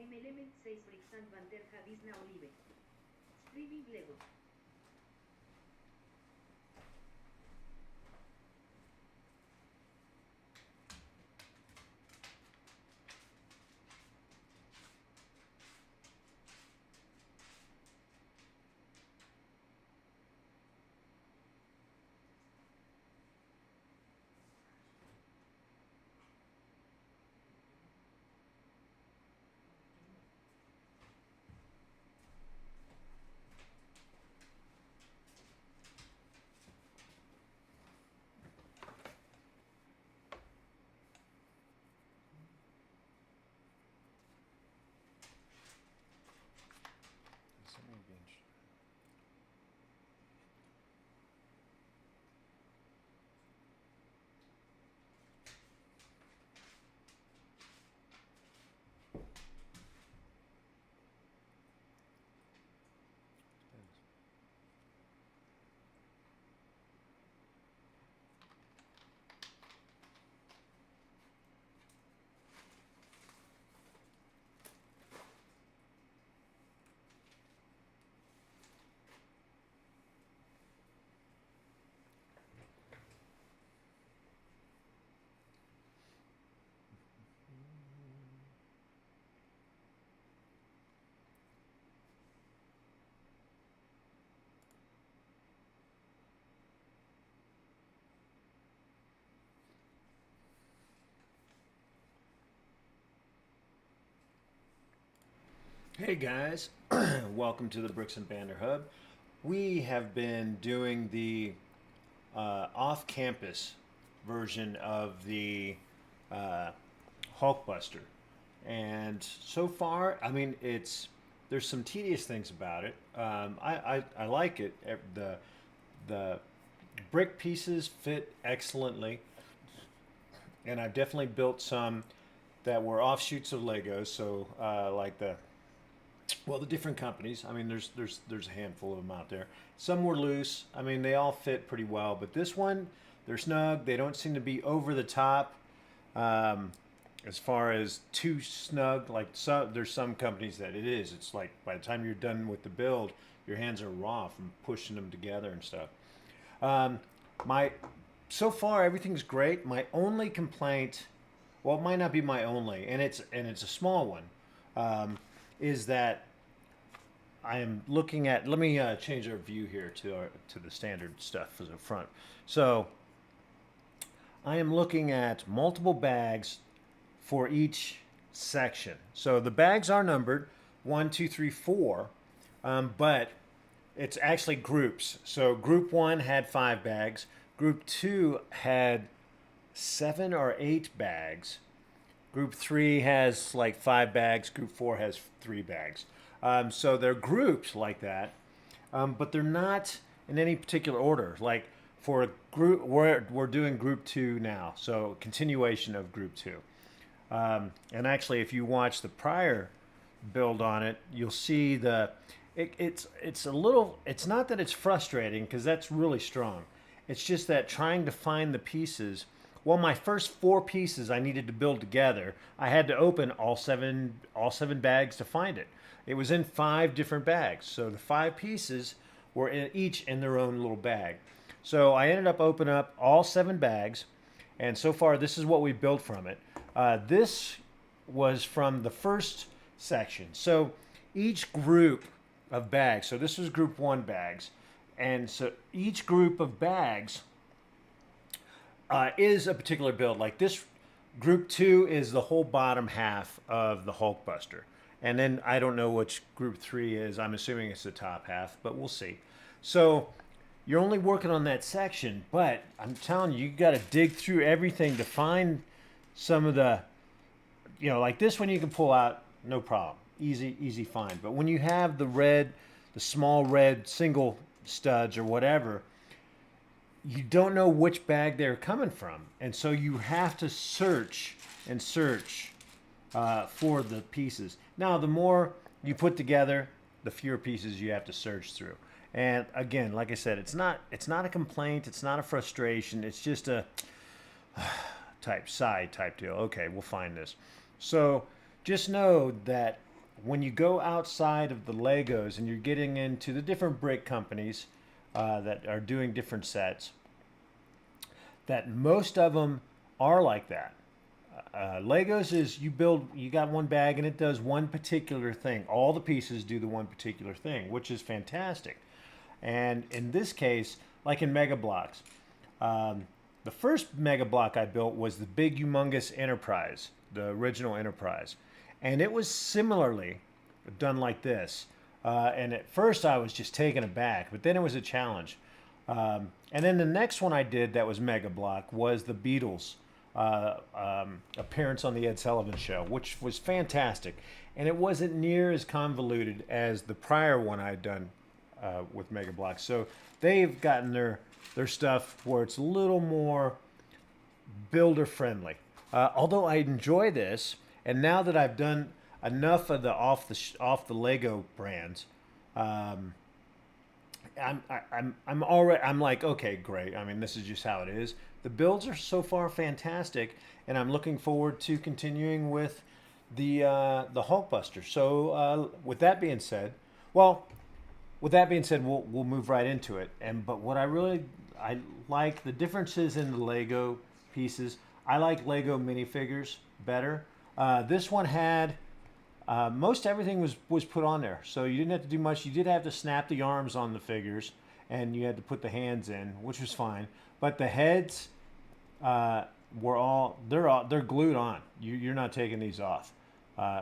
I'm Element 6 Brixant Banter Javisna Olive. Streaming Lego. Hey guys, welcome to the Bricks and Banter Hub. We have been doing the off-campus version of the uh, Hulkbuster, and so far, I mean, there's some tedious things about it. I like it. The brick pieces fit excellently, and I've definitely built some that were offshoots of Legos. So like the different companies. I mean, there's a handful of them out there. Some were loose. I mean, they all fit pretty well. But this one, they're snug. They don't seem to be over the top. Um, as far as too snug, like there's some companies that it is. It's like by the time you're done with the build, your hands are raw from pushing them together and stuff. Um, my so far everything's great. My only complaint, well, it might not be my only, and it's a small one, um, is that I am looking at. Let me change our view here to the standard stuff for the front. So I am looking at multiple bags for each section. So the bags are numbered 1, 2, 3, 4, but it's actually groups. So group 1 had 5 bags. Group 2 had 7 or 8 bags. Group 3 has like 5 bags. Group 4 has 3 bags. So they're grouped like that, but they're not in any particular order. Like for a group, we're doing group 2 now, so continuation of group 2. And actually, if you watch the prior build on it, you'll see it's a little. It's not that it's frustrating because that's really strong. It's just that trying to find the pieces. Well, my first 4 pieces I needed to build together, I had to open all seven bags to find it. It was in 5 different bags, so the 5 pieces were each in their own little bag. So I ended up opening up all 7 bags, and so far this is what we built from it. This was from the first section. So each group of bags, so this was group 1 bags, and so each group of bags is a particular build. Like this group 2 is the whole bottom half of the Hulkbuster. And then I don't know which group 3 is. I'm assuming it's the top half, but we'll see. So you're only working on that section, but I'm telling you, you got to dig through everything to find some of the, like this one you can pull out, no problem. Easy find. But when you have the small red single studs or whatever, you don't know which bag they're coming from. And so you have to search and search for the pieces. Now, the more you put together, the fewer pieces you have to search through. And again, like I said, it's not a complaint, it's not a frustration, it's just a type deal. Okay, we'll find this. So just know that when you go outside of the Legos and you're getting into the different brick companies that are doing different sets, that most of them are like that. Legos is you got one bag and it does one particular thing. All the pieces do the one particular thing, which is fantastic. And in this case, like in Mega Blocks, the first Mega Block I built was the big humongous Enterprise, the original Enterprise. And it was similarly done like this. And at first I was just taken aback, but then it was a challenge. And then the next one I did that was Mega Block was the Beatles appearance on the Ed Sullivan Show, which was fantastic. And it wasn't near as convoluted as the prior one I'd done with Mega Block. So they've gotten their stuff where it's a little more builder friendly. Although I enjoy this, and now that I've done enough of the off the Lego brands, I'm like, okay, great. I mean, this is just how it is. The builds are so far fantastic, and I'm looking forward to continuing with the Hulkbuster. So with that being said, we'll move right into it. But what I like the differences in the Lego pieces. I like Lego minifigures better. This one had most everything was put on there, so you didn't have to do much. You did have to snap the arms on the figures, and you had to put the hands in, which was fine. But the heads they're glued on. You're not taking these off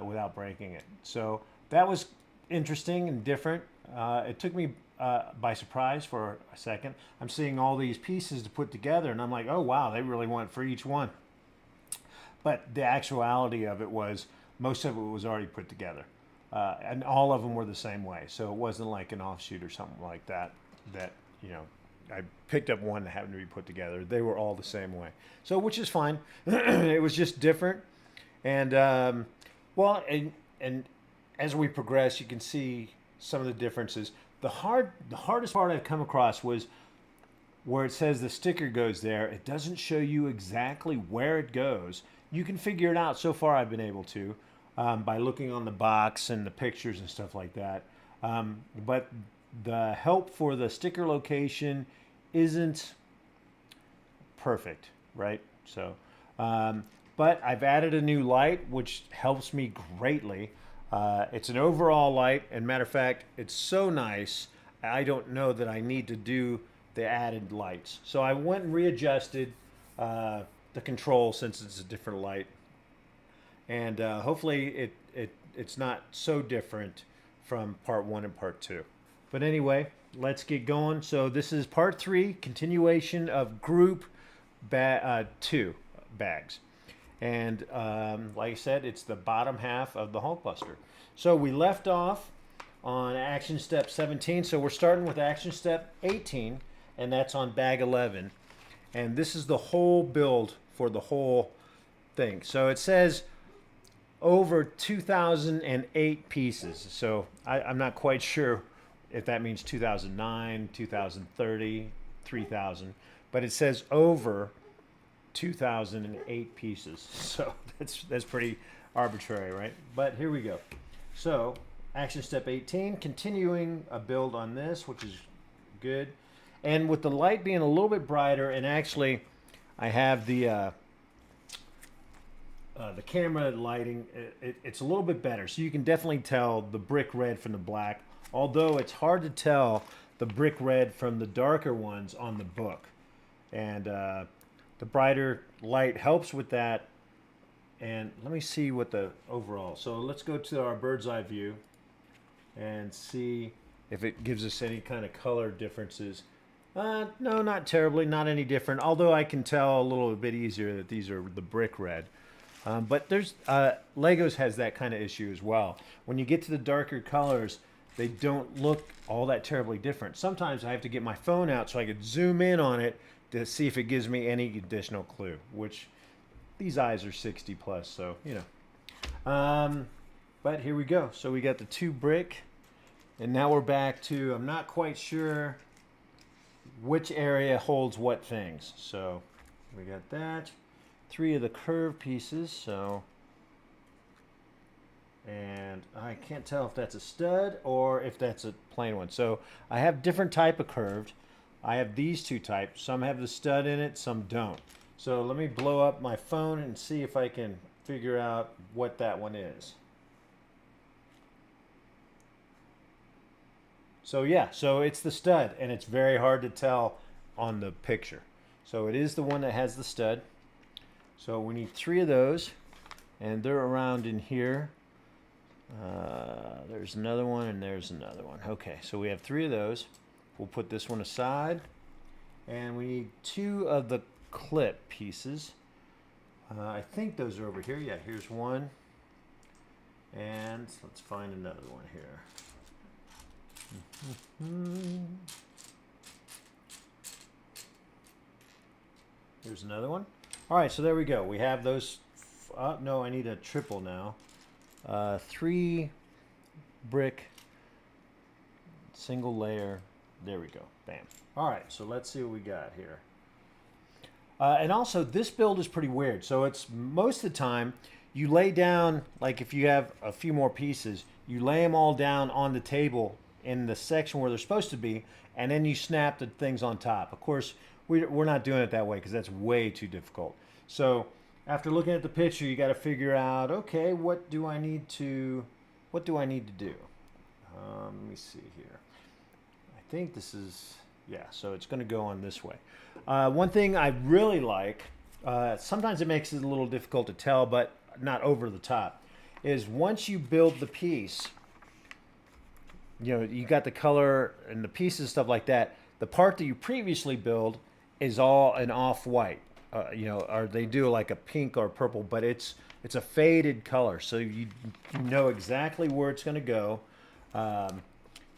without breaking it. So that was interesting and different. It took me by surprise for a second. I'm seeing all these pieces to put together, and I'm like, oh wow, they really went for each one. But the actuality of it was most of it was already put together, and all of them were the same way. So it wasn't like an offshoot or something like that. That I picked up one that happened to be put together. They were all the same way. So which is fine. It was just different, and and as we progress, you can see some of the differences. The hardest part I've come across was where it says the sticker goes there. It doesn't show you exactly where it goes. You can figure it out. So far, I've been able to by looking on the box and the pictures and stuff like that. But the help for the sticker location isn't perfect, right? So, but I've added a new light, which helps me greatly. It's an overall light, and matter of fact, it's so nice, I don't know that I need to do the added lights. So I went and readjusted the control since it's a different light, and hopefully it's not so different from part 1 and part 2. But anyway, let's get going. So this is part 3, continuation of group 2 bags. And like I said, it's the bottom half of the Hulkbuster. So we left off on action step 17. So we're starting with action step 18, and that's on bag 11. And this is the whole build for the whole thing. So it says over 2,008 pieces. So I'm not quite sure if that means 2009, 2030, 3,000. But it says over 2,008 pieces. So that's pretty arbitrary, right? But here we go. So action step 18, continuing a build on this, which is good. And with the light being a little bit brighter, and actually I have the camera lighting, it's a little bit better. So you can definitely tell the brick red from the black, although it's hard to tell the brick red from the darker ones on the book. And the brighter light helps with that. And let me see what the overall. So let's go to our bird's eye view and see if it gives us any kind of color differences. No, not terribly, not any different. Although I can tell a little bit easier that these are the brick red. But there's Legos has that kind of issue as well. When you get to the darker colors, they don't look all that terribly different. Sometimes I have to get my phone out so I could zoom in on it to see if it gives me any additional clue, which these eyes are 60 plus, so, but here we go. So we got the 2 brick, and now we're back to, I'm not quite sure which area holds what things. So we got that. 3 of the curved pieces, so And I can't tell if that's a stud or if that's a plain one. So I have different type of curved. I have these two types. Some have the stud in it, some don't. So let me blow up my phone and see if I can figure out what that one is. So yeah, so it's the stud, and it's very hard to tell on the picture. So it is the one that has the stud. So we need 3 of those, and they're around in here. There's another one, and there's another one. Okay, so we have 3 of those. We'll put this one aside, and we need 2 of the clip pieces. I think those are over here. Yeah, here's one, and let's find another one here. Here's another one. All right, so there we go. We have those. No, I need a triple now. 3 brick, single layer. There we go. Bam. All right, so let's see what we got here. And also, this build is pretty weird. So it's most of the time you lay down, like if you have a few more pieces, you lay them all down on the table in the section where they're supposed to be, and then you snap the things on top. Of course, we're not doing it that way because that's way too difficult. So after looking at the picture, you got to figure out, okay, what do I need to do? Let me see here. I think this is, yeah, so it's going to go on this way. One thing I really like, sometimes it makes it a little difficult to tell, but not over the top, is once you build the piece, you know, you got the color and the pieces, stuff like that. The part that you previously build is all an off-white, you know, or they do like a pink or purple, but it's a faded color, so you know exactly where it's going to go,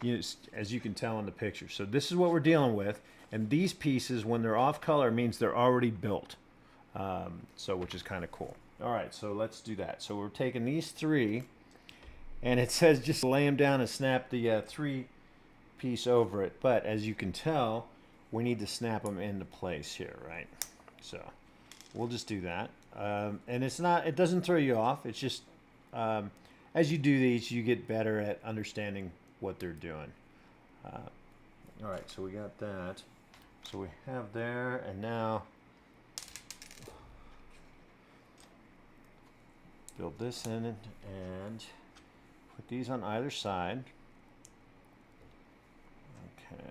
you know, as you can tell in the picture. So this is what we're dealing with, and these pieces, when they're off color, means they're already built, so which is kind of cool. All right, so let's do that. So we're taking these 3. And it says just lay them down and snap the 3 piece over it. But as you can tell, we need to snap them into place here, right? So we'll just do that. And it doesn't throw you off. It's just, as you do these, you get better at understanding what they're doing. All right, so we got that. So we have there, and now build this in and put these on either side. Okay.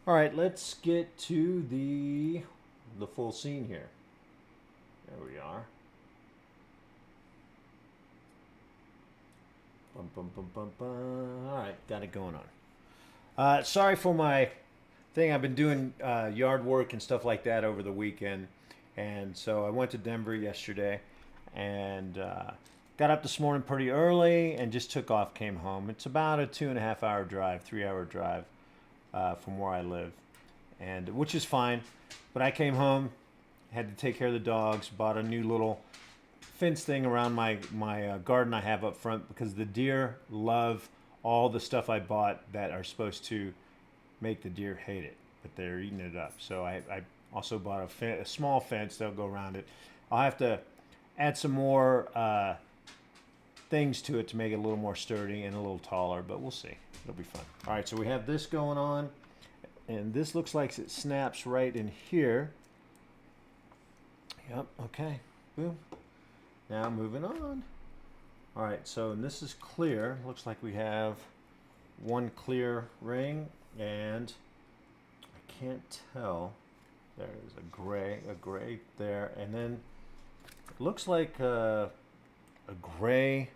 All right, let's get to the full scene here. There we are. Bum, bum, bum, bum, bum. All right, got it going on. Sorry for my thing. I've been doing yard work and stuff like that over the weekend. And so I went to Denver yesterday and got up this morning pretty early and just took off, came home. It's about a 2.5 hour drive, 3-hour drive from where I live, and which is fine. But I came home, had to take care of the dogs, bought a new little fence thing around my garden I have up front because the deer love all the stuff I bought that are supposed to make the deer hate it, but they're eating it up. So I also bought a small fence that'll go around it. I'll have to add some more things to it to make it a little more sturdy and a little taller, but we'll see. It'll be fun. All right, so we have this going on, and this looks like it snaps right in here. Yep, okay, boom. Now moving on. All right, so and this is clear. Looks like we have one clear ring, and I can't tell. There's a gray there, and then it looks like a gray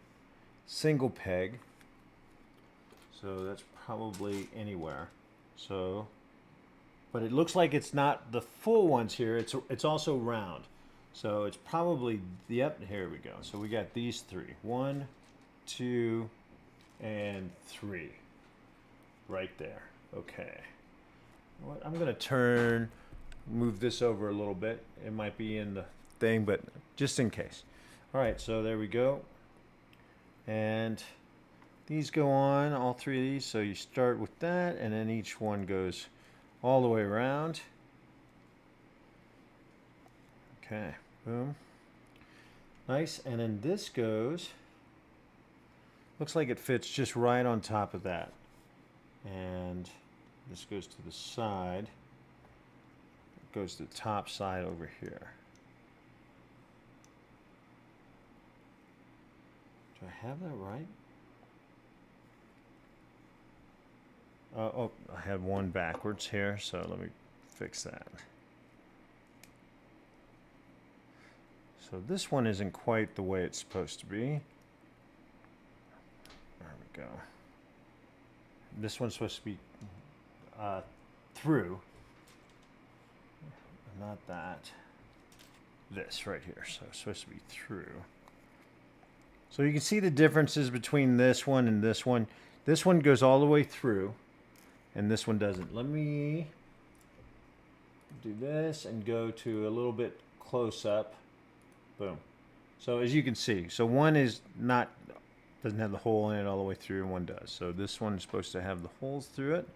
single peg. So that's probably anywhere. So, but it looks like it's not the full ones here. It's also round. So it's probably, yep, here we go. So we got these 3. 1, 2, and 3. Right there. Okay. What I'm gonna move this over a little bit. It might be in the thing, but just in case. All right, so there we go. And these go on, all 3 of these. So you start with that, and then each one goes all the way around. Okay, boom. Nice. And then this goes, looks like it fits just right on top of that. And this goes to the side. It goes to the top side over here. Do I have that right? Oh, I have one backwards here, so let me fix that. So this one isn't quite the way it's supposed to be. There we go. This one's supposed to be through. Not that. This right here. So it's supposed to be through. So you can see the differences between this one and this one. This one goes all the way through, and this one doesn't. Let me do this and go to a little bit close up. Boom. So as you can see, so one is not, doesn't have the hole in it all the way through, and one does. So this one is supposed to have the holes through it.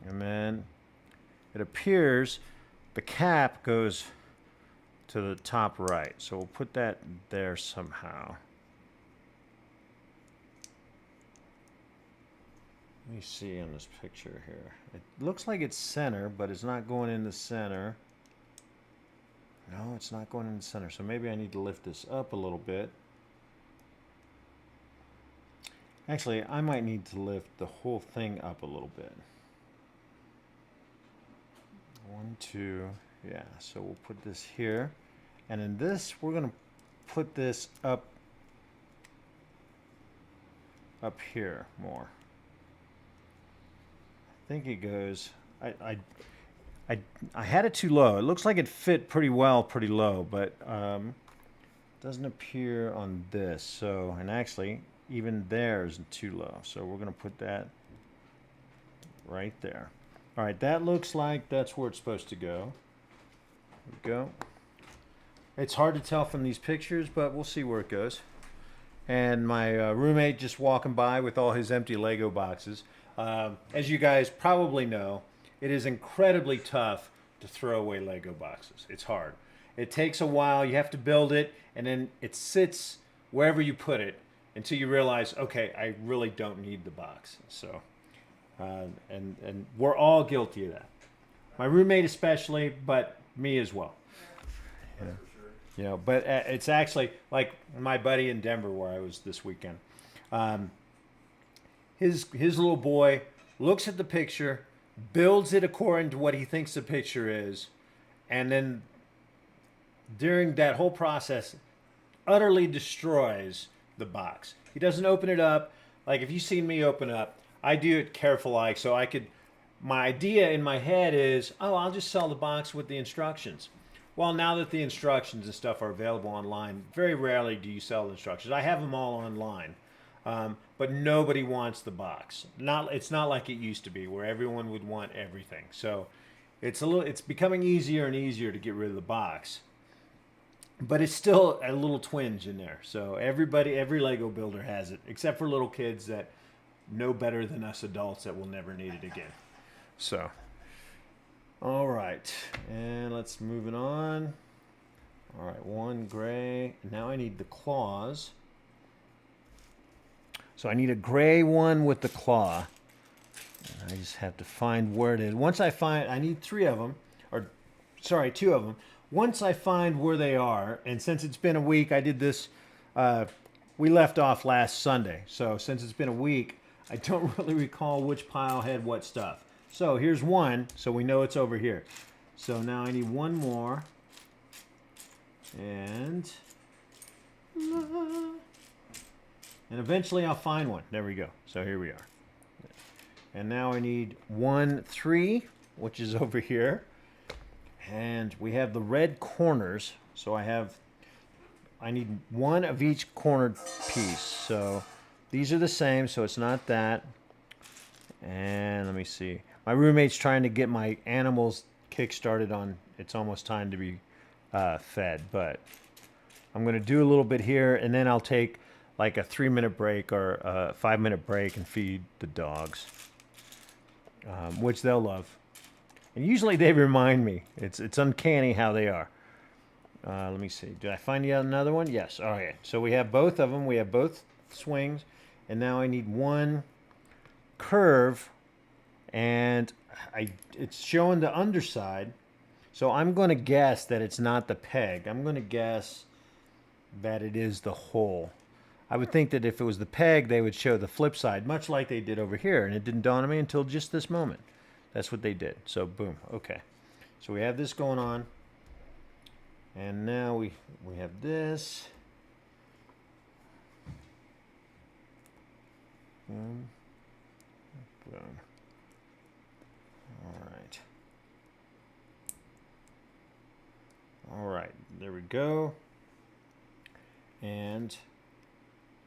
And then it appears the cap goes to the top right. So we'll put that there somehow. Let me see on this picture here. It looks like it's center, but it's not going in the center. No, it's not going in the center. So maybe I need to lift this up a little bit. Actually, I might need to lift the whole thing up a little bit. 1, 2, yeah. So we'll put this here. And in this, we're going to put this up here more. I think it goes, I had it too low. It looks like it fit pretty well, pretty low, but doesn't appear on this. So, and actually, even there is too low. So we're going to put that right there. All right, that looks like that's where it's supposed to go. There we go. It's hard to tell from these pictures, but we'll see where it goes. And my roommate just walking by with all his empty Lego boxes. As you guys probably know, it is incredibly tough to throw away Lego boxes. It's hard. It takes a while. You have to build it, and then it sits wherever you put it until you realize, okay, I really don't need the box. So, and we're all guilty of that. My roommate especially, but me as well. Yeah. You know, but it's actually like my buddy in Denver where I was this weekend. His little boy looks at the picture, builds it according to what he thinks the picture is, and then during that whole process, utterly destroys the box. He doesn't open it up. Like if you've seen me open up, I do it careful like so I could, my idea in my head is, oh, I'll just sell the box with the instructions. Well, now that the instructions and stuff are available online, very rarely do you sell the instructions. I have them all online. But nobody wants the box. It's not like it used to be where everyone would want everything. So it's becoming easier and easier to get rid of the box. But it's still a little twinge in there. So every Lego builder has it, except for little kids that know better than us adults that will never need it again. So, all right, and let's move it on. All right, one gray. Now I need the claws. So I need a gray one with the claw. I just have to find where it is. Once I find, I need 3 of them, or sorry, 2 of them. Once I find where they are, and since it's been a week, I did this, we left off last Sunday. So since it's been a week, I don't really recall which pile had what stuff. So here's one, so we know it's over here. So now I need one more. And eventually I'll find one. There we go. So here we are. And now I need 1, 3, which is over here. And we have the red corners. So I need 1 of each cornered piece. So these are the same, so it's not that. And let me see. My roommate's trying to get my animals kick-started on It's Almost Time to Be Fed. But I'm going to do a little bit here, and then I'll take like a 3-minute break or a 5-minute break and feed the dogs, which they'll love. And usually they remind me. It's uncanny how they are. Let me see. Did I find yet another one? Yes. All right. So we have both of them. We have both swings. And now I need one curve. And it's showing the underside. So I'm going to guess that it's not the peg. I'm going to guess that it is the hole. I would think that if it was the peg, they would show the flip side, much like they did over here. And it didn't dawn on me until just this moment. That's what they did. So boom. Okay. So we have this going on. And now we have this. Boom. Boom. All right. All right. There we go. And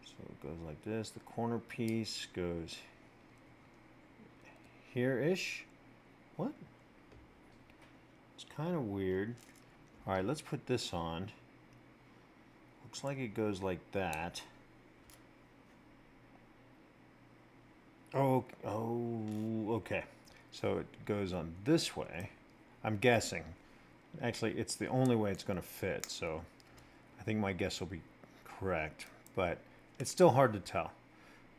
so it goes like this. The corner piece goes here-ish. What? It's kind of weird. All right, let's put this on. Looks like it goes like that. Oh, okay. So it goes on this way. I'm guessing. Actually, it's the only way it's going to fit, so I think my guess will be correct. But it's still hard to tell.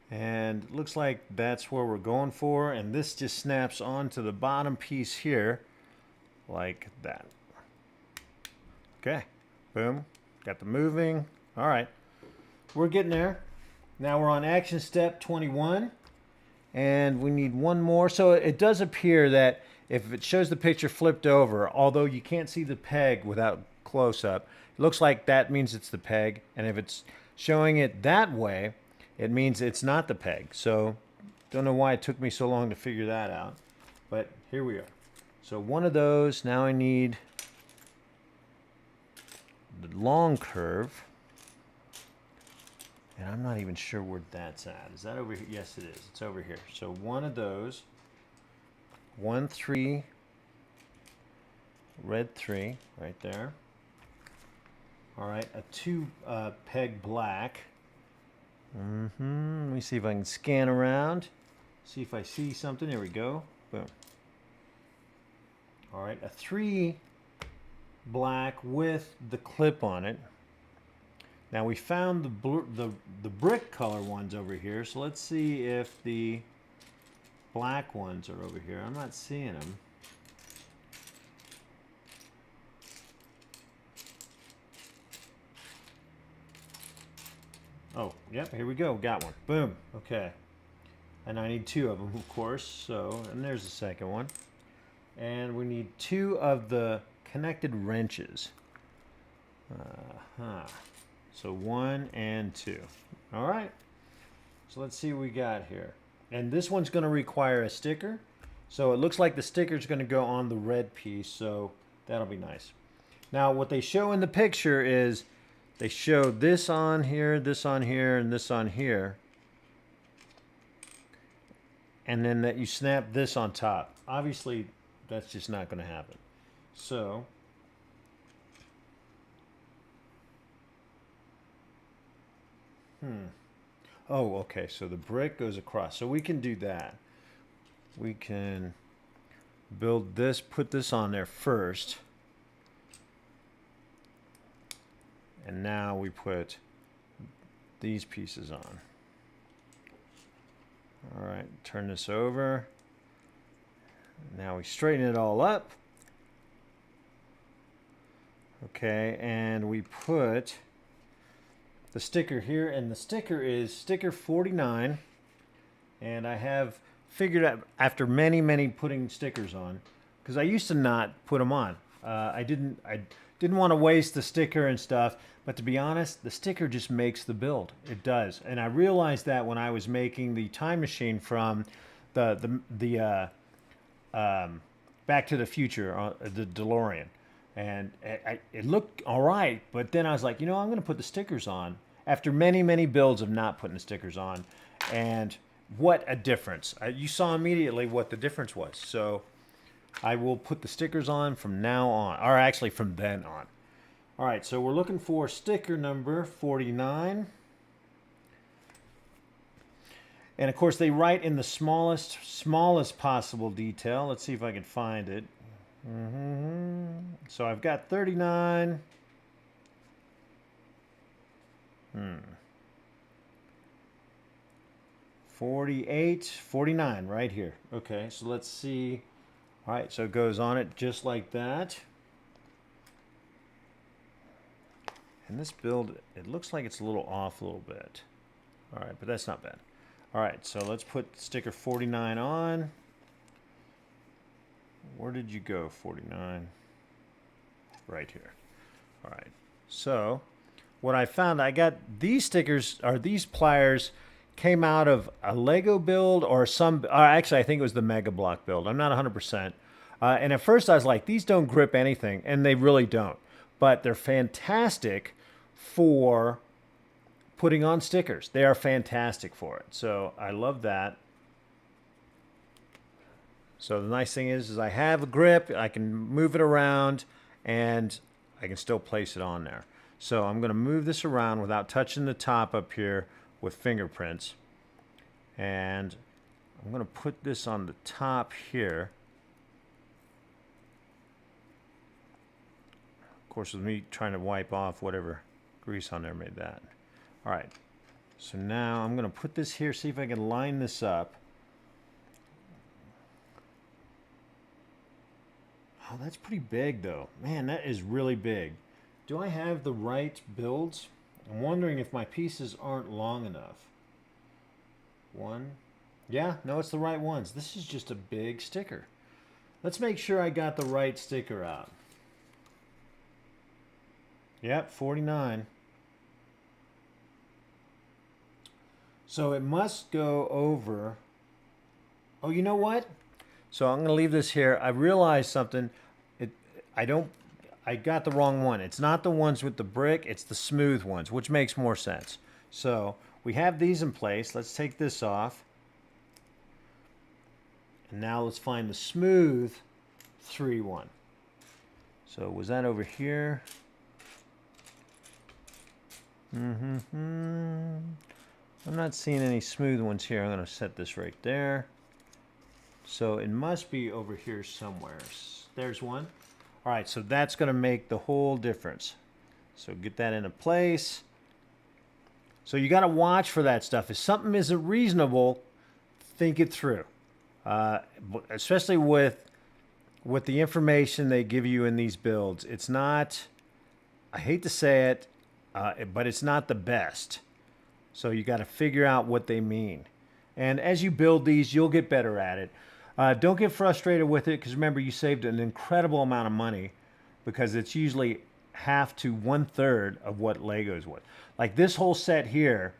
And it looks like that's where we're going for, and this just snaps onto the bottom piece here like that. Okay, boom, got the moving. All right, we're getting there. Now we're on action step 21, and we need one more. So it does appear that if it shows the picture flipped over, although you can't see the peg without close-up, it looks like that means it's the peg, and if it's showing it that way, it means it's not the peg. So don't know why it took me so long to figure that out, but here we are. So one of those. Now I need the long curve, and I'm not even sure where that's at. Is that over here? Yes, it is. It's over here. So one of those, 1, 3, red 3, right there. All right, a 2 peg black. Let me see if I can scan around, see if I see something. There we go. Boom. All right, a 3 black with the clip on it. Now we found the brick color ones over here, so let's see if the black ones are over here. I'm not seeing them. Oh, yep, here we go. Got one. Boom. Okay. And I need 2 of them, of course. So, and there's the second one. And we need 2 of the connected wrenches. So 1 and 2. All right. So let's see what we got here. And this one's going to require a sticker. So it looks like the sticker's going to go on the red piece. So that'll be nice. Now, what they show in the picture is they show this on here, and this on here. And then that you snap this on top. Obviously, that's just not going to happen. So, oh, okay. So the brick goes across. So we can do that. We can build this, put this on there first. And now we put these pieces on. All right, turn this over. Now we straighten it all up. Okay, and we put the sticker here, and the sticker is sticker 49. And I have figured out, after many putting stickers on, because I used to not put them on. I didn't want to waste the sticker and stuff, but to be honest, the sticker just makes the build. It does. And I realized that when I was making the time machine from the Back to the Future, the DeLorean. And it looked all right, but then I was like, you know, I'm going to put the stickers on after many builds of not putting the stickers on. And what a difference. You saw immediately what the difference was. So I will put the stickers on from now on, or actually from then on. All right, so we're looking for sticker number 49. And of course, they write in the smallest possible detail. Let's see if I can find it. So I've got 39. 48, 49 right here. Okay, so let's see. All right, so it goes on it just like that. And this build, it looks like it's a little off a little bit. All right, but that's not bad. All right, so let's put sticker 49 on. Where did you go, 49? Right here. All right, so what I found, I got these stickers, or these pliers, came out of a Lego build or some, or actually I think it was the Mega Block build. I'm not 100%. And at first I was like, these don't grip anything, and they really don't. But they're fantastic for putting on stickers. They are fantastic for it. So I love that. So the nice thing is I have a grip, I can move it around, and I can still place it on there. So I'm going to move this around without touching the top up here with fingerprints. And I'm going to put this on the top here. Of course, with me trying to wipe off whatever grease on there made that. All right. So now I'm going to put this here, see if I can line this up. Oh, that's pretty big though. Man, that is really big. Do I have the right builds? I'm wondering if my pieces aren't long enough. One. Yeah, no, it's the right ones. This is just a big sticker. Let's make sure I got the right sticker out. Yep, 49. So it must go over. Oh, you know what? So I'm going to leave this here. I realized something. I got the wrong one. It's not the ones with the brick. It's the smooth ones, which makes more sense. So we have these in place. Let's take this off. And now let's find the smooth 3-1. So was that over here? I'm not seeing any smooth ones here. I'm going to set this right there. So it must be over here somewhere. There's one. All right, so that's going to make the whole difference. So get that into place. So you got to watch for that stuff. If something isn't reasonable, think it through. Especially with the information they give you in these builds. It's not, I hate to say it, but it's not the best. So you got to figure out what they mean. And as you build these, you'll get better at it. Don't get frustrated with it, because remember, you saved an incredible amount of money, because it's usually half to 1/3 of what Legos would. Like this whole set here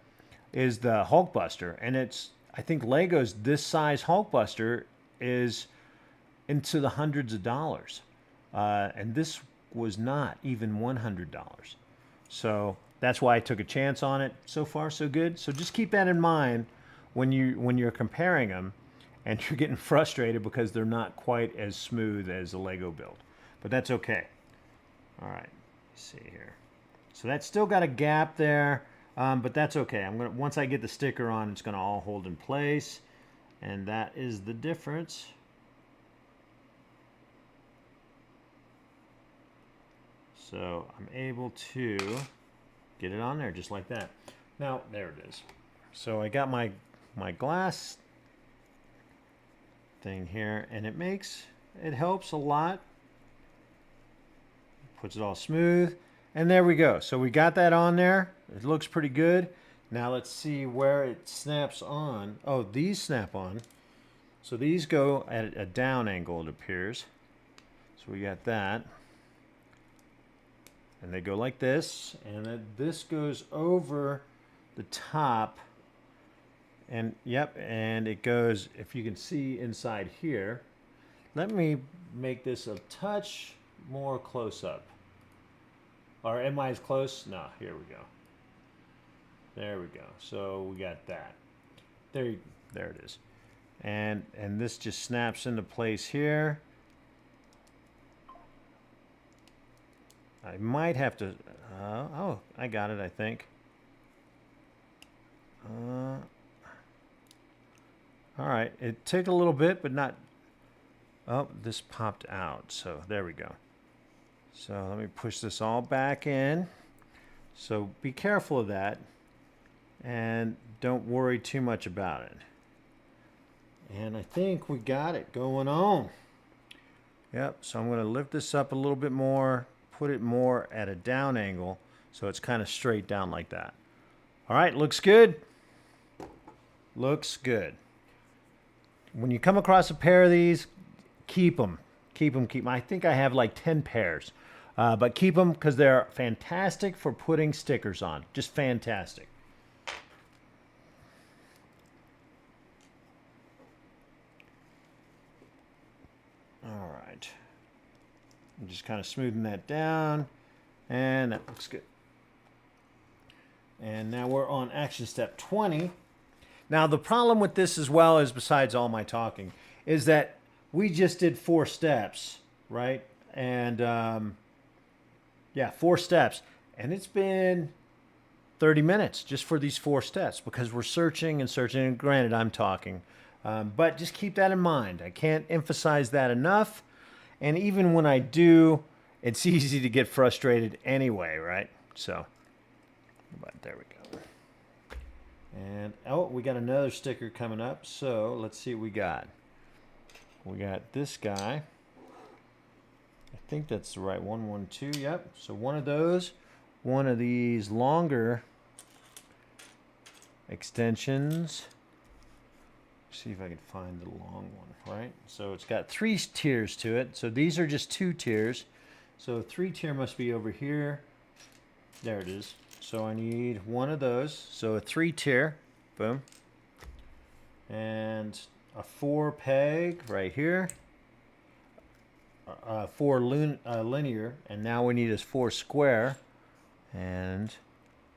is the Hulkbuster, and it's, I think Legos this size Hulkbuster is into the hundreds of dollars. And this was not even $100. So that's why I took a chance on it. So far, so good. So just keep that in mind when you're comparing them, and you're getting frustrated because they're not quite as smooth as a Lego build. But that's okay. All right, let's see here. So that's still got a gap there, but that's okay. Once I get the sticker on, it's gonna all hold in place, and that is the difference. So I'm able to get it on there just like that. Now, there it is. So I got my glass thing here, and it helps a lot. Puts it all smooth, and there we go. So we got that on there. It looks pretty good. Now let's see where it snaps on. Oh, these snap on. So these go at a down angle, it appears. So we got that. And they go like this, and then this goes over the top. And yep, and it goes, if you can see inside here. Let me make this a touch more close up. Or am I as close? No, here we go. There we go. So we got that. There it is. And this just snaps into place here. I might have to, oh, I got it, I think. All right, it took a little bit, but not, oh, this popped out, so there we go. So let me push this all back in. So be careful of that and don't worry too much about it. And I think we got it going on. Yep, so I'm going to lift this up a little bit more, put it more at a down angle so it's kind of straight down like that. All right, looks good. Looks good. When you come across a pair of these, keep them. Keep them, keep them. I think I have like 10 pairs. But keep them because they're fantastic for putting stickers on. Just fantastic. All right. I'm just kind of smoothing that down. And that looks good. And now we're on action step 20. Now the problem with this as well is, besides all my talking, is that we just did 4 steps, right? And yeah, 4 steps. And it's been 30 minutes just for these 4 steps because we're searching and searching. And granted, I'm talking. But just keep that in mind. I can't emphasize that enough. And even when I do, it's easy to get frustrated anyway, right? So, but there we go. And, oh, we got another sticker coming up. So, let's see what we got. We got this guy. I think that's the right one. 1, 2, yep. So one of those. One of these longer extensions. See if I can find the long one, right? So it's got 3 tiers to it. So these are just 2 tiers. So 3 tier must be over here. There it is. So I need one of those. So a 3 tier, boom. And a 4 peg right here. 4 linear, and now we need is 4 square. And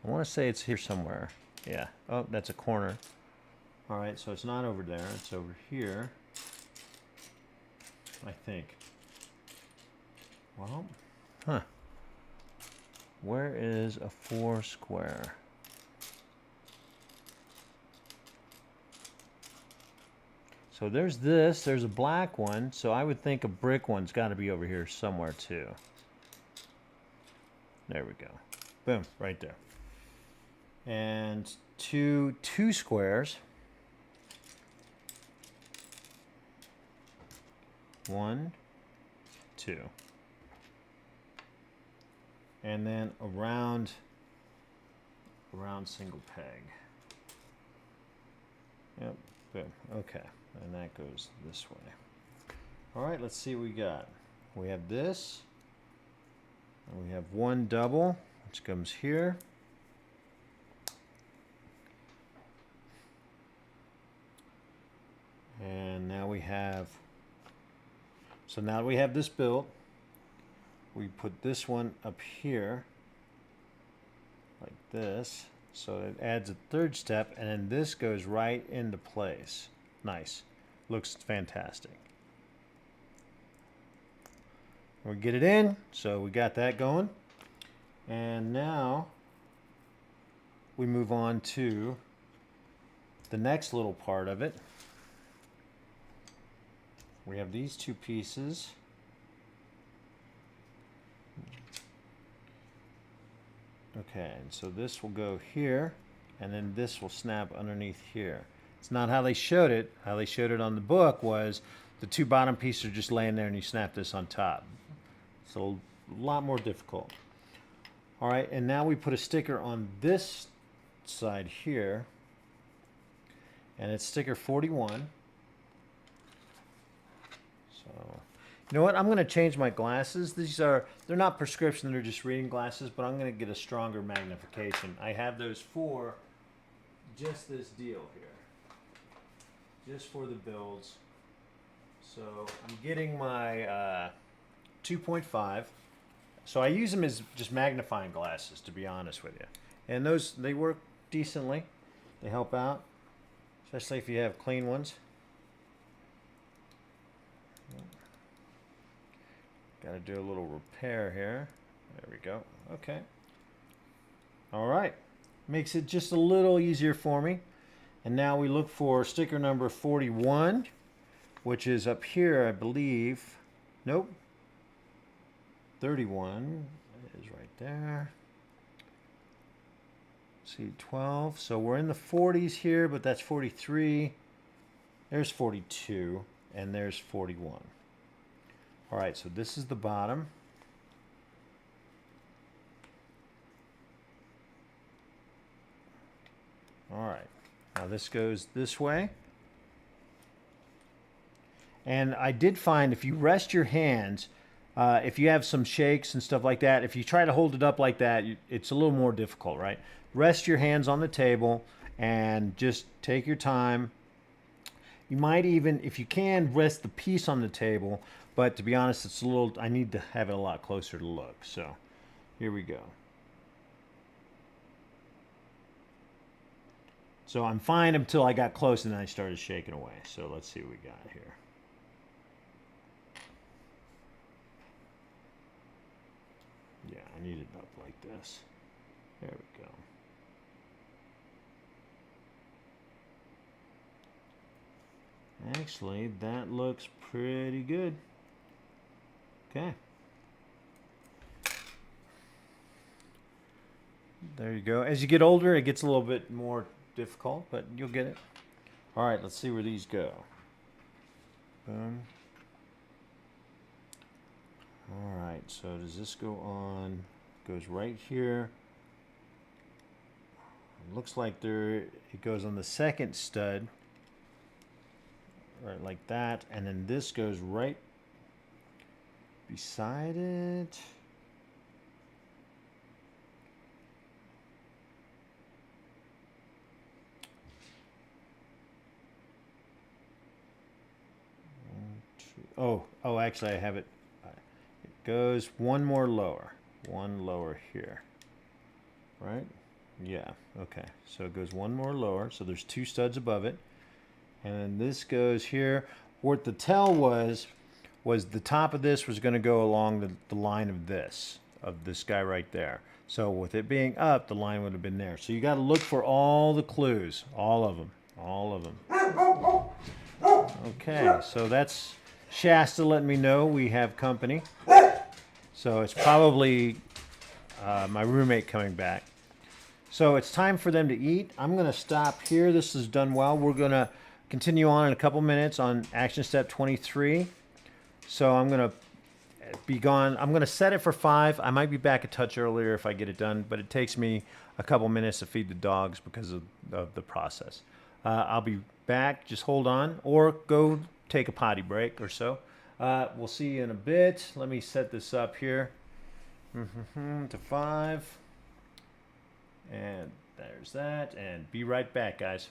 I want to say it's here somewhere. Yeah. Oh, that's a corner. All right, so it's not over there. It's over here, I think. Well, huh. Where is a 4 square? So there's this. There's a black one. So I would think a brick one's got to be over here somewhere too. There we go. Boom, right there. And 2 squares. 1, 2. And then a round single peg. Yep, boom, okay. And that goes this way. All right, let's see what we got. We have this. And we have 1 double, which comes here. And now we have, so now we have this built. We put this one up here, like this. So it adds a 3rd step, and then this goes right into place. Nice. Looks fantastic. We get it in, so we got that going. And now we move on to the next little part of it. We have these 2 pieces. Okay, and so this will go here, and then this will snap underneath here. It's not how they showed it. How they showed it on the book was the 2 bottom pieces are just laying there and you snap this on top. So a lot more difficult. All right, and now we put a sticker on this side here, and it's sticker 41. So, you know what? I'm going to change my glasses. They're not prescription, they're just reading glasses, but I'm going to get a stronger magnification. I have those for just this deal here. Just for the builds. So I'm getting my 2.5. So I use them as just magnifying glasses, to be honest with you. And those, they work decently. They help out, especially if you have clean ones. Got to do a little repair here. There we go. Okay. All right. Makes it just a little easier for me. And now we look for sticker number 41, which is up here, I believe. Nope. 31 is right there. see, 12. So we're in the 40s here, but that's 43. There's 42, and there's 41. All right, so this is the bottom. All right, now this goes this way. And I did find if you rest your hands, if you have some shakes and stuff like that, if you try to hold it up like that, it's a little more difficult, right? Rest your hands on the table and just take your time. You might even, if you can, rest the piece on the table, but to be honest, it's a little, I need to have it a lot closer to look. So here we go. So I'm fine until I got close and then I started shaking away. So let's see what we got here. Yeah, I need it up like this. There we go. Actually, that looks pretty good. Okay. There you go. As you get older, it gets a little bit more difficult, but you'll get it. All right, let's see where these go. Boom. All right, so does this go on? Goes right here. It looks like it goes on the second stud. Right, like that, and then this goes right beside it. Oh, actually I have it. It goes one more lower. One lower here. Right? Yeah, okay. So it goes one more lower. So there's two studs above it. And then this goes here. What the tell was the top of this was going to go along the line of this guy right there. So with it being up, the line would have been there. So you got to look for all the clues, all of them, all of them. Okay, so that's Shasta letting me know we have company. So it's probably my roommate coming back. So it's time for them to eat. I'm going to stop here. This is done well. We're going to continue on in a couple minutes on action step 23. So I'm going to be gone. I'm going to set it for 5. I might be back a touch earlier if I get it done, but it takes me a couple minutes to feed the dogs because of the process. I'll be back. Just hold on or go take a potty break or so. We'll see you in a bit. Let me set this up here to 5. And there's that. And be right back, guys.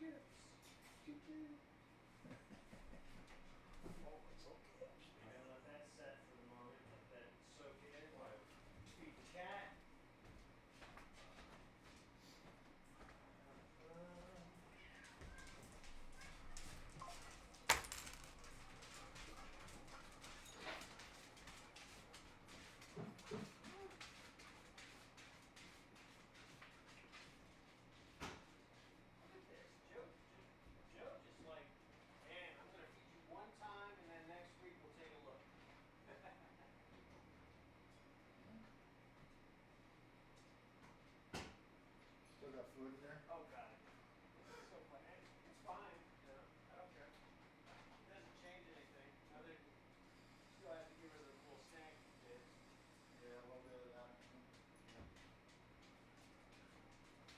chips. Oh, it's okay. I'm gonna let that set for the moment. Let that soak in while I feed the cat. Look at this. Joe just like, man, I'm gonna feed you one time and then next week we'll take a look. Still got food in there? Oh god. It's so fun. It's fine, you know. I don't care. It doesn't change anything. Other than still have to give her the little snack bits. Yeah, a little bit of that.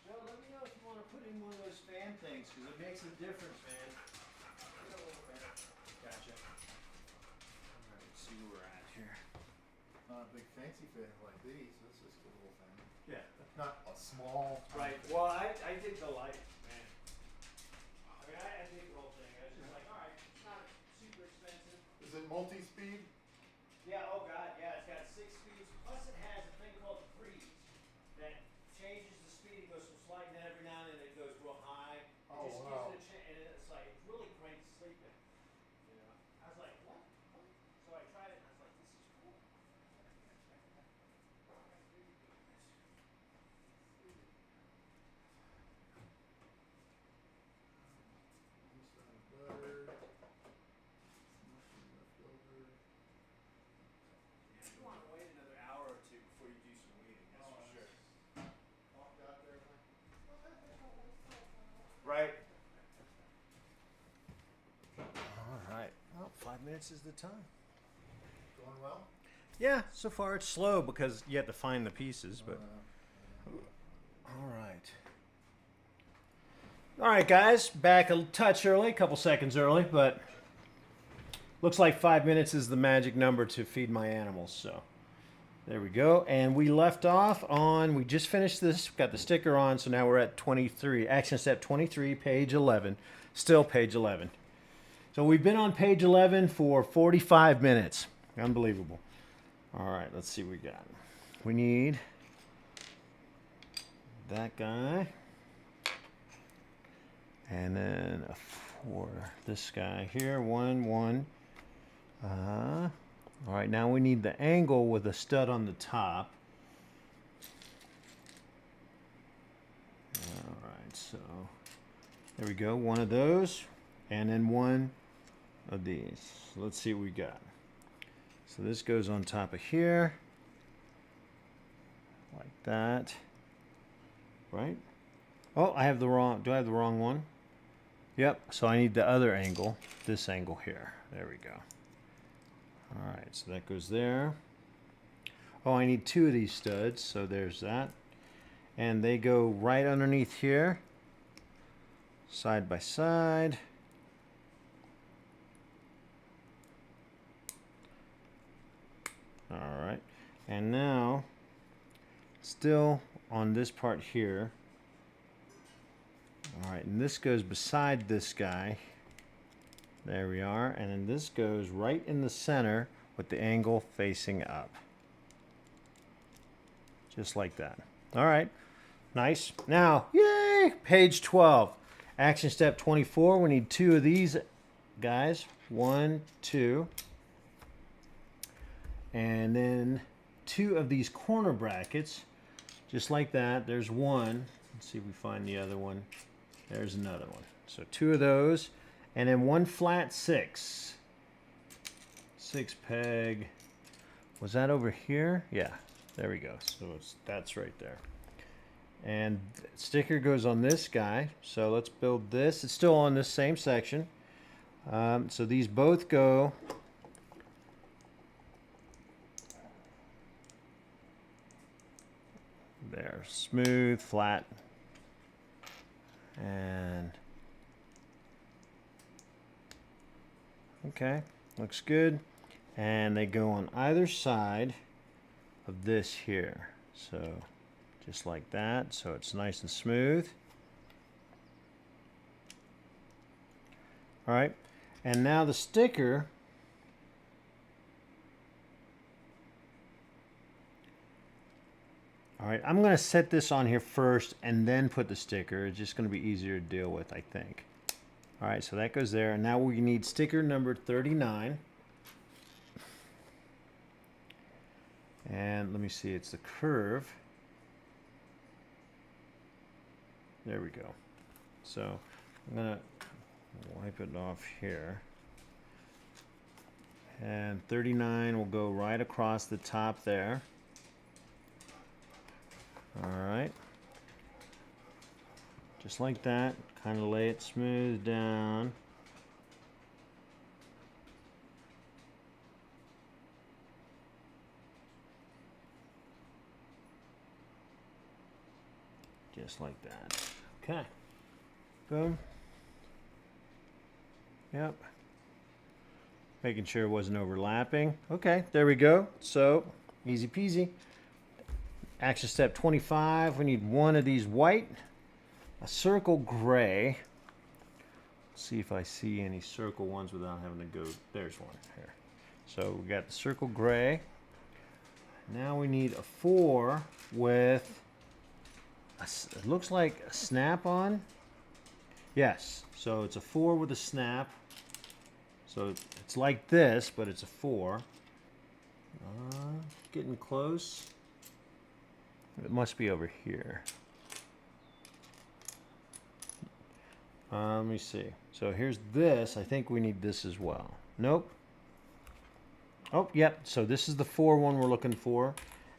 Joe, let me know if you want to put in one of those fan things, because it makes a difference, man. A little bit. Gotcha. Alright, let's see where we're at here. Not a big fancy fan like these. This is a little thing. Yeah. Not a small. Right. Well, I did the light, man. I mean, I did the whole thing. I was just like, alright, it's not super expensive. Is it multi-speed? Yeah, oh god, yeah, it's got 6 speeds. Plus it has a thing called the freeze that changes the speed. It goes from slight, and then every now and then it goes real high. It Oh, just wow. gives it a and it's like, it's really great to sleep in. You know? I was like, what? What? So I tried it and I was like, this is cool. Butter. Mushroom left over. You want to wait another hour or two before you do some weeding, that's for sure. Walked out there like, Right. Alright. Well, 5 minutes is the time. going well? Yeah, so far it's slow because you have to find the pieces, but alright. Alright guys, back a touch early, a couple seconds early, but looks like 5 minutes is the magic number to feed my animals, so there we go. And we left off on, we just finished this, got the sticker on, so now we're at 23, action step 23, page 11, still page 11. So we've been on page 11 for 45 minutes. Unbelievable. All right, let's see what we got. We need that guy. And then for this guy here, 1, 1. All right, now we need the angle with a stud on the top. All right, so there we go, one of those, and then one of these. So let's see what we got. So this goes on top of here, like that, right? Oh, I have the wrong, do I have the wrong one? Yep, so I need the other angle, this angle here. There we go. All right, so that goes there. Oh, I need 2 of these studs, so there's that. And they go right underneath here, side by side. All right, and now, still on this part here. All right, and this goes beside this guy. There we are, and then this goes right in the center with the angle facing up. Just like that. All right, nice. Now, yay, page 12. Action step 24, we need 2 of these guys. 1, 2. And then 2 of these corner brackets, just like that. There's one. Let's see if we find the other one. There's another one. So 2 of those. And then 1 flat 6. 6 peg. Was that over here? Yeah, there we go. So that's right there. And sticker goes on this guy. So let's build this. It's still on this same section. So these both go there. Smooth, flat. And okay, looks good. And they go on either side of this here. So just like that. So it's nice and smooth. All right, and now the sticker. All right, I'm going to set this on here first and then put the sticker. It's just going to be easier to deal with, I think. All right, so that goes there. And now we need sticker number 39. And let me see, it's the curve. There we go. So I'm going to wipe it off here. And 39 will go right across the top there. All right. Just like that. Kind of lay it smooth down. Just like that. Okay. Boom. Yep. Making sure it wasn't overlapping. Okay, there we go. So, easy peasy. Action step 25, we need one of these white, a circle gray. Let's see if I see any circle ones without having to go. There's one here. So we got the circle gray. Now we need a 4 with, it looks like a snap-on. Yes, so it's a 4 with a snap. So it's like this, but it's a 4. Getting close. It must be over here. Let me see. So here's this. I think we need this as well. Nope. Oh, yep. So this is the 4 one we're looking for.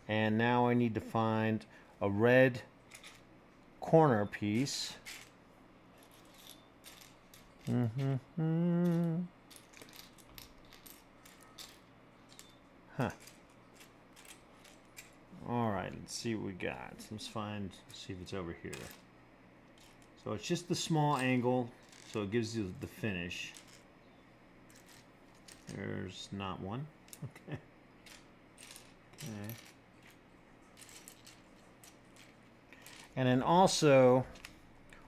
And now I need to find a red corner piece. Huh. All right, let's see what we got. Let's see if it's over here. So it's just the small angle, so it gives you the finish. There's not one. Okay. Okay. And then also,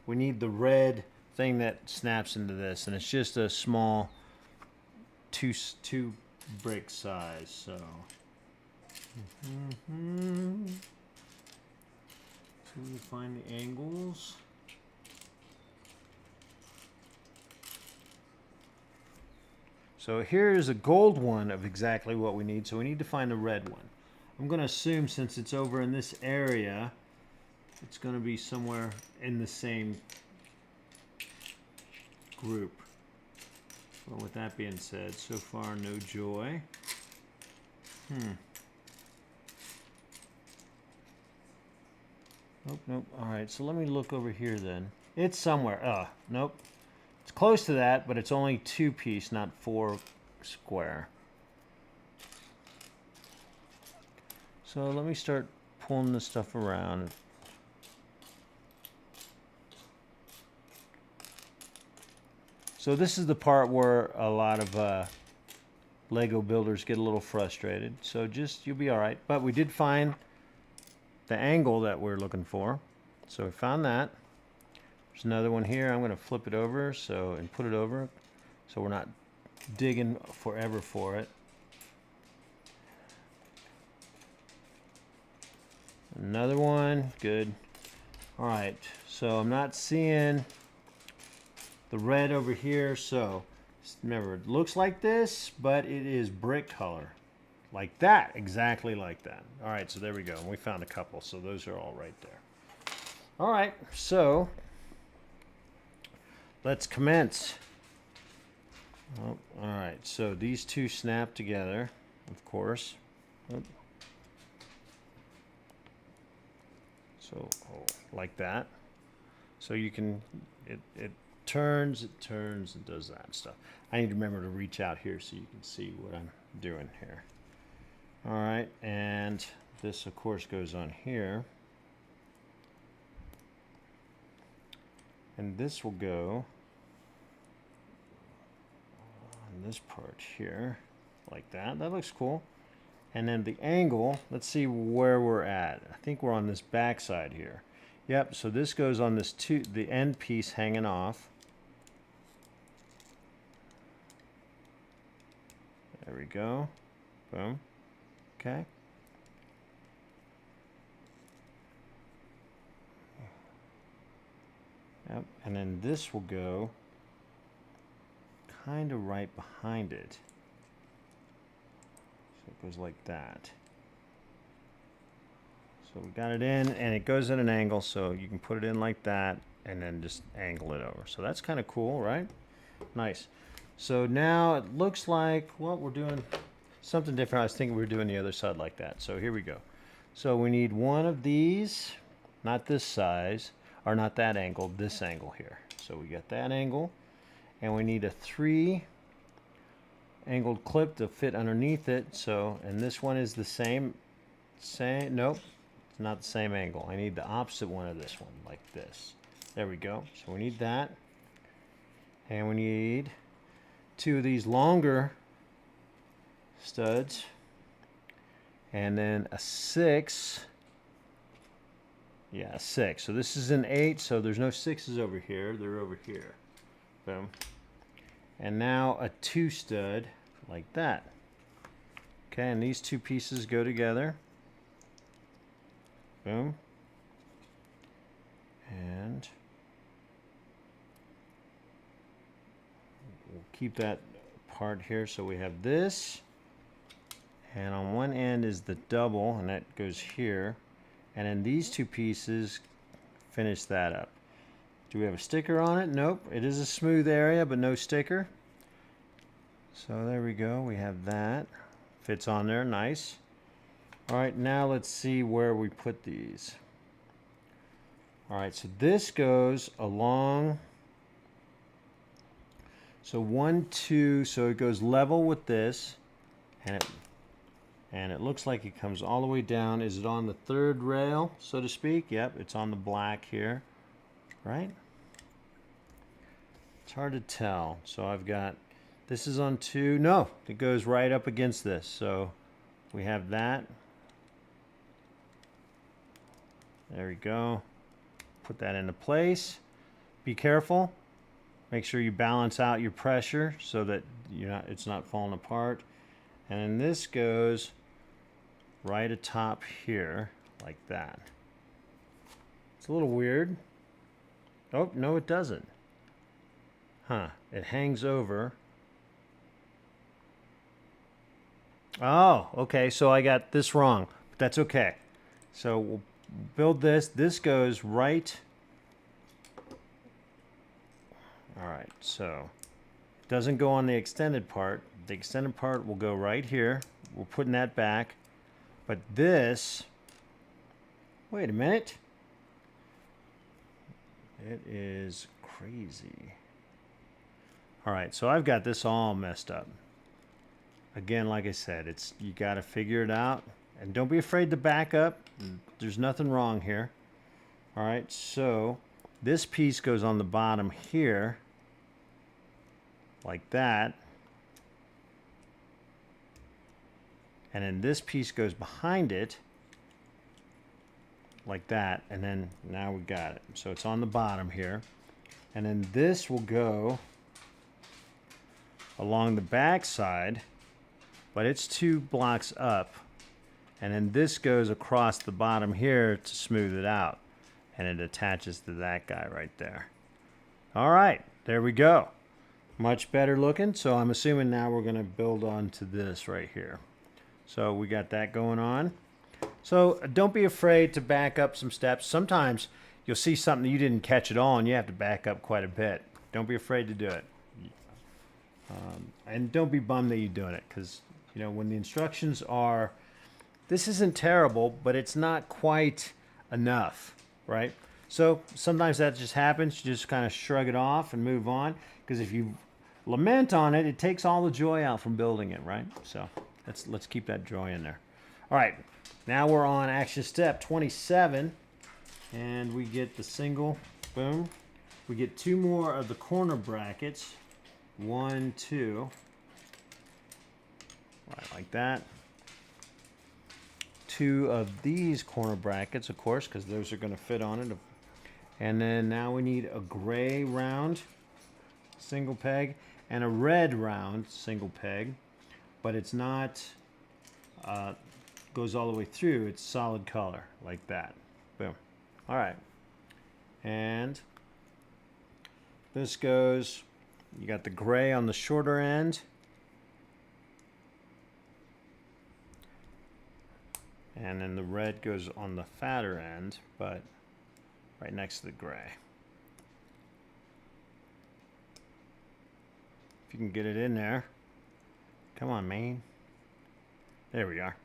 we need the red thing that snaps into this, and it's just a small two brick size. So. So we find the angles. So here's a gold one of exactly what we need. So we need to find the red one. I'm going to assume since it's over in this area, it's going to be somewhere in the same group. Well, with that being said, so far no joy. Nope, nope. All right, so let me look over here then. It's somewhere. Nope. It's close to that, but it's only 2-piece, not 4 square. So let me start pulling this stuff around. So this is the part where a lot of Lego builders get a little frustrated. So you'll be all right. But we did find the angle that we're looking for. So we found that. There's another one here. I'm going to flip it over and put it over so we're not digging forever for it. Another one. Good. All right. So I'm not seeing the red over here. So remember, it looks like this, but it is brick color. Like that, exactly like that. All right, so there we go. And we found a couple, so those are all right there. All right, so let's commence. Oh, all right, so these two snap together, of course. Oh. So like that. So you can, it turns, it does that stuff. I need to remember to reach out here so you can see what I'm doing here. All right, and this of course goes on here. And this will go on this part here, like that. That looks cool. And then the angle, let's see where we're at. I think we're on this back side here. Yep, so this goes on this the end piece hanging off. There we go. Boom. Okay. Yep. And then this will go kind of right behind it. So it goes like that. So we got it in, and it goes at an angle, so you can put it in like that and then just angle it over. So that's kind of cool, right? Nice. So now it looks like, well, we're doing something different. I was thinking we were doing the other side like that. So here we go. So we need one of these, not this size, or not that angle, this angle here. So we got that angle, and we need a 3 angled clip to fit underneath it. So, and this one is the same, nope, it's not the same angle. I need the opposite one of this one, like this. There we go. So we need that. And we need 2 of these longer studs. And then a 6. Yeah, a 6. So this is an 8, so there's no 6s over here. They're over here. Boom. And now a 2 stud like that. Okay, and these 2 pieces go together. Boom. And we'll keep that part here. So we have this, and on one end is the double, and that goes here. And then these 2 pieces finish that up. Do we have a sticker on it? Nope. It is a smooth area, but no sticker. So there we go. We have that. Fits on there. Nice. All right, now let's see where we put these. All right, so this goes along. So 1, 2, so it goes level with this, and it looks like it comes all the way down. Is it on the 3rd rail, so to speak? Yep, it's on the black here, right? It's hard to tell. So I've got, this is on 2. No, it goes right up against this. So we have that. There we go. Put that into place. Be careful. Make sure you balance out your pressure so that it's not falling apart. And then this goes right atop here like that. It's a little weird. Oh, no, it doesn't. Huh, it hangs over. Oh, okay, so I got this wrong, but that's okay. So we'll build this. This goes right. All right, so it doesn't go on the extended part. The extended part will go right here. We're putting that back. But this, wait a minute. It is crazy. All right, so I've got this all messed up. Again, like I said, you got to figure it out. And don't be afraid to back up. There's nothing wrong here. All right, so this piece goes on the bottom here, like that. And then this piece goes behind it, like that. And then now we got it. So it's on the bottom here. And then this will go along the back side, but it's 2 blocks up. And then this goes across the bottom here to smooth it out. And it attaches to that guy right there. All right, there we go. Much better looking. So I'm assuming now we're going to build on to this right here. So we got that going on. So don't be afraid to back up some steps. Sometimes you'll see something you didn't catch at all and you have to back up quite a bit. Don't be afraid to do it. And don't be bummed that you're doing it, because when the instructions are, this isn't terrible, but it's not quite enough, right? So sometimes that just happens. You just kind of shrug it off and move on, because if you lament on it, it takes all the joy out from building it, right? So let's keep that joy in there. All right, now we're on action step 27, and we get the single, boom. We get 2 more of the corner brackets, 1, 2, right like that. 2 of these corner brackets, of course, because those are going to fit on it. And then now we need a gray round single peg and a red round single peg. but it's not goes all the way through. It's solid color like that. Boom. All right. And this goes, you got the gray on the shorter end. And then the red goes on the fatter end, but right next to the gray. If you can get it in there. Come on, man. There we are.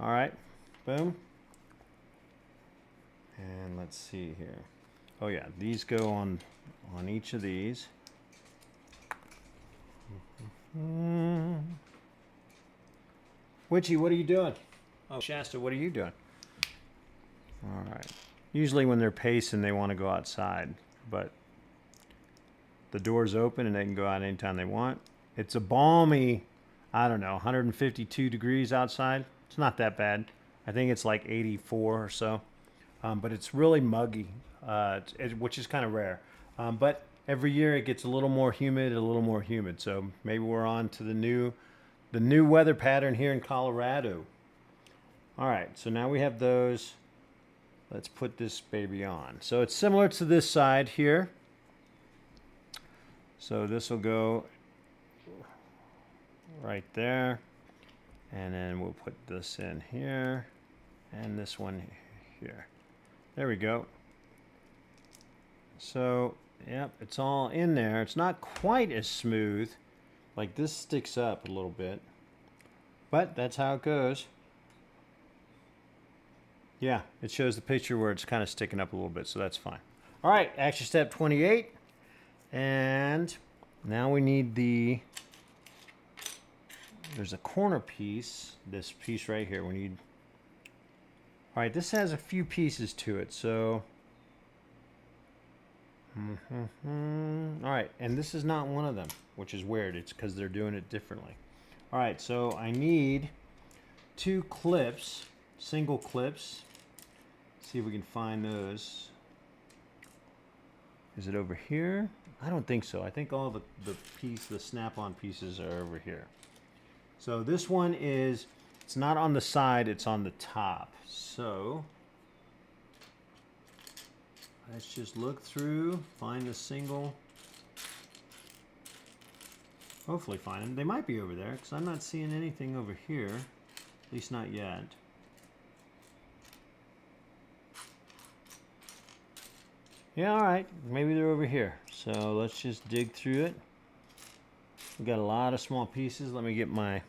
All right, boom. And let's see here. Oh yeah, these go on each of these. Witchy, what are you doing? Oh, Shasta, what are you doing? All right. Usually when they're pacing, they want to go outside, but the door's open and they can go out anytime they want. It's a balmy, I don't know, 152 degrees outside. It's not that bad. I think it's like 84 or so, but it's really muggy, which is kind of rare. But every year it gets a little more humid, So maybe we're on to the new weather pattern here in Colorado. All right, so now we have those. Let's put this baby on. So it's similar to this side here. So this will go right there. And then we'll put this in here. And this one here. There we go. So, yep, it's all in there. It's not quite as smooth. Like this sticks up a little bit. But that's how it goes. Yeah, it shows the picture where it's kind of sticking up a little bit, so that's fine. All right, action step 28. And now we need there's a corner piece, this piece right here. We need, all right, this has a few pieces to it, so. All right, and this is not one of them, which is weird. It's because they're doing it differently. All right, so I need 2 clips, single clips. See if we can find those. Is it over here? I don't think so. I think all the snap-on pieces are over here. So this one is, it's not on the side, it's on the top. So let's just look through, find the single. Hopefully find them. They might be over there because I'm not seeing anything over here, at least not yet. Yeah, all right, maybe they're over here. So let's just dig through it. We've got a lot of small pieces. Let me get my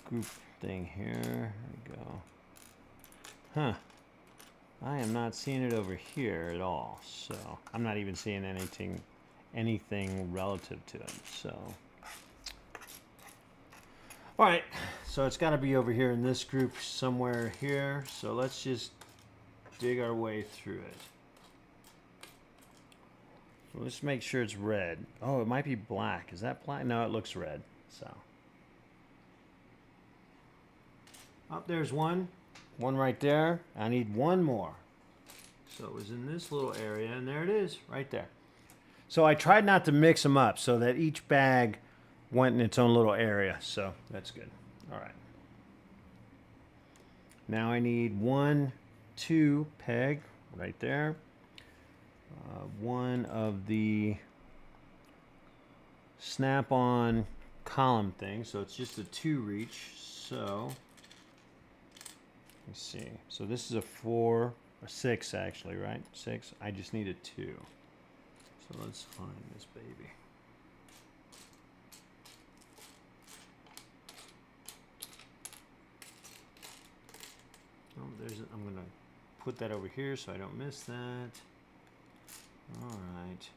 group thing here. There we go. Huh. I am not seeing it over here at all. So I'm not even seeing anything relative to it. So, all right. So it's got to be over here in this group somewhere here. So let's just dig our way through it. So let's make sure it's red. Oh, it might be black. Is that black? No, it looks red. So, oh, there's one right there. I need one more. So it was in this little area, and there it is, right there. So I tried not to mix them up so that each bag went in its own little area. So that's good. All right. Now I need 1, 2 peg right there. One of the snap-on column thing, so it's just a 2 reach. So let's see. So this is a 4 or 6 actually, right? 6. I just need a 2. So let's find this baby. Oh, I'm gonna put that over here so I don't miss that. All right.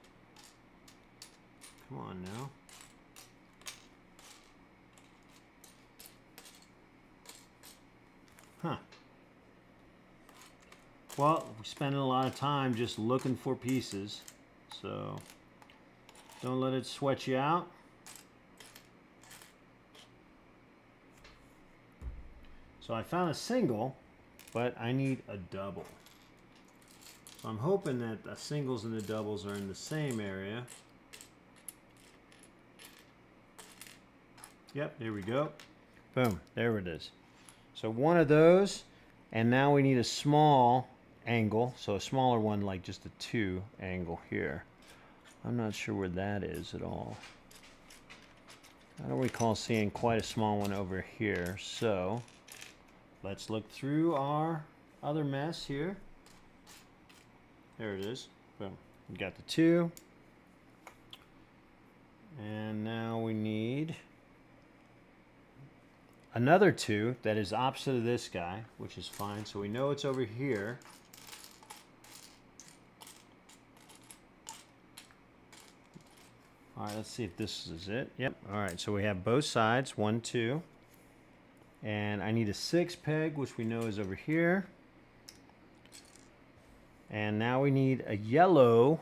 Come on now. Huh. Well, we're spending a lot of time just looking for pieces, so don't let it sweat you out. So I found a single, but I need a double. So I'm hoping that the singles and the doubles are in the same area. Yep, there we go. Boom, there it is. So one of those, and now we need a small angle, so a smaller one like just a 2 angle here. I'm not sure where that is at all. I don't recall seeing quite a small one over here, so let's look through our other mess here. There it is. Boom. We got the 2. And now we need another 2 that is opposite of this guy, which is fine. So we know it's over here. All right, let's see if this is it. Yep. All right, so we have both sides, 1, 2. And I need a 6 peg, which we know is over here. And now we need a yellow.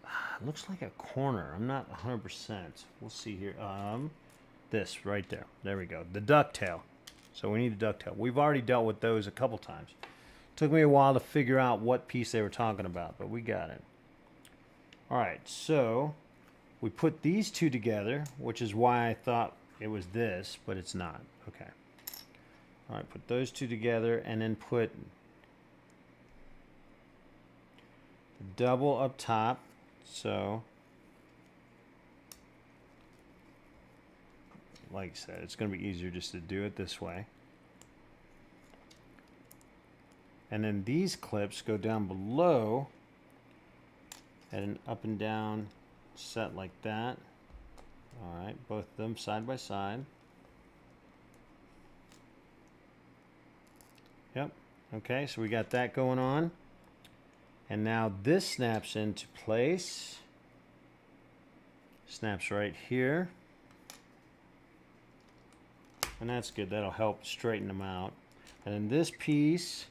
It looks like a corner. I'm not 100%. We'll see here. This right there. There we go. The ducktail. So we need the ducktail. We've already dealt with those a couple times. Took me a while to figure out what piece they were talking about, but we got it. All right, so we put these 2 together, which is why I thought it was this, but it's not. Okay. All right, put those 2 together and then put the double up top. So, like I said, it's going to be easier just to do it this way. And then these clips go down below at an up and down set like that. All right, both of them side by side. Yep. Okay, so we got that going on. And now this snaps into place. Snaps right here. And that's good. That'll help straighten them out. And then this piece,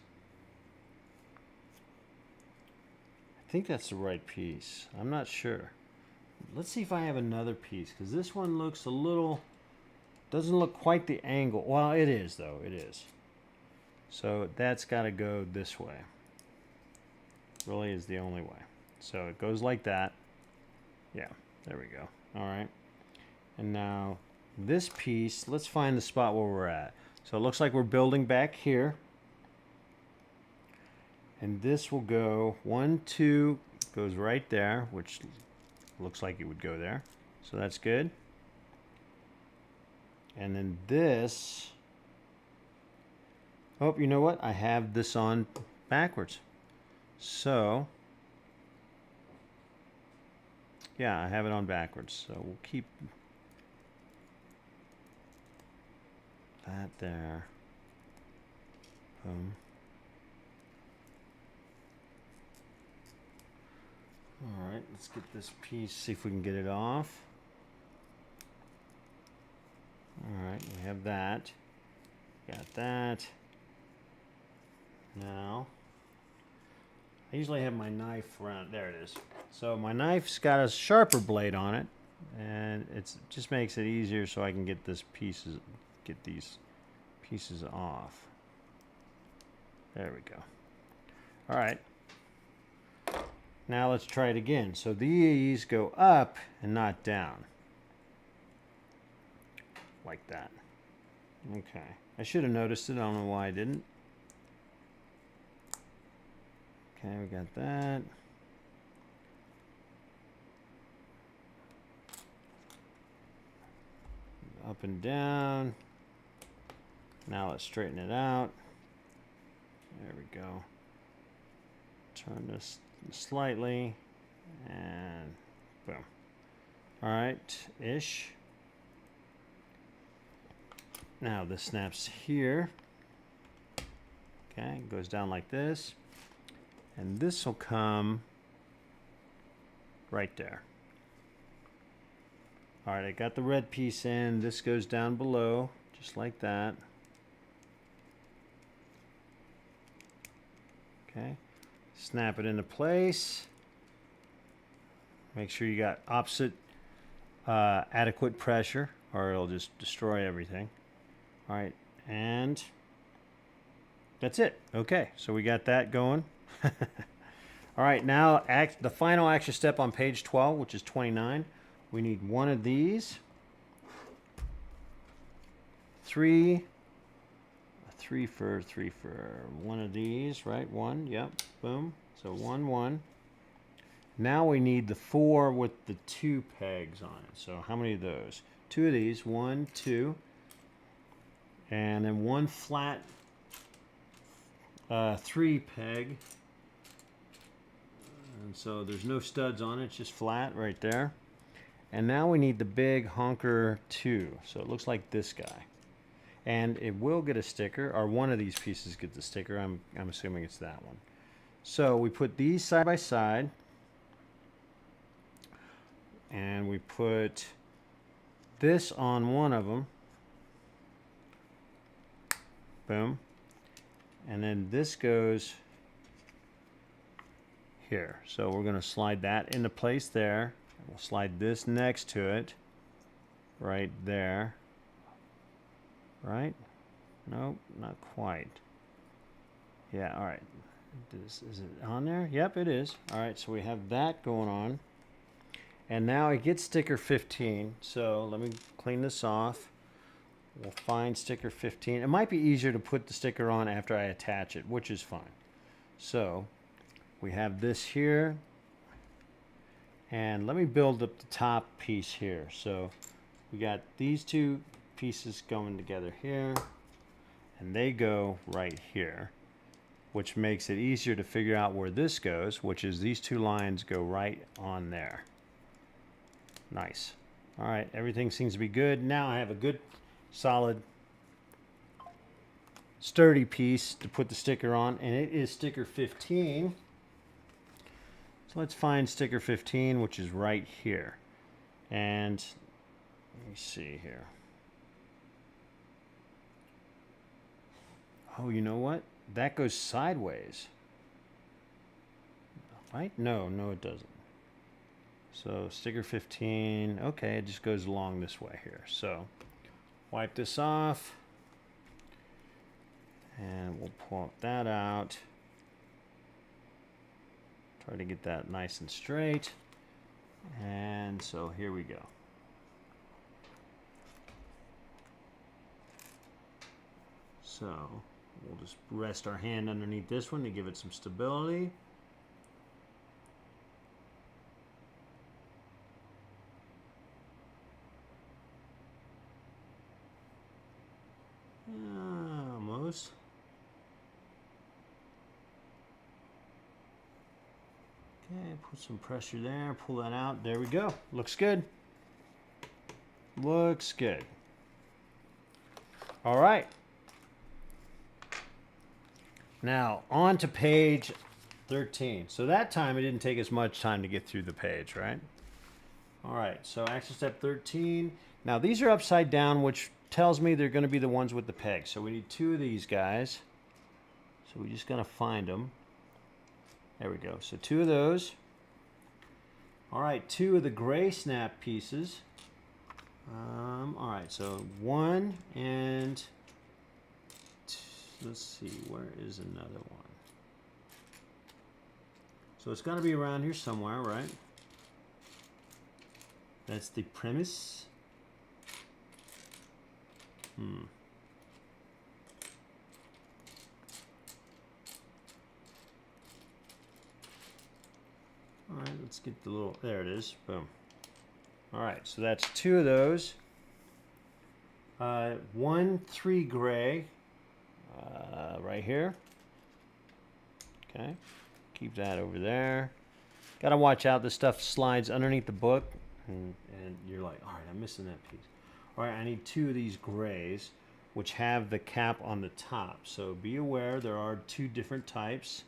I think that's the right piece. I'm not sure. Let's see if I have another piece, because this one looks a little, doesn't look quite the angle. Well, it is though, it is. So that's got to go this way. Really is the only way. So it goes like that. Yeah, there we go. All right. And now this piece, let's find the spot where we're at. So it looks like we're building back here. And this will go 1, 2, goes right there, which looks like it would go there. So that's good. And then this, oh, you know what? I have this on backwards. So, yeah, I have it on backwards. So we'll keep that there. All right, let's get this piece, see if we can get it off. All right, we have that. Got that. Now, I usually have my knife around, there it is. So my knife's got a sharper blade on it, and it just makes it easier so I can get these pieces off. There we go. All right. Now let's try it again. So these go up and not down. Like that. Okay. I should have noticed it. I don't know why I didn't. Okay, we got that. Up and down. Now let's straighten it out. There we go. Turn this slightly and boom. All right, ish. Now this snaps here. Okay, goes down like this. And this will come right there. All right, I got the red piece in. This goes down below, just like that. Okay, snap it into place. Make sure you got opposite adequate pressure, or it'll just destroy everything. All right, and that's it. Okay, so we got that going. All right, now the final action step on page 12, which is 29. We need one of these. three for one of these, right? One, yep, boom. So 1, 1. Now we need the 4 with the 2 pegs on it. So how many of those? 2 of these, 1, 2, and then 1 flat 3 peg. And so there's no studs on it, it's just flat right there. And now we need the big honker 2. So it looks like this guy. And it will get a sticker, or one of these pieces gets a sticker. I'm assuming it's that one. So we put these side by side. And we put this on one of them. Boom. And then this goes here. So we're going to slide that into place there. We'll slide this next to it. Right there. Right? Nope, not quite. Yeah, all right. Is it on there? Yep, it is. All right, so we have that going on. And now it gets sticker 15. So let me clean this off. We'll find sticker 15. It might be easier to put the sticker on after I attach it, which is fine. So we have this here. And let me build up the top piece here. So we got these 2 pieces going together here, and they go right here, which makes it easier to figure out where this goes, which is these 2 lines go right on there. Nice. All right, everything seems to be good. Now I have a good, solid, sturdy piece to put the sticker on, and it is sticker 15. So let's find sticker 15, which is right here. And let me see here. Oh, you know what? That goes sideways. Right? No, it doesn't. So sticker 15, okay, it just goes along this way here. So wipe this off. And we'll pull that out. Try to get that nice and straight. And so here we go. So we'll just rest our hand underneath this one to give it some stability. Almost. Okay, put some pressure there, pull that out. There we go. Looks good. Looks good. All right. Now, on to page 13. So that time, it didn't take as much time to get through the page, right? All right, so action step 13. Now, these are upside down, which tells me they're going to be the ones with the pegs. So we need 2 of these guys. So we're just going to find them. There we go. So 2 of those. All right, 2 of the gray snap pieces. All right, so 1 and... let's see, where is another one? So it's got to be around here somewhere, right? That's the premise. All right, let's get the little, there it is, boom. All right, so that's 2 of those. 1, 3 gray. Right here. Okay, keep that over there. Got to watch out, this stuff slides underneath the book, and you're like, all right, I'm missing that piece. All right, I need 2 of these grays, which have the cap on the top. So be aware there are 2 different types.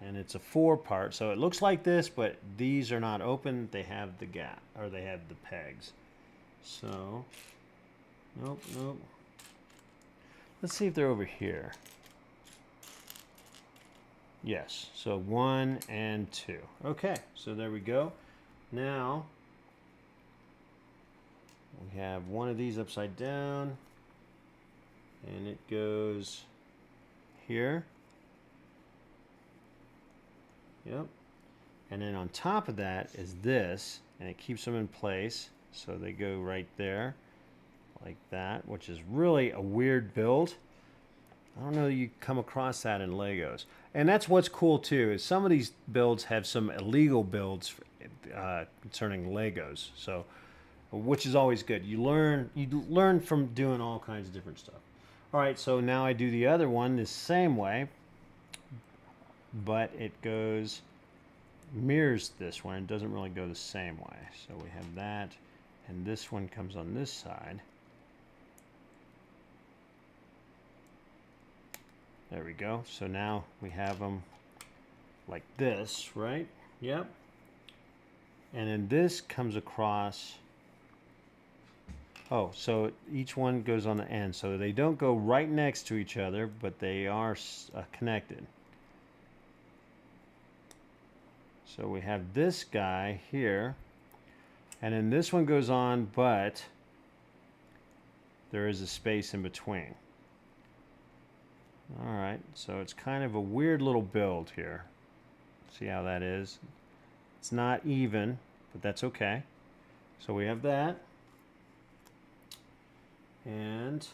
And it's a 4-part, so it looks like this, but these are not open. They have the gap, or they have the pegs. So, nope. Let's see if they're over here. Yes, so 1 and 2. Okay, so there we go. Now, we have one of these upside down, and it goes here. Yep. And then on top of that is this, and it keeps them in place, so they go right there. like that, which is really a weird build. I don't know that you come across that in Legos. And that's what's cool too, is some of these builds have some illegal builds concerning Legos. So, which is always good. You learn from doing all kinds of different stuff. All right, so now I do the other one the same way, but it mirrors this one. It doesn't really go the same way. So we have that, and this one comes on this side. There we go. So now we have them like this, right? Yep. And then this comes across. Oh, so each one goes on the end. So they don't go right next to each other, but they are connected. So we have this guy here. And then this one goes on, but there is a space in between. All right, so it's kind of a weird little build here. See how that is? It's not even, but that's okay. So we have that. And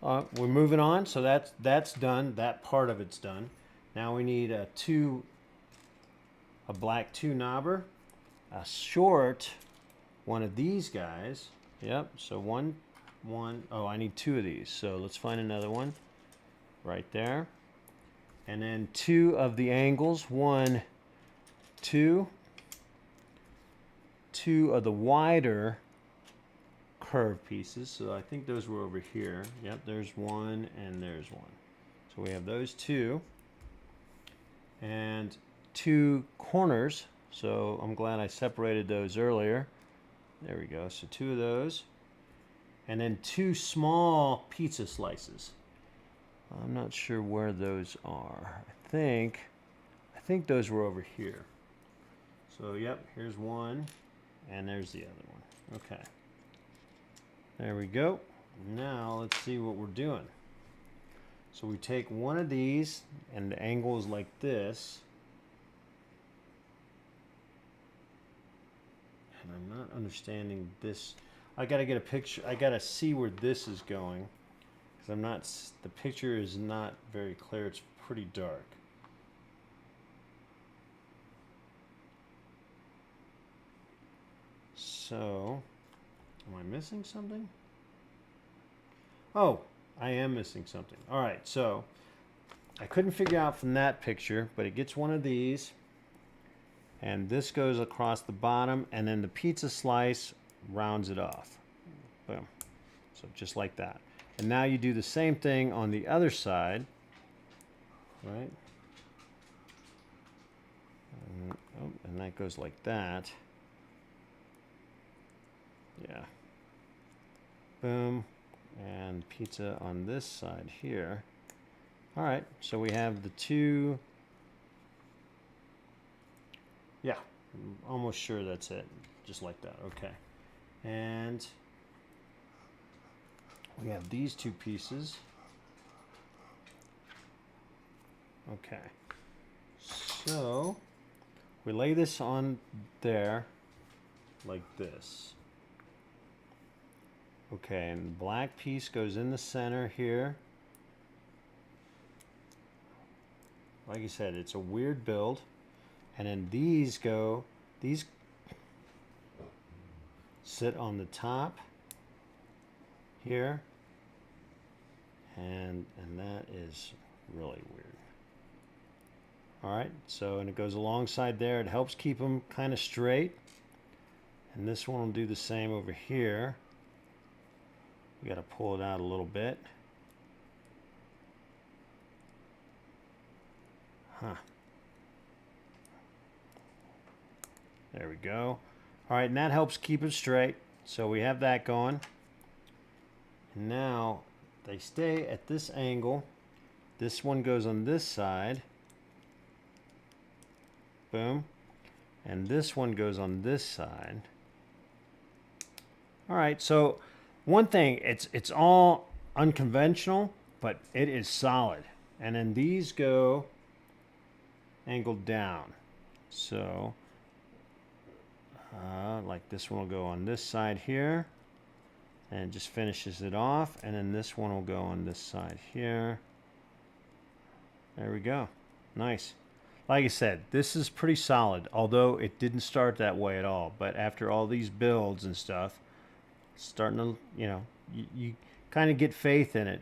we're moving on. So that's done. That part of it's done. Now we need a black 2 knobber, a short one of these guys. Yep, so one. Oh, I need 2 of these. So let's find another one. Right there. And then 2 of the angles. 1, 2. 2 of the wider curved pieces. So I think those were over here. Yep, there's 1 and there's 1. So we have those 2. And 2 corners. So I'm glad I separated those earlier. There we go. So 2 of those. And then 2 small pizza slices. I'm not sure where those are. I think those were over here. So yep, here's one, and there's the other one. Okay. There we go. Now let's see what we're doing. So we take one of these, and the angle is like this. And I'm not understanding this. I gotta get a picture. I gotta see where this is going. I'm not, the picture is not very clear. It's pretty dark. So, am I missing something? Oh, I am missing something. All right, so I couldn't figure out from that picture, but it gets one of these, and this goes across the bottom, and then the pizza slice rounds it off. Boom. So just like that. And now you do the same thing on the other side, right? And that goes like that. Yeah. Boom. And pizza on this side here. All right, so we have the 2. Yeah, I'm almost sure that's it. Just like that, okay. And we have these 2 pieces. Okay. So we lay this on there like this. Okay, and the black piece goes in the center here. Like I said, it's a weird build. And then these sit on the top here. And that is really weird. All right, so, and it goes alongside there. It helps keep them kind of straight. And this one will do the same over here. We got to pull it out a little bit. Huh. There we go. All right, and that helps keep it straight. So we have that going. And now they stay at this angle. This one goes on this side. Boom. And this one goes on this side. All right, so one thing, it's all unconventional, but it is solid. And then these go angled down. So, like this one will go on this side here. and just finishes it off, and then this one will go on this side here. There we go. Nice. Like I said, this is pretty solid, although it didn't start that way at all. But after all these builds and stuff, it's starting to, you know, you kind of get faith in it.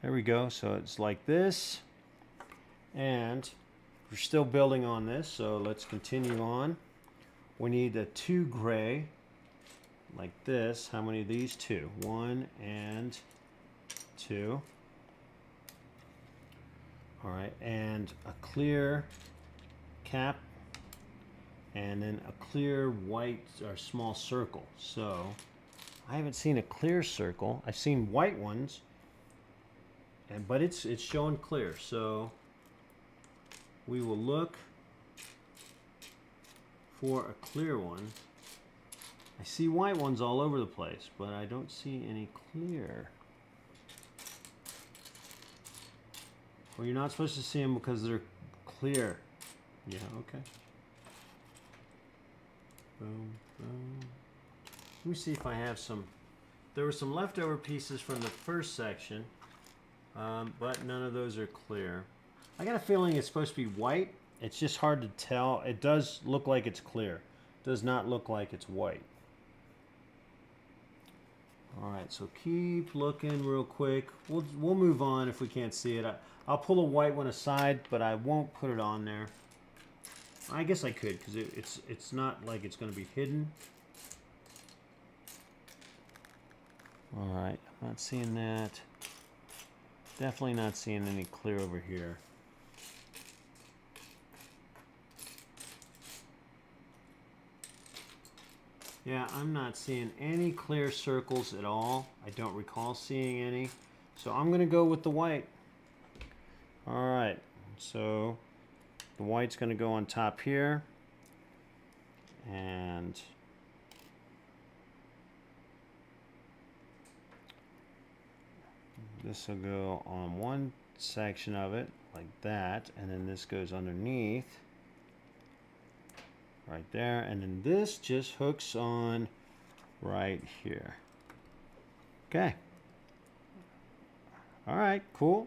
There we go. So it's like this, and we're still building on this, so let's continue on. We need a 2 gray, like this. How many of these? 2. 1 and 2. All right, and a clear cap, and then a clear white or small circle. So I haven't seen a clear circle. I've seen white ones, but it's showing clear. So we will look for a clear one. I see white ones all over the place, but I don't see any clear. Well, you're not supposed to see them because they're clear. Yeah, okay. Boom, boom. Let me see if I have some. There were some leftover pieces from the first section, but none of those are clear. I got a feeling it's supposed to be white. It's just hard to tell. It does look like it's clear. It does not look like it's white. All right, so keep looking real quick. We'll move on if we can't see it. I'll pull a white one aside, but I won't put it on there. I guess I could, because it's not like it's going to be hidden. All right, I'm not seeing that. Definitely not seeing any clear over here. Yeah, I'm not seeing any clear circles at all. I don't recall seeing any. So I'm going to go with the white. All right, so the white's going to go on top here. And this will go on one section of it, like that. And then this goes underneath. Right there, and then this just hooks on right here. Okay. All right, cool.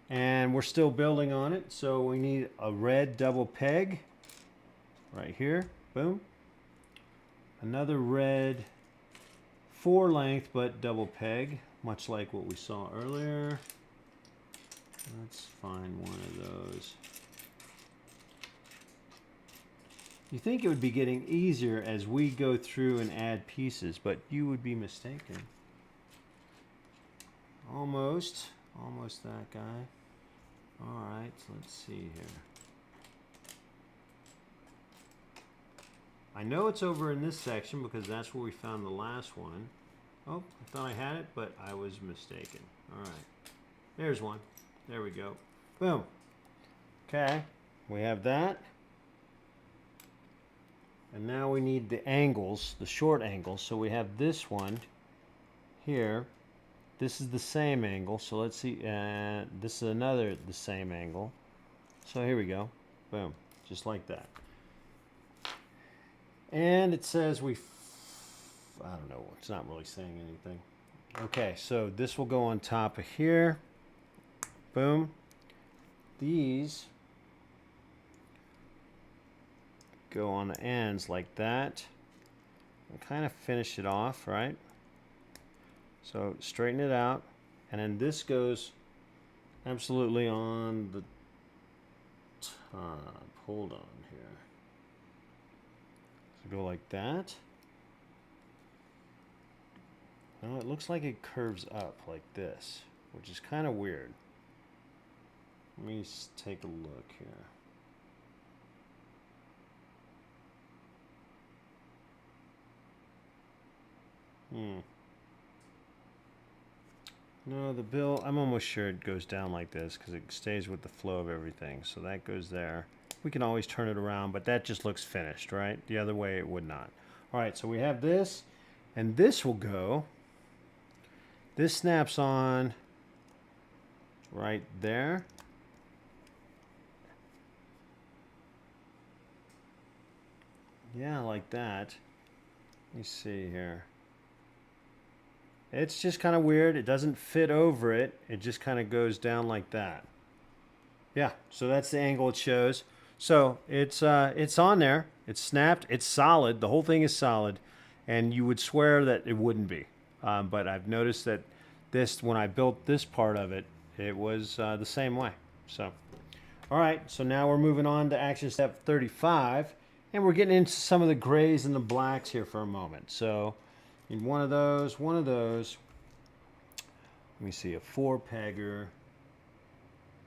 And we're still building on it, so we need a red double peg right here. Boom. Another red 4 length but double peg, much like what we saw earlier. Let's find one of those. You think it would be getting easier as we go through and add pieces, but you would be mistaken. Almost that guy. All right, so let's see here. I know it's over in this section because that's where we found the last one. Oh, I thought I had it, but I was mistaken. All right, there's one. There we go. Boom. Okay, we have that. And now we need the angles, the short angles. So we have this one here. This is the same angle. So let's see. This is the same angle. So here we go. Boom. Just like that. And it says I don't know. It's not really saying anything. Okay. So this will go on top of here. Boom. These go on the ends like that and kind of finish it off, right? So straighten it out, and then this goes absolutely on the top. Hold on here. So go like that. Well, it looks like it curves up like this, which is kind of weird. Let me take a look here. No, the bill, I'm almost sure it goes down like this because it stays with the flow of everything. So that goes there. We can always turn it around, but that just looks finished, right? The other way it would not. All right, so we have this, and this will go. This snaps on right there. Yeah, like that. Let me see here. it's just kind of weird. It doesn't fit over it. It just kind of goes down like that. Yeah, so that's the angle it shows. So it's on there. It's snapped. It's solid. The whole thing is solid, and you would swear that it wouldn't be. But I've noticed that when I built this part of it, it was the same way. So, all right. So now we're moving on to action step 35, and we're getting into some of the grays and the blacks here for a moment. So, need one of those. Let me see, a 4-pegger.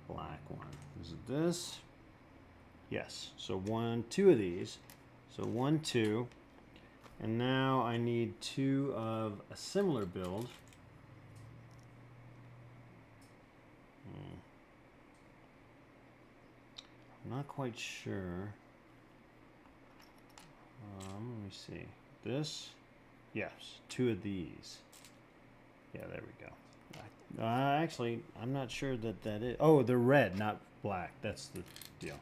Black one. Is it this? Yes. So 2 of these. So 1, 2. And now I need 2 of a similar build. I'm not quite sure. Let me see. This? Yes. 2 of these. Yeah, there we go. Actually, I'm not sure that is. Oh, they're red, not black. That's the deal.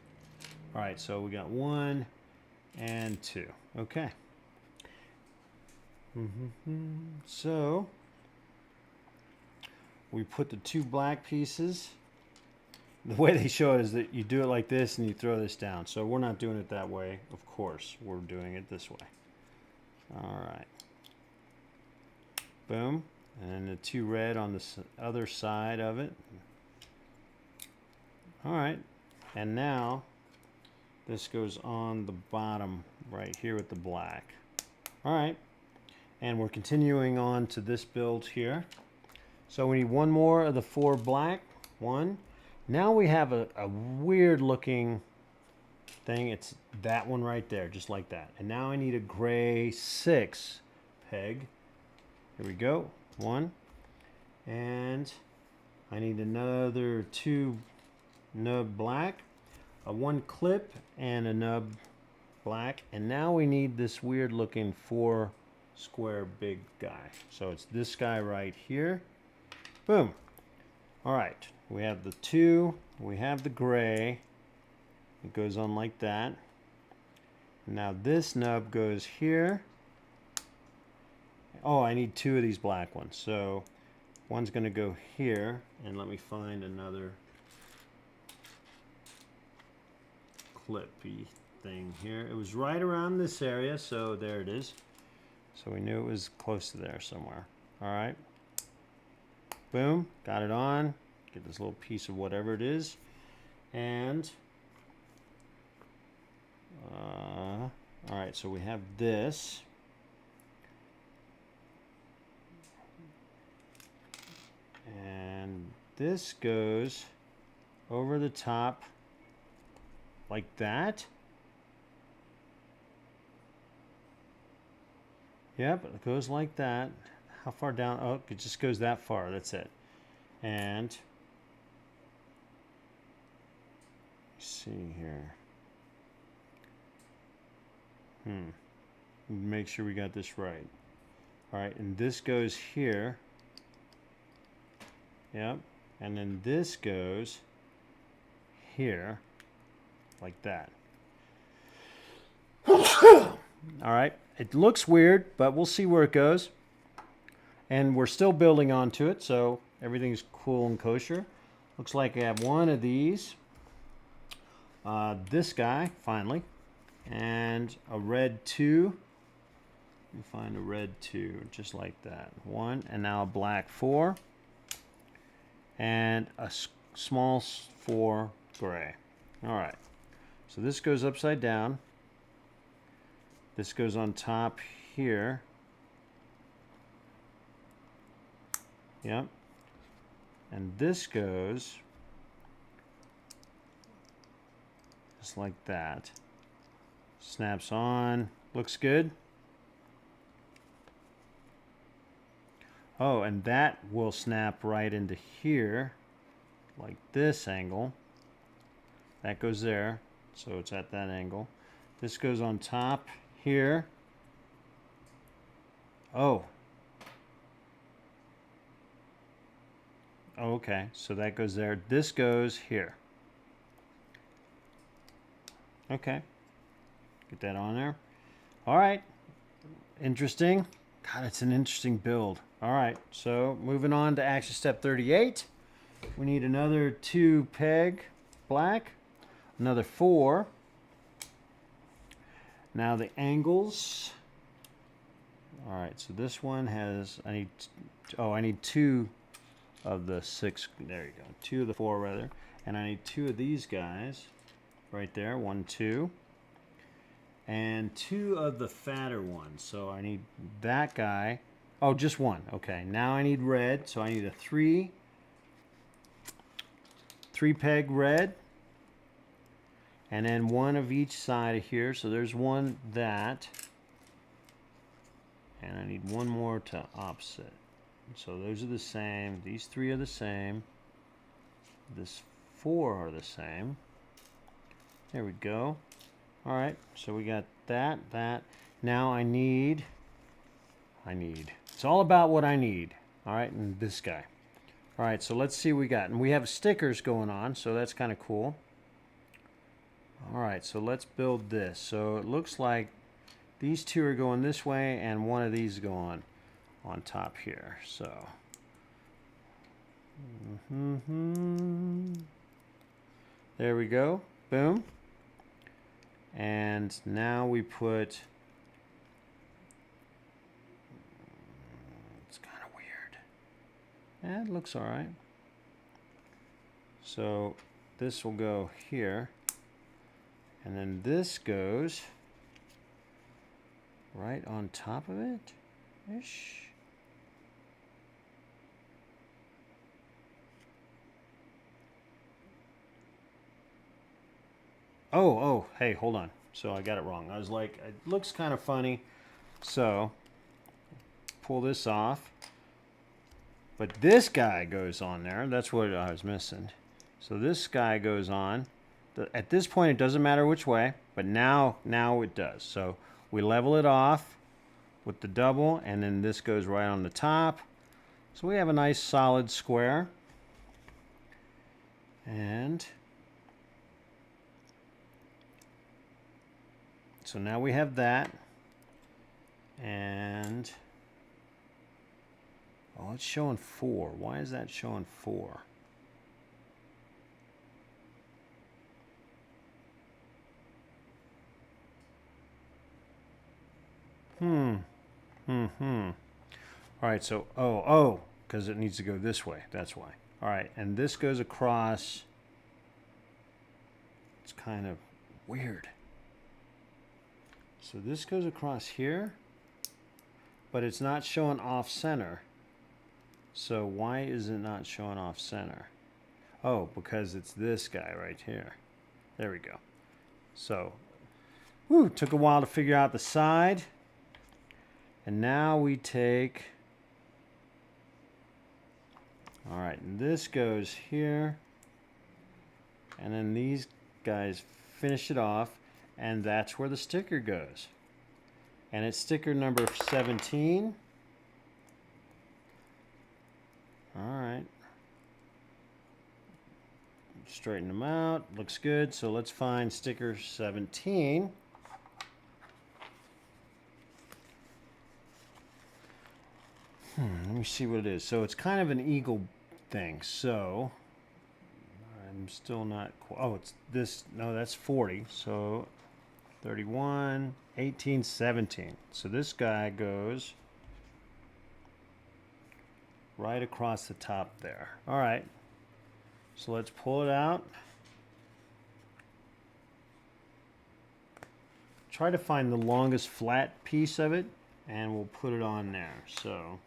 All right, so we got 1 and 2. Okay. So we put the 2 black pieces. The way they show it is that you do it like this and you throw this down. So we're not doing it that way, of course. We're doing it this way. All right. Boom. And the 2 red on the other side of it. All right. And now this goes on the bottom right here with the black. All right. And we're continuing on to this build here. So we need 1 more of the 4 black. 1. Now we have a weird looking thing. It's that one right there, just like that. And now I need a gray 6 peg. Here we go. 1. And I need another 2 nub black, a 1 clip, and a nub black. And now we need this weird looking 4 square big guy. So it's this guy right here. Boom. All right. We have the 2. We have the gray. It goes on like that. Now this nub goes here. Oh, I need 2 of these black ones. So one's going to go here, and let me find another clippy thing here. It was right around this area, so there it is. So we knew it was close to there somewhere. All right. Boom. Got it on. Get this little piece of whatever it is. And all right, so we have this. And this goes over the top like that. Yep, it goes like that. How far down? Oh, it just goes that far. That's it. And let's see here. Make sure we got this right. All right, and this goes here. Yep, and then this goes here, like that. All right, it looks weird, but we'll see where it goes. And we're still building onto it, so everything's cool and kosher. Looks like I have 1 of these. This guy, finally. And a red 2. Let me find a red 2, just like that. 1, and now a black 4. And a small 4 gray. All right. So this goes upside down. This goes on top here. Yep. And this goes just like that. Snaps on. Looks good. Oh, and that will snap right into here, like this angle. That goes there, so it's at that angle. This goes on top here. Oh. Okay, so that goes there. This goes here. Okay. Get that on there. All right. Interesting. God, it's an interesting build. All right, so moving on to action step 38. We need another 2 peg black, another 4. Now the angles. All right, so this one has, I need 2 of the 6, there you go, 2 of the 4 rather, and I need 2 of these guys right there, 1, 2, and 2 of the fatter ones. So I need that guy. Oh, just 1. Okay, now I need red, so I need a 3 peg red, and then 1 of each side of here. So there's 1 that, and I need 1 more to opposite. So those are the same. These 3 are the same. This 4 are the same. There we go. All right, so we got that. Now I need, it's all about what I need. All right, and this guy. All right, so let's see what we got. And we have stickers going on, so that's kind of cool. All right, so let's build this. So it looks like these 2 are going this way, and 1 of these go on top here. So there we go. Boom. And now we put, it's kind of weird. Yeah, it looks all right. So this will go here, and then this goes right on top of it ish. Oh, hey, hold on. So I got it wrong. I was like, it looks kind of funny. So pull this off. But this guy goes on there. That's what I was missing. So this guy goes on. At this point, it doesn't matter which way, but now it does. So we level it off with the double, and then this goes right on the top. So we have a nice solid square. And so now we have that, and oh, it's showing 4. Why is that showing 4? All right, so because it needs to go this way. That's why. All right, and this goes across. It's kind of weird. So this goes across here, but it's not showing off center. So why is it not showing off center? Oh, because it's this guy right here. There we go. So, took a while to figure out the side. And now we take, all right, and this goes here. And then these guys finish it off. And that's where the sticker goes. And it's sticker number 17. All right. Straighten them out. Looks good. So let's find sticker 17. Let me see what it is. So it's kind of an eagle thing. So I'm still not, oh, it's this, no, that's 40. So 31, 18, 17. So this guy goes right across the top there. All right. So let's pull it out. Try to find the longest flat piece of it, and we'll put it on there. So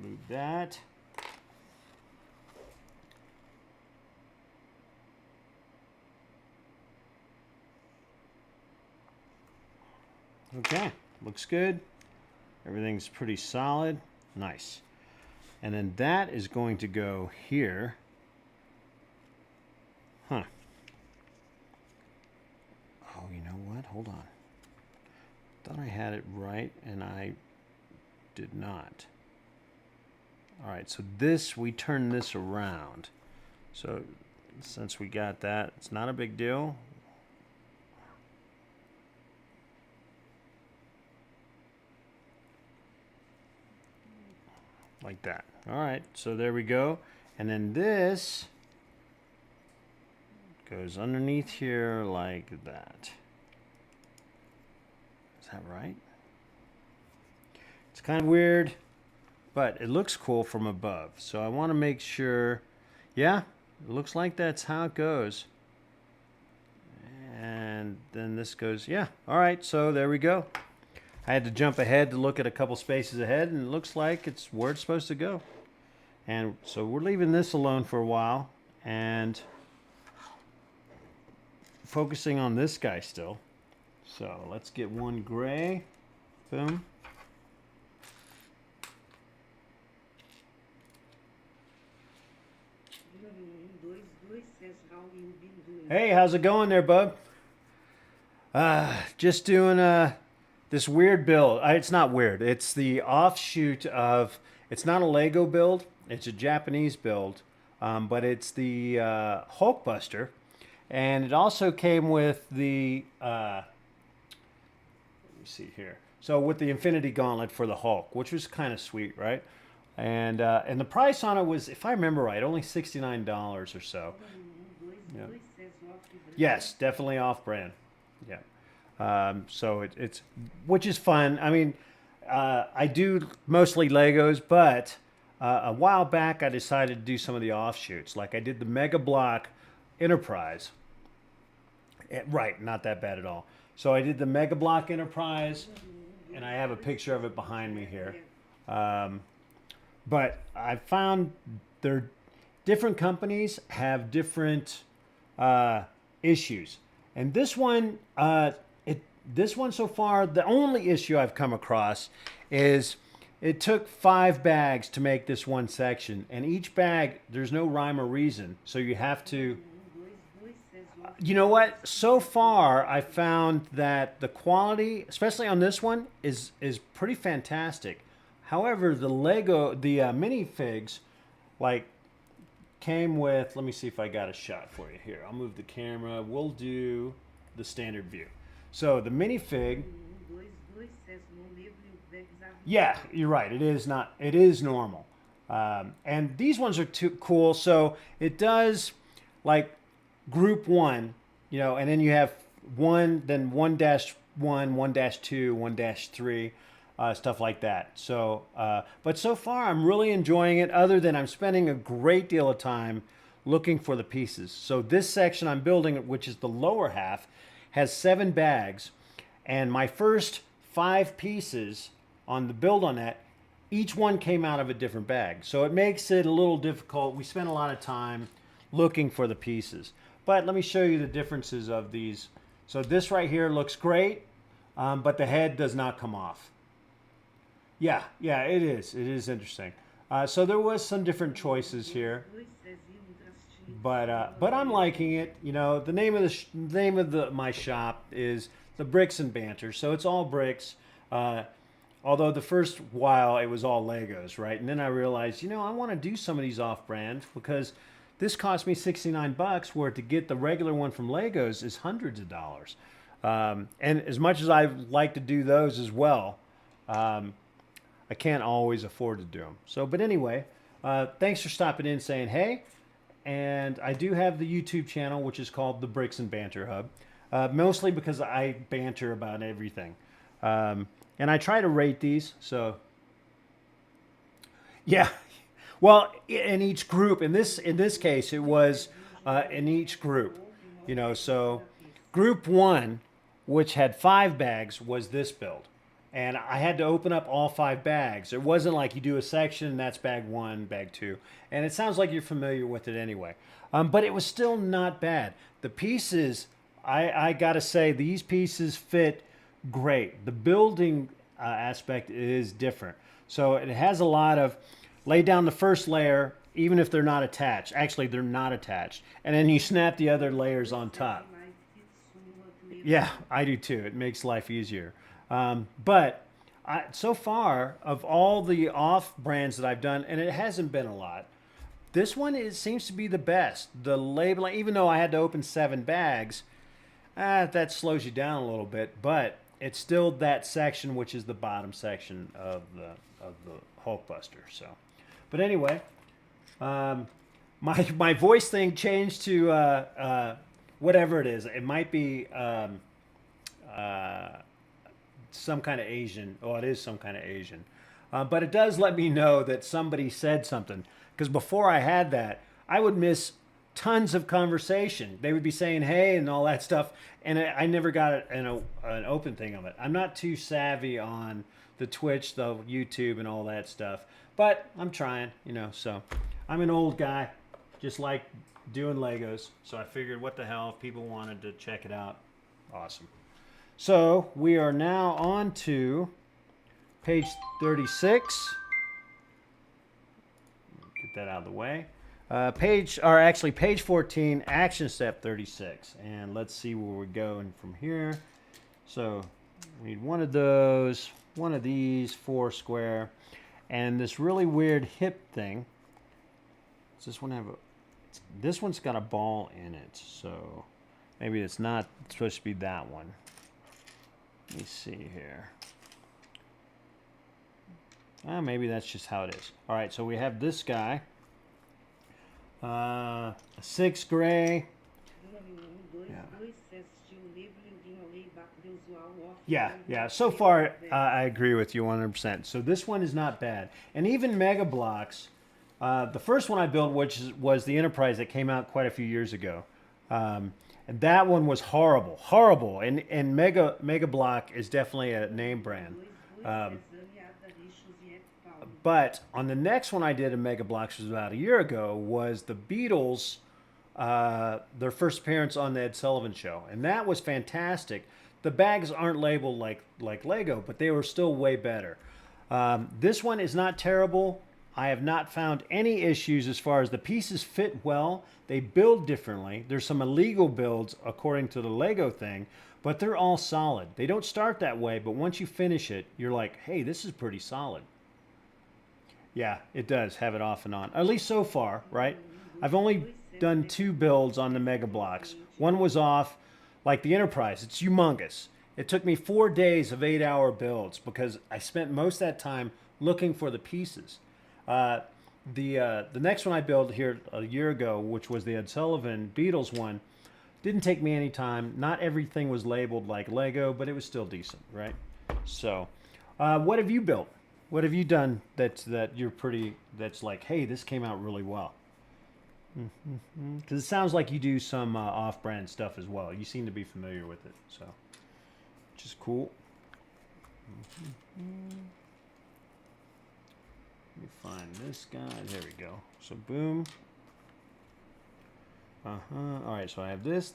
move that. Okay, looks good. Everything's pretty solid. Nice. And then that is going to go here. Huh. Oh, you know what? Hold on. Thought I had it right, and I did not. All right, so this, we turn this around. So since we got that, it's not a big deal. like that. All right, so there we go. And then this goes underneath here like that. Is that right? It's kind of weird, but it looks cool from above. So I want to make sure, yeah, it looks like that's how it goes. And then this goes, yeah. All right, so there we go. I had to jump ahead to look at a couple spaces ahead, and it looks like it's where it's supposed to go. And so we're leaving this alone for a while and focusing on this guy still. So let's get one gray. Boom. Hey, how's it going there, bub? Just doing this weird build. It's not weird. It's the offshoot of, it's not a Lego build. It's a Japanese build, but it's the Hulkbuster. And it also came with the, let me see here. So with the Infinity Gauntlet for the Hulk, which was kind of sweet, right? And the price on it was, if I remember right, only $69 or so. Yeah. Yes, definitely off-brand. Yeah. So it's, which is fun. I mean, I do mostly Legos, but a while back I decided to do some of the offshoots. Like I did the Mega Block Enterprise. Right, not that bad at all. So I did the Mega Block Enterprise, and I have a picture of it behind me here. But I found different companies have different issues, and this one, this one so far, the only issue I've come across is it took 5 bags to make this one section, and each bag there's no rhyme or reason, so you have to. You know what? So far, I found that the quality, especially on this one, is pretty fantastic. However, the Lego, the minifigs, like, came with, let me see if I got a shot for you here. I'll move the camera. We'll do the standard view. So the minifig, yeah, you're right. It is normal. And these ones are too cool. So it does, like, group 1, you know, and then you have 1, then 1-1, 1-2, 1-3. Stuff like that. So, but so far I'm really enjoying it, other than I'm spending a great deal of time looking for the pieces. So this section I'm building, which is the lower half, has 7 bags, and my first 5 pieces on the build on that, each one came out of a different bag. So it makes it a little difficult. We spent a lot of time looking for the pieces. But let me show you the differences of these. So this right here looks great, but the head does not come off. Yeah, it is. It is interesting. So there was some different choices here, but I'm liking it. You know, the name of my shop is the Bricks and Banter. So it's all bricks. Although the first while it was all Legos, right? And then I realized, you know, I want to do some of these off-brand, because this cost me $69, where to get the regular one from Legos is hundreds of dollars. And as much as I like to do those as well, I can't always afford to do them. So, but anyway, thanks for stopping in, saying hey. And I do have the YouTube channel, which is called the Bricks and Banter Hub, mostly because I banter about everything. And I try to rate these. So, yeah. Well, in each group, in this case, it was in each group. You know, so group 1, which had 5 bags, was this build. And I had to open up all 5 bags. It wasn't like you do a section, and that's bag 1, bag 2. And it sounds like you're familiar with it anyway. But it was still not bad. The pieces, I got to say, these pieces fit great. The building aspect is different. So it has a lot of, lay down the first layer, even if they're not attached. Actually, they're not attached. And then you snap the other layers on top. Yeah, I do too. It makes life easier. But so far, of all the off brands that I've done, and it hasn't been a lot, this one seems to be the best. The labeling, even though I had to open 7 bags, that slows you down a little bit, but it's still that section, which is the bottom section of the Hulkbuster. So But anyway, my voice thing changed to whatever it is. It might be some kind of Asian. Oh, it is some kind of Asian. But it does let me know that somebody said something. Because before I had that, I would miss tons of conversation. They would be saying hey and all that stuff, and I never got an open thing of it. I'm not too savvy on the Twitch, the YouTube, and all that stuff, but I'm trying, you know. So I'm an old guy, just like doing Legos. So I figured, what the hell, if people wanted to check it out, awesome. So we are now on to page 36. Get that out of the way. Page 14, action step 36. And let's see where we're going from here. So we need one of those, one of these, 4 square, and this really weird hip thing. Does this one have a, this one's got a ball in it, so maybe it's not supposed to be that one. Let me see here. Maybe that's just how it is. All right, so we have this guy. A 6 gray. Yeah. So far, I agree with you 100%. So this one is not bad. And even Mega Bloks, the first one I built, which was the Enterprise that came out quite a few years ago. And that one was horrible. And Mega Blok is definitely a name brand. But on the next one I did in Mega Bloks, which was about a year ago, was the Beatles, their first appearance on the Ed Sullivan Show. And that was fantastic. The bags aren't labeled like Lego, but they were still way better. This one is not terrible. I have not found any issues as far as the pieces fit well. They build differently. There's some illegal builds according to the Lego thing, but they're all solid. They don't start that way, but once you finish it, you're like, hey, this is pretty solid. Yeah, it does have it off and on, at least so far, right? I've only done 2 builds on the Mega Bloks. One was off, like the Enterprise. It's humongous. It took me 4 days of 8-hour builds because I spent most of that time looking for the pieces. The next one I built here a year ago, which was the Ed Sullivan Beatles one, didn't take me any time. Not everything was labeled like Lego, but it was still decent, right? So, what have you built? What have you done that's like, hey, this came out really well? Because it sounds like you do some off-brand stuff as well. You seem to be familiar with it, so which is cool. Let me find this guy. There we go. So boom. All right. So I have this.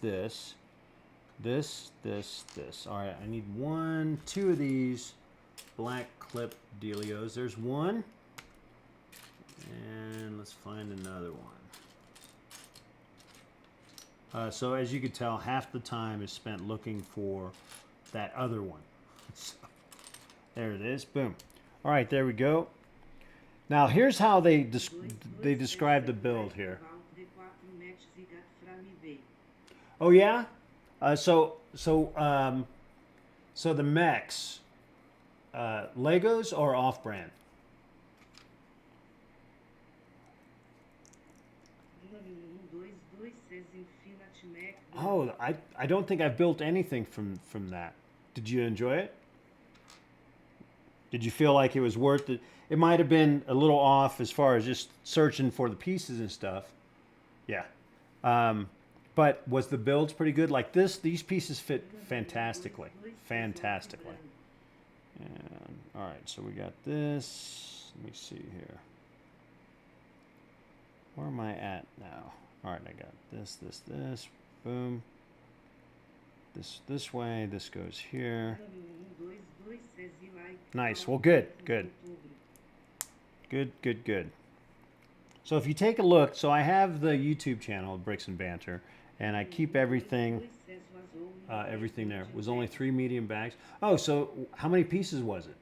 All right. I need 1, 2 of these black clip dealios. There's one, and let's find another one. So as you can tell, half the time is spent looking for that other one. So, there it is. Boom. All right, there we go. Now here's how they describe the build here. Oh yeah. So the mechs. Legos or off-brand? Oh, I don't think I've built anything from that. Did you enjoy it? Did you feel like it was worth it? It might have been a little off as far as just searching for the pieces and stuff. Yeah. But was the builds pretty good? Like these pieces fit fantastically. Fantastically. And, all right, so we got this. Let me see here. Where am I at now? All right, I got this. Boom. This way. This goes here. Nice. Well, good. So if you take a look, so I have the YouTube channel, Bricks and Banter, and I keep everything there. It was only 3 medium bags. Oh, so how many pieces was it?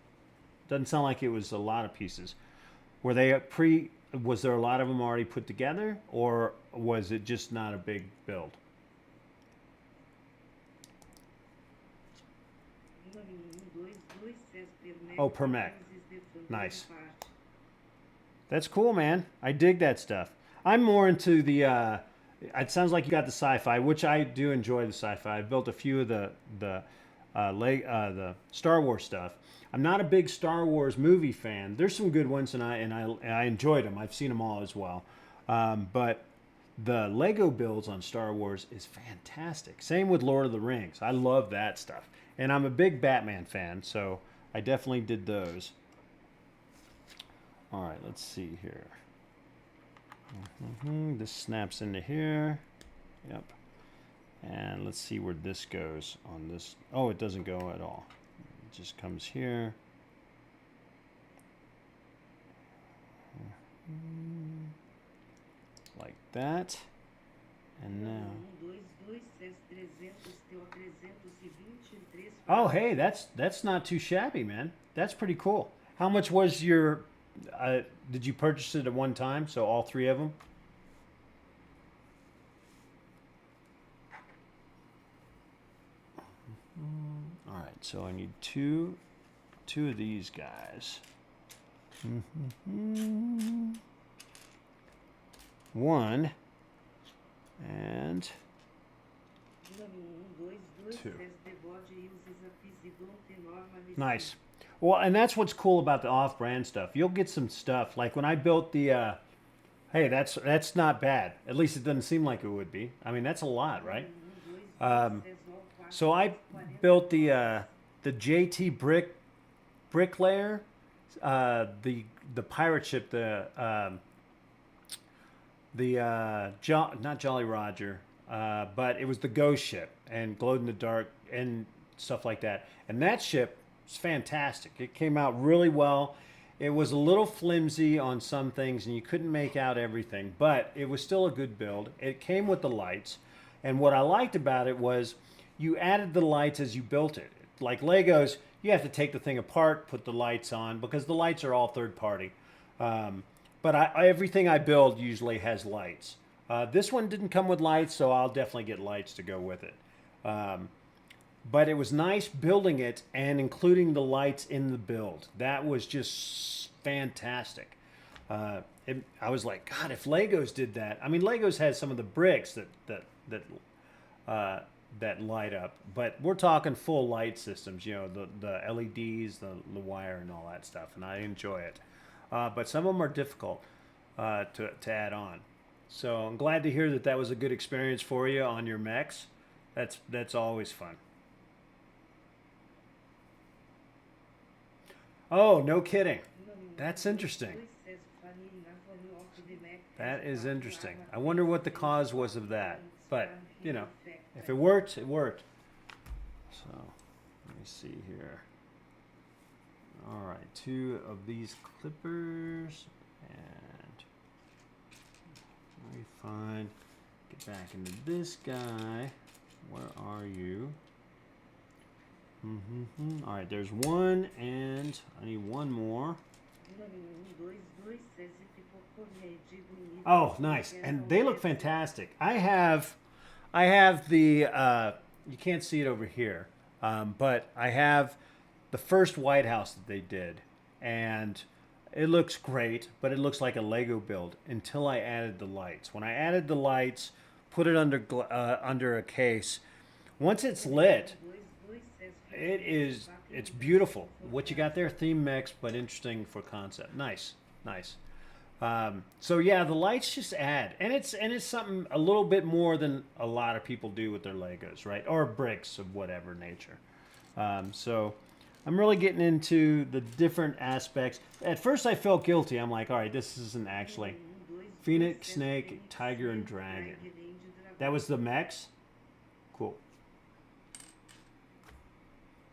Doesn't sound like it was a lot of pieces. Were they was there a lot of them already put together, or was it just not a big build? Oh, per mech. Nice. That's cool, man. I dig that stuff. I'm more into the. It sounds like you got the sci-fi, which I do enjoy the sci-fi. I've built a few of the Star Wars stuff. I'm not a big Star Wars movie fan. There's some good ones, and I enjoyed them. I've seen them all as well. But the Lego builds on Star Wars is fantastic. Same with Lord of the Rings. I love that stuff, and I'm a big Batman fan, so I definitely did those. All right, let's see here. This snaps into here. Yep. And let's see where this goes on this. Oh, it doesn't go at all. It just comes here. Like that. And now. Oh, hey, that's not too shabby, man. That's pretty cool. How much was your... did you purchase it at one time? So all three of them? All right, so I need two of these guys. One and two. Nice. Well, and that's what's cool about the off-brand stuff. You'll get some stuff like when I built the. Hey, that's not bad. At least it doesn't seem like it would be. I mean, that's a lot, right? So I built the JT bricklayer, the pirate ship, not Jolly Roger, but it was the ghost ship and glowed in the dark and stuff like that. And that ship was fantastic. It came out really well. It was a little flimsy on some things and you couldn't make out everything, but it was still a good build. It came with the lights. And what I liked about it was you added the lights as you built it. Like Legos, you have to take the thing apart, put the lights on, because the lights are all third party. But everything I build usually has lights. This one didn't come with lights, so I'll definitely get lights to go with it. But it was nice building it and including the lights in the build. That was just fantastic. I was like, God, if Legos did that. I mean, Legos has some of the bricks that light up, but we're talking full light systems. You know, the LEDs, the wire, and all that stuff, and I enjoy it. But some of them are difficult to add on. So I'm glad to hear that was a good experience for you on your mechs. That's always fun. Oh, no kidding. That's interesting. That is interesting. I wonder what the cause was of that. But, you know, if it worked, it worked. So, let me see here. All right, two of these clippers. And very fine. Get back into this guy. Where are you? All right, there's one, and I need one more. Oh, nice. And they look fantastic. I have the, you can't see it over here, but I have the first White House that they did. And it looks great, but it looks like a Lego build until I added the lights. When I added the lights, put it under a case, once it's lit, it's beautiful. What you got there, theme mix, but interesting for concept. Nice. So yeah, the lights just add, and it's something a little bit more than a lot of people do with their Legos, right? Or bricks of whatever nature. So I'm really getting into the different aspects. At first I felt guilty. I'm like, all right, this isn't actually Phoenix, Snake, Tiger, and Dragon. That was the mechs? Cool.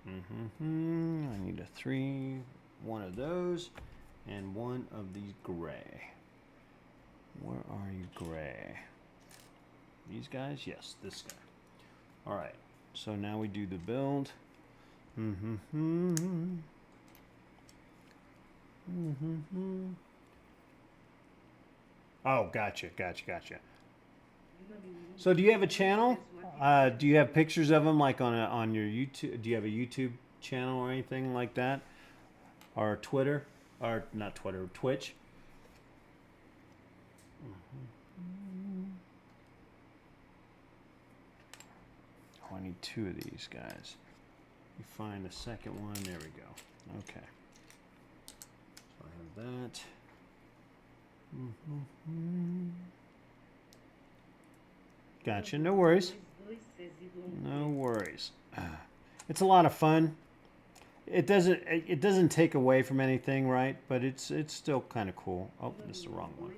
I need one of those, and one of these gray. Where are you, gray? These guys? Yes, this guy. All right, so now we do the build. Oh, gotcha. So do you have a channel? Do you have pictures of them like on your YouTube? Do you have a YouTube channel or anything like that? Or Twitter? Or not Twitter, Twitch? Oh, I need 2 of these guys. You find the second one. There we go. Okay. So I have that. Gotcha. No worries. No worries. It's a lot of fun. It doesn't take away from anything, right? But it's still kind of cool. Oh, this is the wrong one.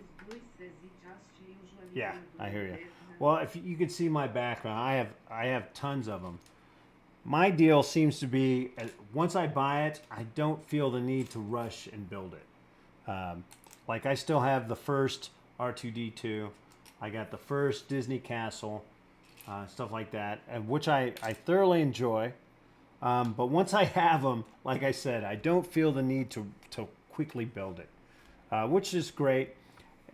Yeah, I hear you. Well, if you could see my background, I have tons of them. My deal seems to be once I buy it, I don't feel the need to rush and build it. Like I still have the first R2-D2. I got the first Disney Castle, stuff like that, which I thoroughly enjoy. But once I have them, like I said, I don't feel the need to quickly build it, which is great.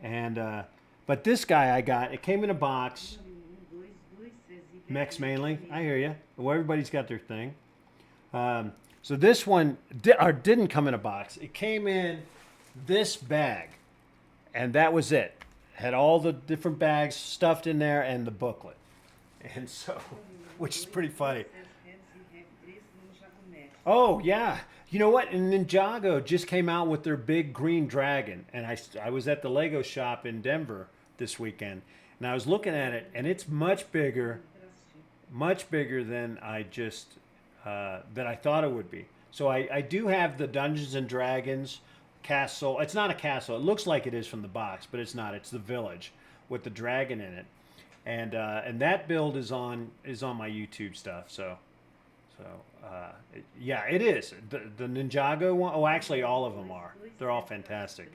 And but this guy I got, it came in a box. Mechs mainly, I hear you. Well, everybody's got their thing. So this one didn't come in a box. It came in this bag, and that was it. Had all the different bags stuffed in there and the booklet, and so, which is pretty funny. Oh yeah, you know what? And Ninjago just came out with their big green dragon, and I was at the Lego shop in Denver this weekend, and I was looking at it, and it's much bigger than I just than I thought it would be. So I do have the Dungeons and Dragons castle. It's not a castle. It looks like it is from the box, but it's not. It's the village with the dragon in it, and that build is on my YouTube stuff. So yeah, it is the Ninjago one. Oh, actually, all of them are. They're all fantastic.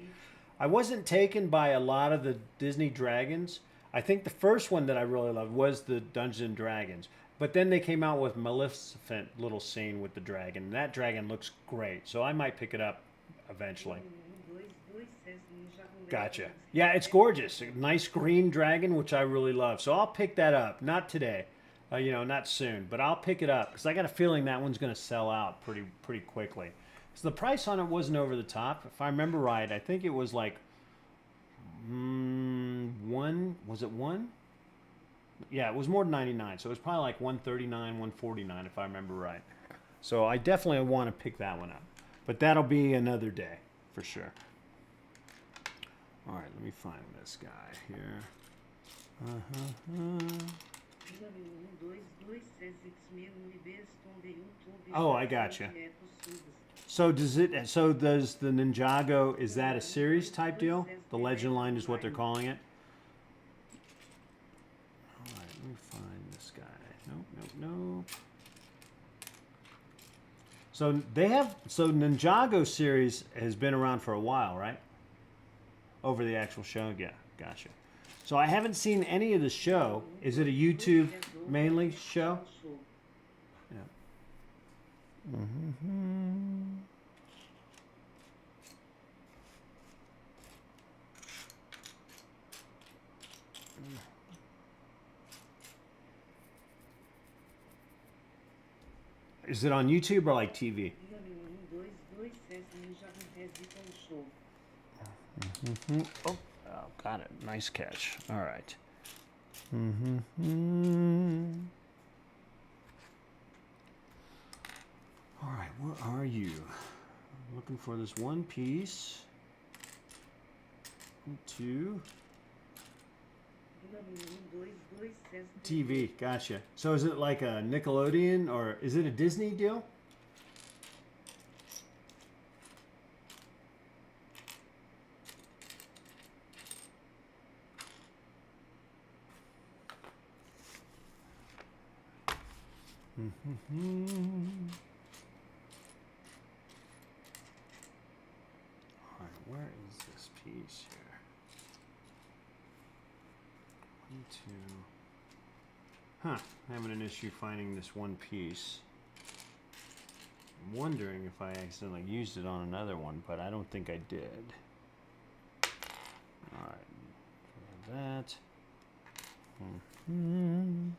I wasn't taken by a lot of the Disney dragons. I think the first one that I really loved was the Dungeons and Dragons. But then they came out with Maleficent little scene with the dragon. And that dragon looks great. So I might pick it up eventually. Gotcha. Yeah, it's gorgeous. A nice green dragon, which I really love. So I'll pick that up. Not today. Not soon. But I'll pick it up. Because I got a feeling that one's going to sell out pretty quickly. So the price on it wasn't over the top. If I remember right, I think it was like... was it one? Yeah, it was more than 99, so it was probably like 139, 149 if I remember right. So I definitely want to pick that one up, but that'll be another day for sure. All right, let me find this guy here. Oh, I gotcha. So does the Ninjago, is that a series type deal? The Legend Line is what they're calling it? All right, let me find this guy. Nope. So Ninjago series has been around for a while, right? Over the actual show? Yeah, gotcha. So I haven't seen any of the show. Is it a YouTube mainly show? Yeah. Is it on YouTube or like TV? Oh, got it. Nice catch. All right. All right, where are you? I'm looking for this one piece. 2. TV, gotcha. So is it like a Nickelodeon or is it a Disney deal? All right, where is this piece here? 1, 2. Huh, having an issue finding this one piece. I'm wondering if I accidentally used it on another one, but I don't think I did. All right, that. All right.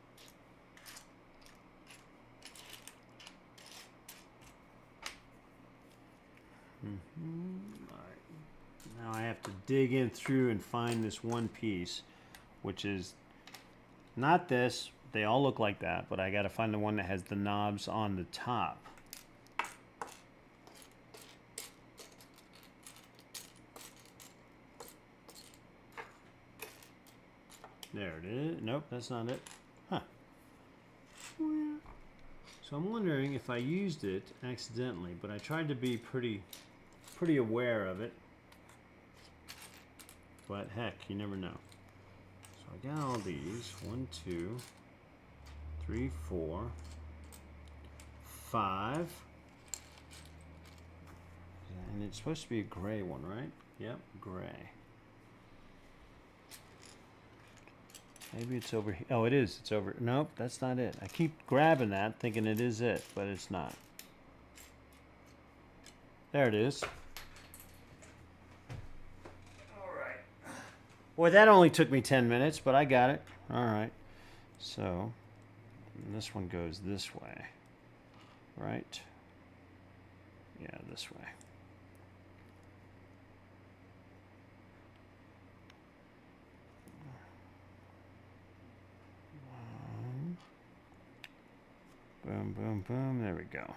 Now I have to dig in through and find this one piece, which is not this. They all look like that, but I got to find the one that has the knobs on the top. There it is. Nope, that's not it. Huh. So I'm wondering if I used it accidentally, but I tried to be pretty aware of it. But heck, you never know. So I got all these. 1, 2, 3, 4, 5. And it's supposed to be a gray one, right? Yep, gray. Maybe it's over here. Oh, it is. It's over. Nope, that's not it. I keep grabbing that, thinking it is it, but it's not. There it is. All right. Boy, that only took me 10 minutes, but I got it. All right. So, this one goes this way. Right? Yeah, this way. Boom, boom, boom. There we go.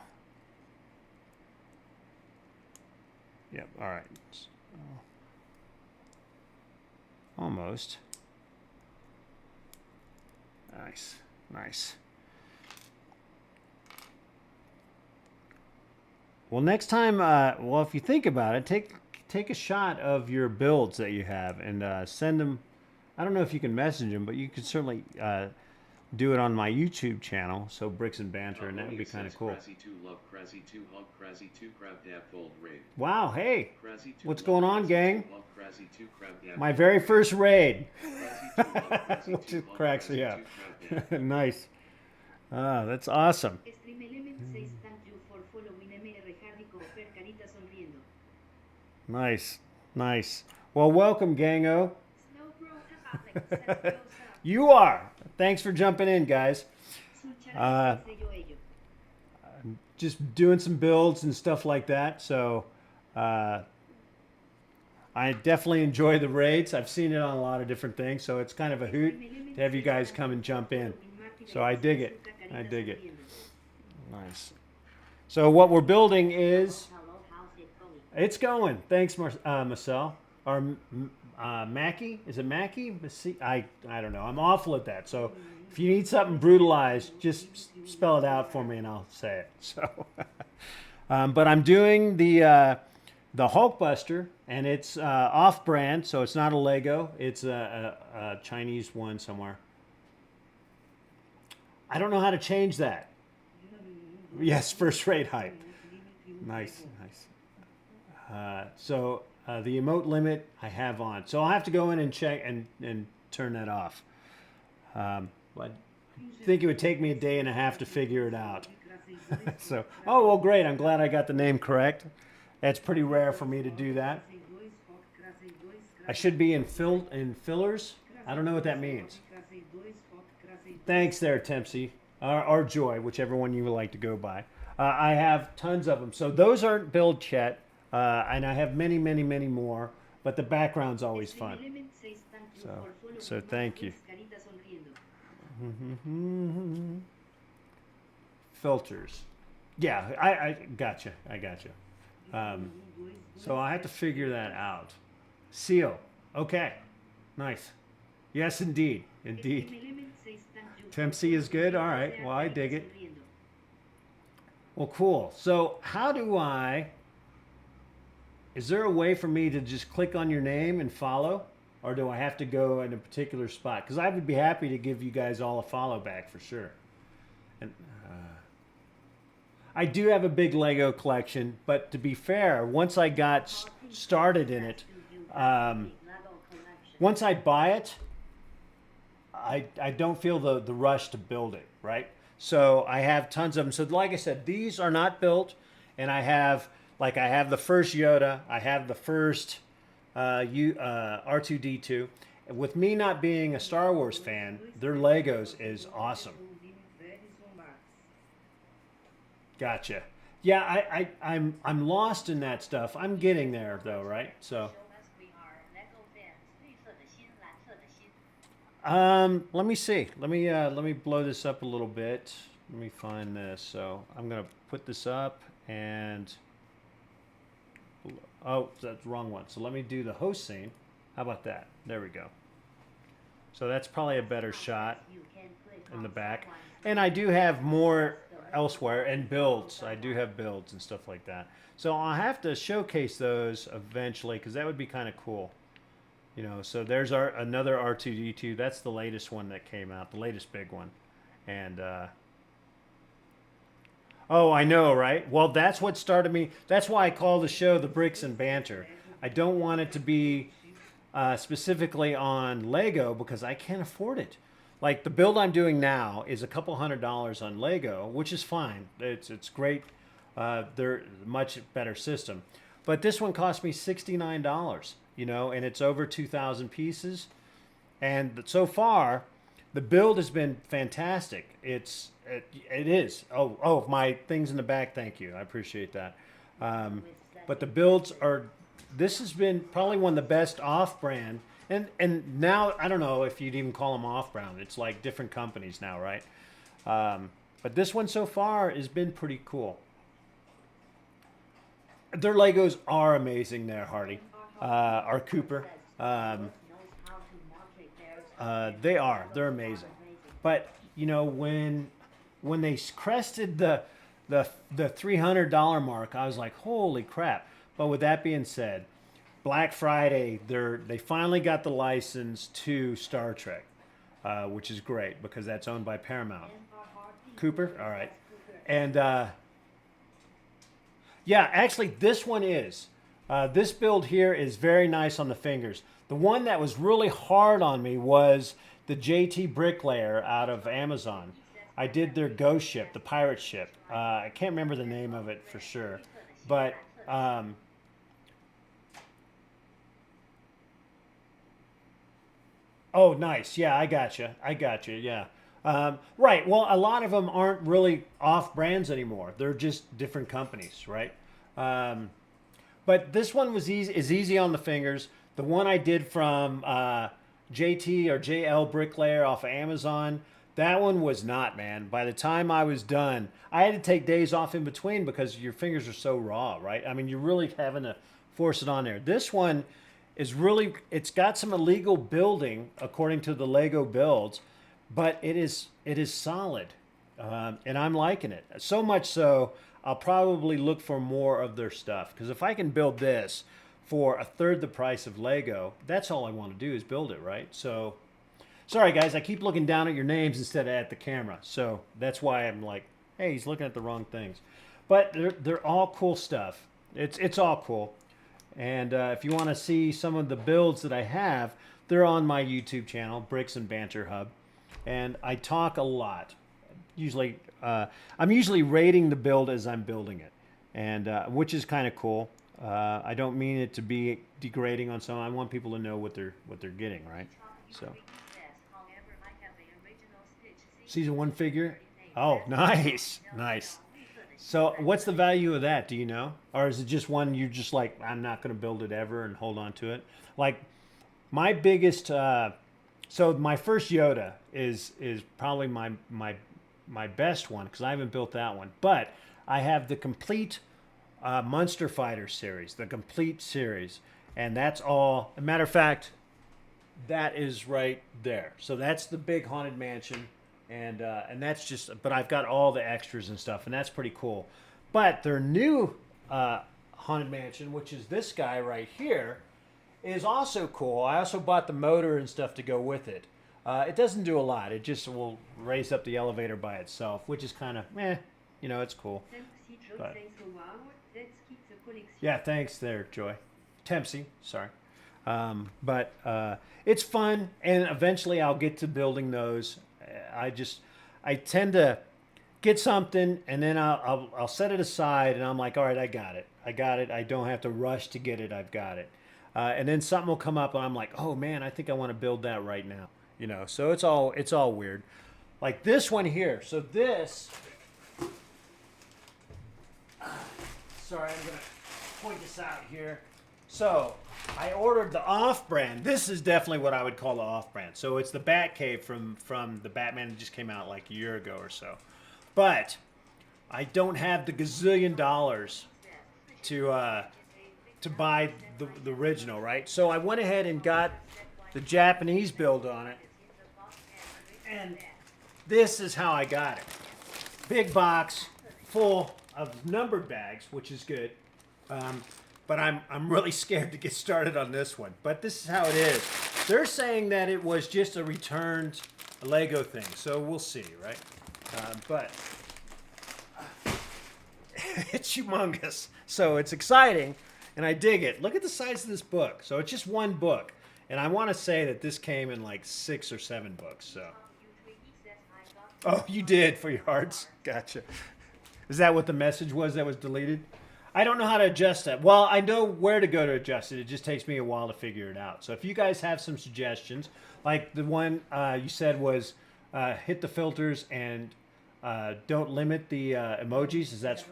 Yep, all right. So, almost. Nice, nice. Well, next time, well, if you think about it, take a shot of your builds that you have and send them. I don't know if you can message them, but you could certainly do it on my YouTube channel, so Bricks and Banter, and that would be kind of cool. Wow, hey, what's going on, gang? My very first raid. Which cracks me up. Nice. Ah, that's awesome. Nice, nice. Well, welcome, gango. You are. Thanks for jumping in, guys. Just doing some builds and stuff like that. So I definitely enjoy the raids. I've seen it on a lot of different things. So it's kind of a hoot to have you guys come and jump in. So I dig it. I dig it. Nice. So what we're building is... It's going. Thanks, Marcel. Or Mackie? Is it Mackie? I don't know. I'm awful at that. So if you need something brutalized, just spell it out for me and I'll say it. So, but I'm doing the Hulkbuster, and it's off-brand, so it's not a Lego. It's a Chinese one somewhere. I don't know how to change that. Yes, first rate hype. Nice, nice. So the emote limit I have on. So I'll have to go in and check and turn that off. But I think it would take me a day and a half to figure it out. So, oh, well, great. I'm glad I got the name correct. That's pretty rare for me to do that. I should be in fillers. I don't know what that means. Thanks there, Tempsy. Or Joy, whichever one you would like to go by. I have tons of them. So those aren't built yet. And I have many, many, many more, but the background's always fun. So thank you. Filters. Yeah, I gotcha. I gotcha. So I have to figure that out. Seal. Okay. Nice. Yes, indeed. Indeed. Tempsy is good. All right. Well, I dig it. Well, cool. So how do I... Is there a way for me to just click on your name and follow? Or do I have to go in a particular spot? Because I would be happy to give you guys all a follow back for sure. And I do have a big Lego collection, but to be fair, once I got started in it, once I buy it, I don't feel the rush to build it, right? So I have tons of them. So like I said, these are not built, and I have... Like I have the first Yoda, I have the first R2-D2. With me not being a Star Wars fan, their Legos is awesome. Gotcha. Yeah, I'm lost in that stuff. I'm getting there though, right? So Let me see. Let me blow this up a little bit. Let me find this. So I'm gonna put this up and oh, that's the wrong one. So let me do the host scene. How about that? There we go. So that's probably a better shot in the back. And I do have more elsewhere and builds. I do have builds and stuff like that. So I'll have to showcase those eventually because that would be kind of cool. You know, so there's another R2-D2. That's the latest one that came out, the latest big one. And oh, I know, right? Well, that's what started me. That's why I call the show the Bricks and Banter. I don't want it to be specifically on Lego because I can't afford it. Like the build I'm doing now is a couple $100 on Lego, which is fine. It's great. They're a much better system. But this one cost me $69, you know, and it's over 2,000 pieces. And so far, the build has been fantastic. It is. Oh, my things in the back. Thank you. I appreciate that. But the builds are. This has been probably one of the best off-brand. And now I don't know if you'd even call them off-brand. It's like different companies now, right? But this one so far has been pretty cool. Their Legos are amazing there, Hardy. Our Cooper. They are. They're amazing. But, you know, when they crested the $300 mark, I was like, holy crap. But with that being said, Black Friday, they finally got the license to Star Trek, which is great because that's owned by Paramount. Cooper? All right. And, yeah, actually, this one is. This build here is very nice on the fingers. The one that was really hard on me was the JT Bricklayer out of Amazon. I did their ghost ship, the pirate ship. I can't remember the name of it for sure. But, oh, nice. Yeah, I got you. Yeah. Right. Well, a lot of them aren't really off brands anymore. They're just different companies, right? But this one is easy on the fingers. The one I did from JT or JL Bricklayer off of Amazon, that one was not, man. By the time I was done, I had to take days off in between because your fingers are so raw, right? I mean, you're really having to force it on there. This one is really, it's got some illegal building according to the Lego builds, but it is solid, and I'm liking it. So much so, I'll probably look for more of their stuff because if I can build this for a third the price of Lego, that's all I want to do is build it, right? So, sorry guys, I keep looking down at your names instead of at the camera, so that's why I'm like, hey, he's looking at the wrong things. But they're all cool stuff. It's all cool. And if you want to see some of the builds that I have, they're on my YouTube channel, Bricks and Banter Hub. And I talk a lot. Usually, I'm usually rating the build as I'm building it, and which is kind of cool. I don't mean it to be degrading on someone. I want people to know what they're getting, right? So, season 1 figure. Oh, nice, nice. So, what's the value of that? Do you know, or is it just one you're just like, I'm not going to build it ever and hold on to it? Like, my biggest. So my first Yoda is probably my best one because I haven't built that one. But I have the complete Monster Fighter series, the complete series, and that's all. As a matter of fact, that is right there. So that's the big Haunted Mansion, and that's just. But I've got all the extras and stuff, and that's pretty cool. But their new Haunted Mansion, which is this guy right here, is also cool. I also bought the motor and stuff to go with it. It doesn't do a lot. It just will raise up the elevator by itself, which is kind of, you know, it's cool. But, yeah, thanks there, Joy. Tempsy, sorry. But it's fun, and eventually I'll get to building those. I tend to get something, and then I'll set it aside, and I'm like, all right, I got it. I don't have to rush to get it. I've got it. And then something will come up and I'm like, oh man, I think I want to build that right now. You know, so it's all weird. Like this one here. So this, sorry, I'm going to point this out here. So I ordered the off-brand. This is definitely what I would call the off-brand. So it's the Batcave from the Batman that just came out like a year ago or so. But I don't have the gazillion dollars to buy the original, right? So I went ahead and got the Japanese build on it. And this is how I got it. Big box full of numbered bags, which is good. But I'm really scared to get started on this one. But this is how it is. They're saying that it was just a returned Lego thing. So we'll see, right? But it's humongous. So it's exciting. And I dig it. Look at the size of this book. So it's just one book. And I want to say that this came in like 6 or 7 books. So. Oh, you did for your hearts? Gotcha. Is that what the message was that was deleted? I don't know how to adjust that. Well, I know where to go to adjust it. It just takes me a while to figure it out. So if you guys have some suggestions, like the one you said was hit the filters and don't limit the emojis. Is that...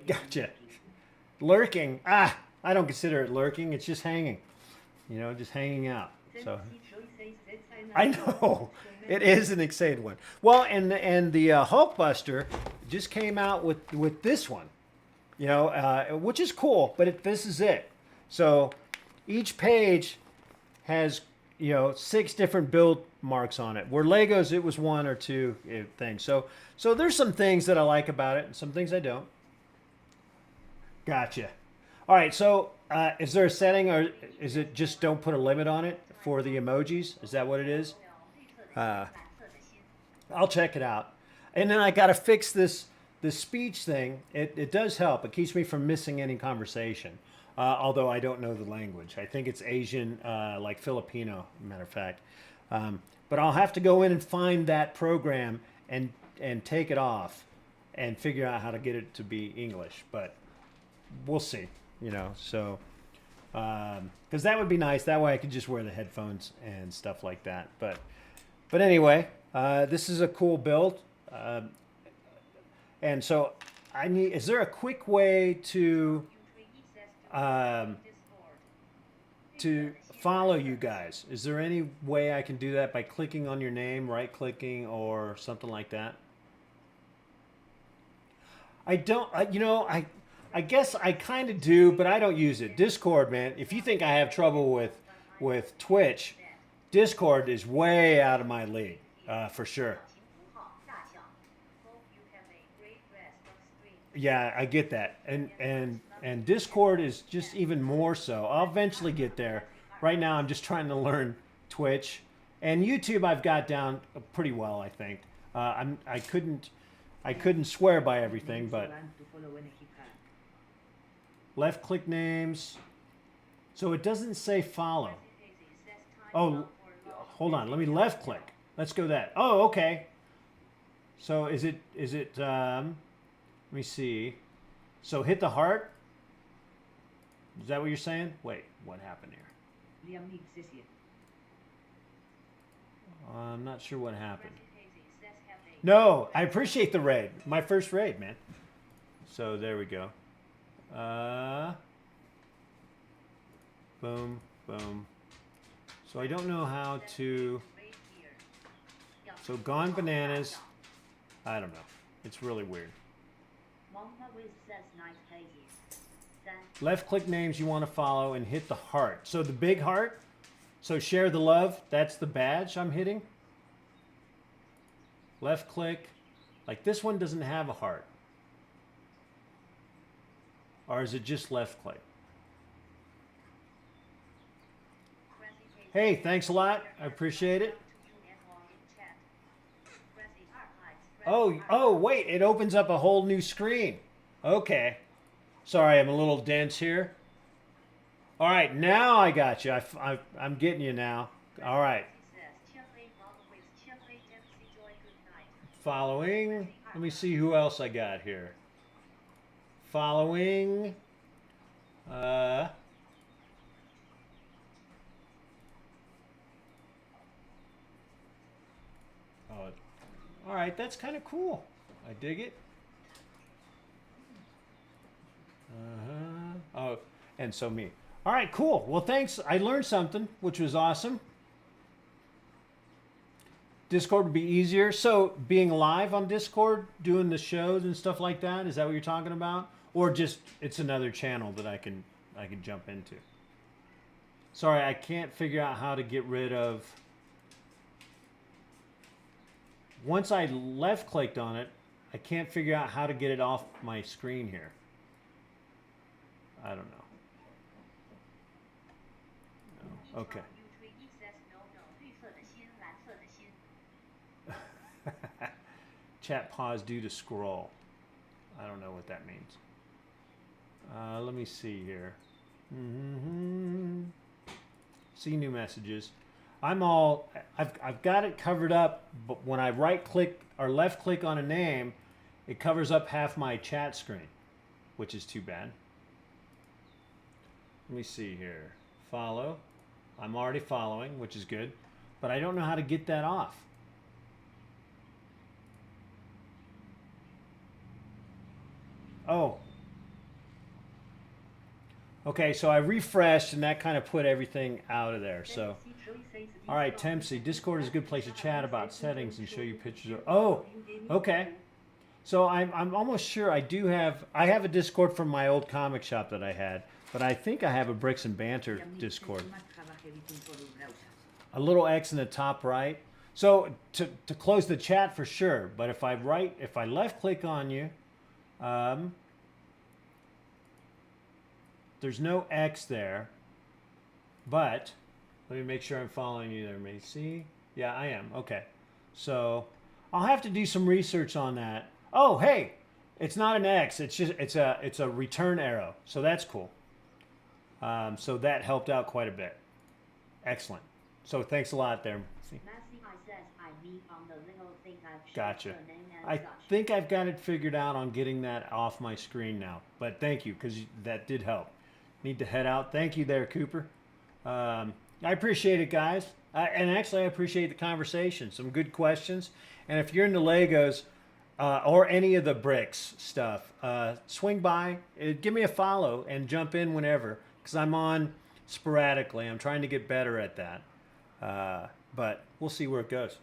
Gotcha. Lurking. I don't consider it lurking. It's just hanging. You know, just hanging out. So I know. It is an exciting one. Well, and the Hulkbuster just came out with this one. You know, which is cool, but this is it. So each page has, you know, 6 different build marks on it. Where Legos, it was 1 or 2 things. So there's some things that I like about it and some things I don't. Gotcha. All right, so is there a setting or is it just don't put a limit on it for the emojis? Is that what it is? I'll check it out. And then I got to fix this speech thing. It does help. It keeps me from missing any conversation, although I don't know the language. I think it's Asian, like Filipino, matter of fact. But I'll have to go in and find that program and take it off and figure out how to get it to be English. But we'll see, you know. So, because that would be nice. That way I could just wear the headphones and stuff like that. But anyway, this is a cool build. And so I need, is there a quick way to follow you guys? Is there any way I can do that by clicking on your name, right clicking or something like that? I don't, you know, I guess I kind of do, but I don't use it. Discord, man, if you think I have trouble with Twitch, Discord is way out of my league, for sure. Yeah, I get that. And Discord is just even more so. I'll eventually get there. Right now I'm just trying to learn Twitch. And YouTube I've got down pretty well, I think. I couldn't swear by everything, but left click names. So it doesn't say follow. Oh, hold on. Let me left click. Let's go that. Oh, okay. So is it let me see. So hit the heart. Is that what you're saying? Wait, what happened here? I'm not sure what happened. No, I appreciate the raid. My first raid, man. So there we go. Boom, boom. So I don't know how to... So gone bananas. I don't know. It's really weird. Left click names you want to follow and hit the heart. So the big heart. So share the love. That's the badge I'm hitting. Left click. Like this one doesn't have a heart. Or is it just left click? Hey, thanks a lot. I appreciate it. Oh, wait. It opens up a whole new screen. Okay. Sorry, I'm a little dense here. All right, now I got you. I'm getting you now. All right. Following. Let me see who else I got here. Following. Oh, all right, that's kind of cool. I dig it. Oh, and so me. All right, cool. Well, thanks. I learned something, which was awesome. Discord would be easier. So being live on Discord, doing the shows and stuff like that, is that what you're talking about? Or just it's another channel that I can jump into? Sorry, I can't figure out how to get rid of. Once I left clicked on it, I can't figure out how to get it off my screen here. I don't know. No. Okay. Chat pause due to scroll. I don't know what that means. Let me see here. See new messages. I've got it covered up, but when I right click or left click on a name, it covers up half my chat screen, which is too bad. Let me see here. Follow. I'm already following, which is good, but I don't know how to get that off. Oh. Okay, so I refreshed and that kind of put everything out of there. So, all right, Tempsy, Discord is a good place to chat about settings and show you pictures of. Oh, okay. So I'm almost sure I have a Discord from my old comic shop that I had, but I think I have a Bricks and Banter Discord. A little X in the top right. So to close the chat for sure, but if I left click on you, there's no X there, but let me make sure I'm following you there, Macy. Yeah, I am. Okay. So I'll have to do some research on that. Oh, hey, it's not an X. It's a return arrow. So that's cool. So that helped out quite a bit. Excellent. So thanks a lot there. Gotcha. I think I've got it figured out on getting that off my screen now. But thank you, because that did help. Need to head out. Thank you there, Cooper. I appreciate it, guys. And actually, I appreciate the conversation. Some good questions. And if you're into Legos or any of the bricks stuff, swing by, give me a follow, and jump in whenever, because I'm on sporadically. I'm trying to get better at that. But we'll see where it goes.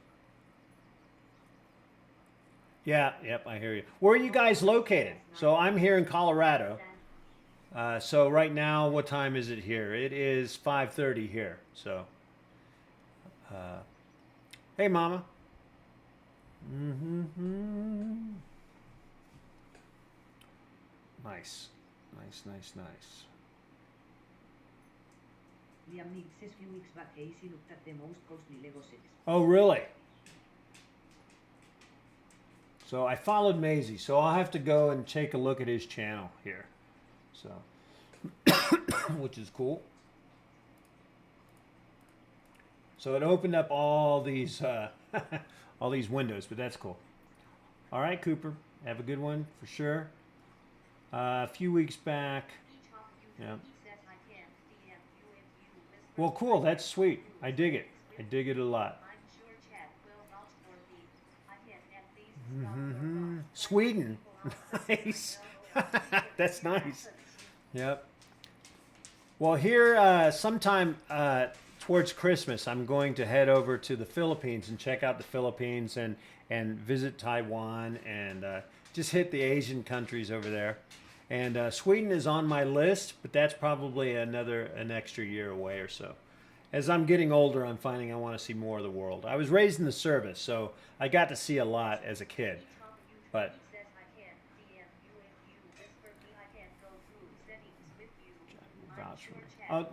Yeah, yep, I hear you. Where are you guys located? So I'm here in Colorado. So right now, what time is it here? It is 5:30 here. So, hey, Mama. Nice, nice, nice, nice. Liam Nick says few weeks back AC looked at the most costly Lego sets. Oh, really? So I followed Maisie, so I'll have to go and take a look at his channel here. So, which is cool. So it opened up all these all these windows, but that's cool. All right, Cooper, have a good one for sure. A few weeks back, yeah. Well, cool. That's sweet. I dig it. I dig it a lot. Sweden. Nice. That's nice. Yep. Well, here sometime towards Christmas, I'm going to head over to the Philippines and check out the Philippines and visit Taiwan and just hit the Asian countries over there. And Sweden is on my list, but that's probably an extra year away or so. As I'm getting older, I'm finding I want to see more of the world. I was raised in the service, so I got to see a lot as a kid. But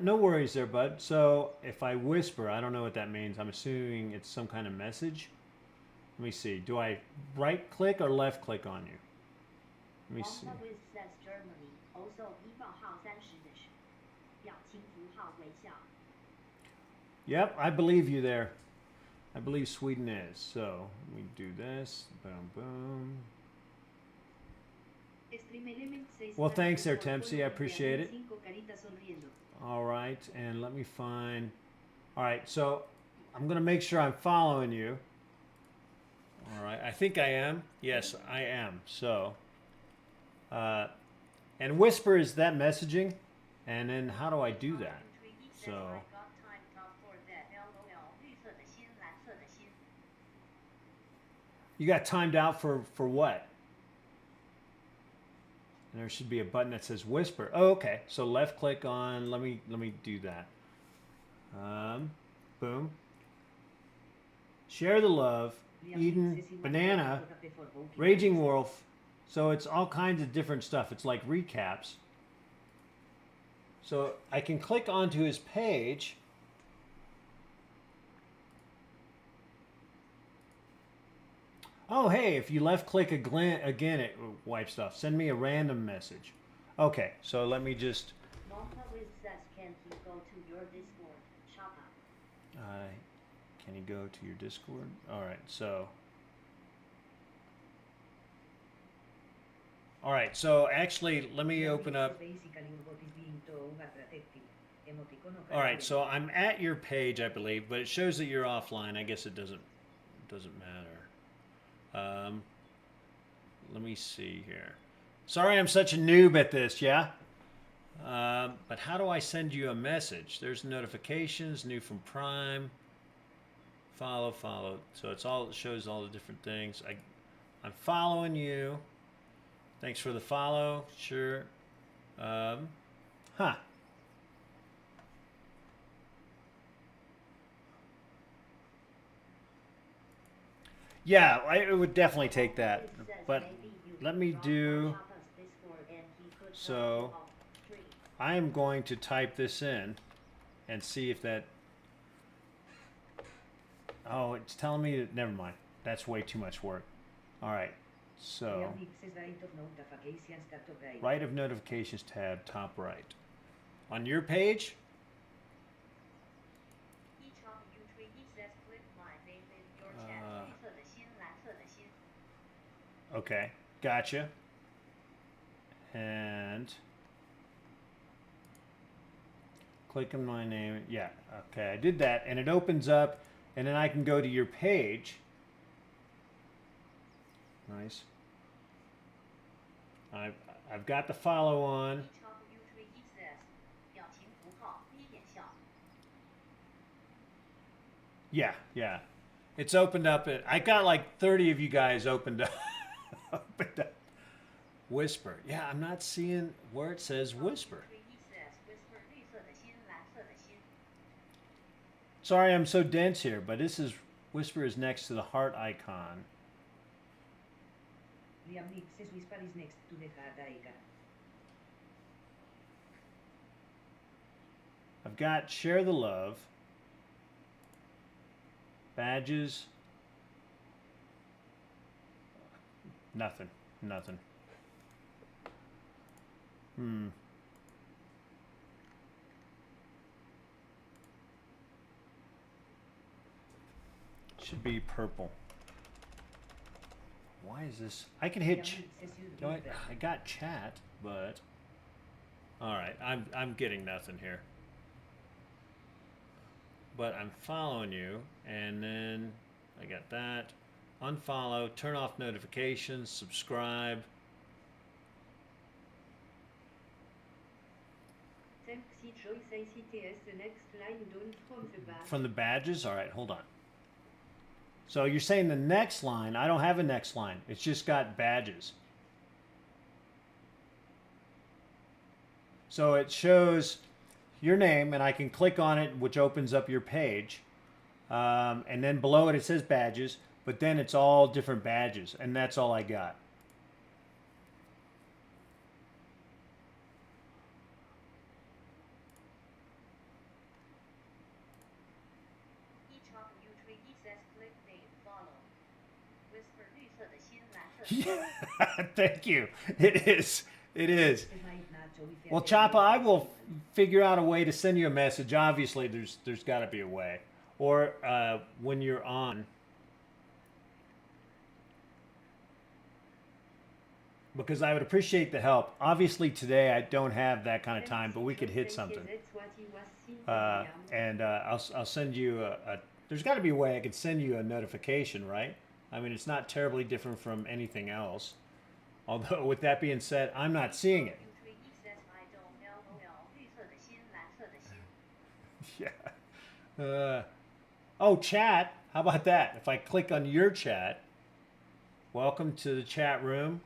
no worries there, bud. So if I whisper, I don't know what that means. I'm assuming it's some kind of message. Let me see. Do I right click or left click on you? Let me see. Yep, I believe you there. I believe Sweden is. So let me do this. Boom, boom. Well, thanks there, Tempsy. I appreciate it. All right, and let me find. All right, so I'm going to make sure I'm following you. All right, I think I am. Yes, I am. So, and whisper, is that messaging? And then how do I do that? So, I got timed out for that. LOL. 绿色的心，蓝色的心。 you got timed out for what? And there should be a button that says whisper. Oh, okay. So left click on. Let me do that. Boom. Share the love. Eden, banana, raging wolf. So it's all kinds of different stuff. It's like recaps. So I can click onto his page. Oh, hey, if you left click again, it wipes stuff. Send me a random message. Okay, so let me just... Knockoff says, can he go to your Discord? Shop up. Can you go to your Discord? All right, so... All right, so actually, let me open up... All right, so I'm at your page, I believe, but it shows that you're offline. I guess it doesn't matter. Let me see here. Sorry I'm such a noob at this, yeah? But how do I send you a message? There's notifications, new from Prime, follow. So it shows all the different things. I'm following you. Thanks for the follow. Sure. Yeah, it would definitely take that. But let me do... So I am going to type this in and see if that... Oh, it's telling me that... Never mind. That's way too much work. All right. So... Right of notifications tab, top right. On your page... Okay, gotcha. And click on my name. Yeah, okay, I did that, and it opens up, and then I can go to your page. Nice. I've got the follow on. Yeah. It's opened up. I got like 30 of you guys opened up. Whisper. Yeah, I'm not seeing where it says whisper. Sorry, I'm so dense here, but this is whisper is next to the heart icon. I've got share the love, badges, nothing. Should be purple. Why is this? I can hit. I got chat, but all right. I'm getting nothing here. But I'm following you, and then I got that. Unfollow, turn off notifications, subscribe. From the badges? All right, hold on. So you're saying the next line, I don't have a next line. It's just got badges. So it shows your name, and I can click on it, which opens up your page. And then below it, it says badges, but then it's all different badges, and that's all I got. Yeah, thank you. It is. Well, Choppa, I will figure out a way to send you a message. Obviously, there's got to be a way. Or when you're on. Because I would appreciate the help. Obviously, today I don't have that kind of time, but we could hit something. And I'll send you there's got to be a way I could send you a notification, right? I mean, it's not terribly different from anything else. Although, with that being said, I'm not seeing it. Yeah. Oh, chat. How about that? If I click on your chat, welcome to the chat room.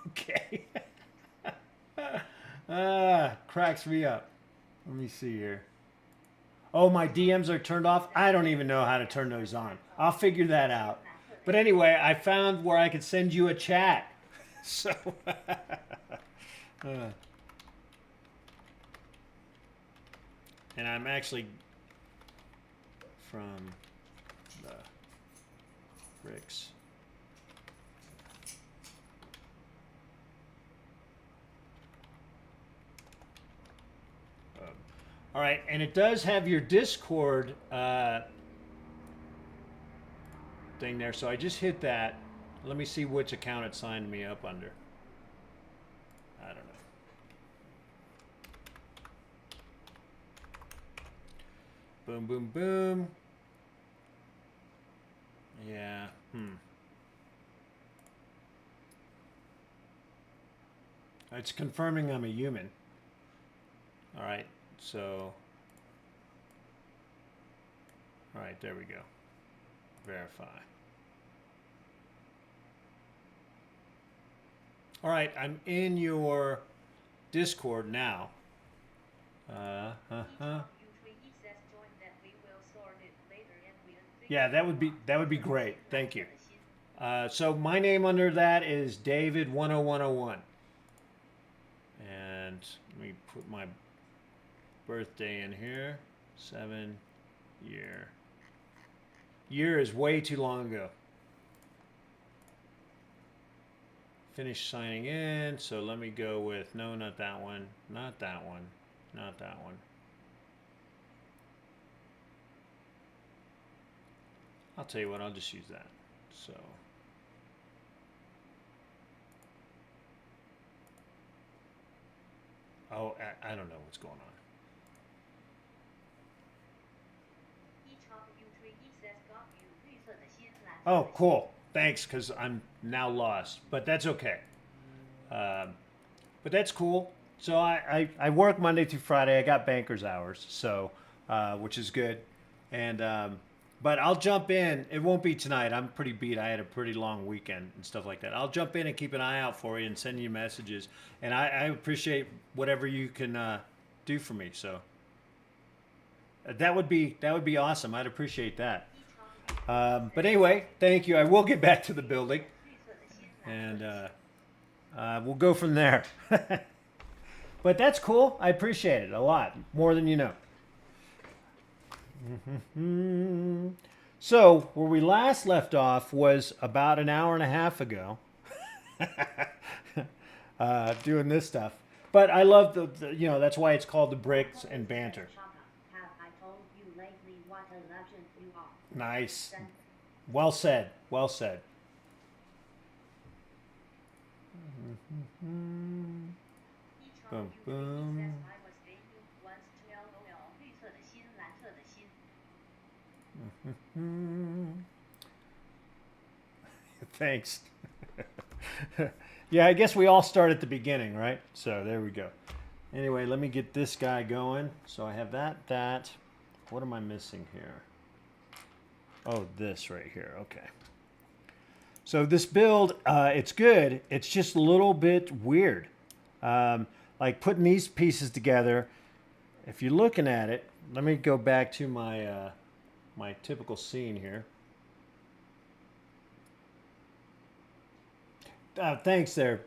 Okay. Cracks me up. Let me see here. Oh, my DMs are turned off. I don't even know how to turn those on. I'll figure that out. But anyway, I found where I could send you a chat. So, and I'm actually from the bricks. All right, and it does have your Discord thing there, so I just hit that. Let me see which account it signed me up under. I don't know. Boom, boom, boom. Yeah, It's confirming I'm a human. All right, so. All right, there we go. Verify. All right, I'm in your Discord now. Yeah, that would be great. Thank you. So my name under that is David10101. And let me put my birthday in here. 7 year. Year is way too long ago. Finish signing in. So let me go with, no, not that one. Not that one. Not that one. I'll tell you what, I'll just use that. So. Oh, I don't know what's going on. Oh, cool. Thanks, because I'm now lost. But that's okay. But that's cool. So I work Monday through Friday. I got banker's hours, so which is good. And but I'll jump in. It won't be tonight. I'm pretty beat. I had a pretty long weekend and stuff like that. I'll jump in and keep an eye out for you and send you messages. And I appreciate whatever you can do for me. So that would be awesome. I'd appreciate that. But anyway, thank you. I will get back to the building, and we'll go from there. But that's cool. I appreciate it a lot, more than you know. So where we last left off was about an hour and a half ago, doing this stuff. But I love the that's why it's called the Bricks and Banter. Nice. Well said. Well said. Boom, boom. Thanks. Yeah, I guess we all start at the beginning, right? So there we go. Anyway, let me get this guy going. So I have that. What am I missing here? Oh, this right here. Okay. So this build, it's good. It's just a little bit weird. Like putting these pieces together. If you're looking at it, let me go back to my my typical scene here. Thanks there,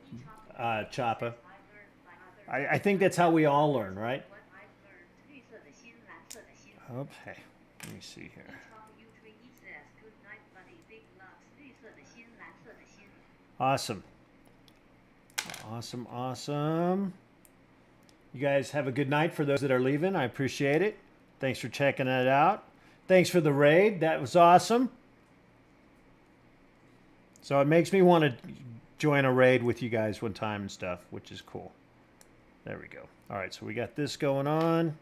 Choppa. I think that's how we all learn, right? Okay. Let me see here. Awesome. Awesome, awesome. You guys have a good night for those that are leaving. I appreciate it. Thanks for checking it out. Thanks for the raid. That was awesome. So it makes me want to join a raid with you guys one time and stuff, which is cool. There we go. All right, so we got this going on.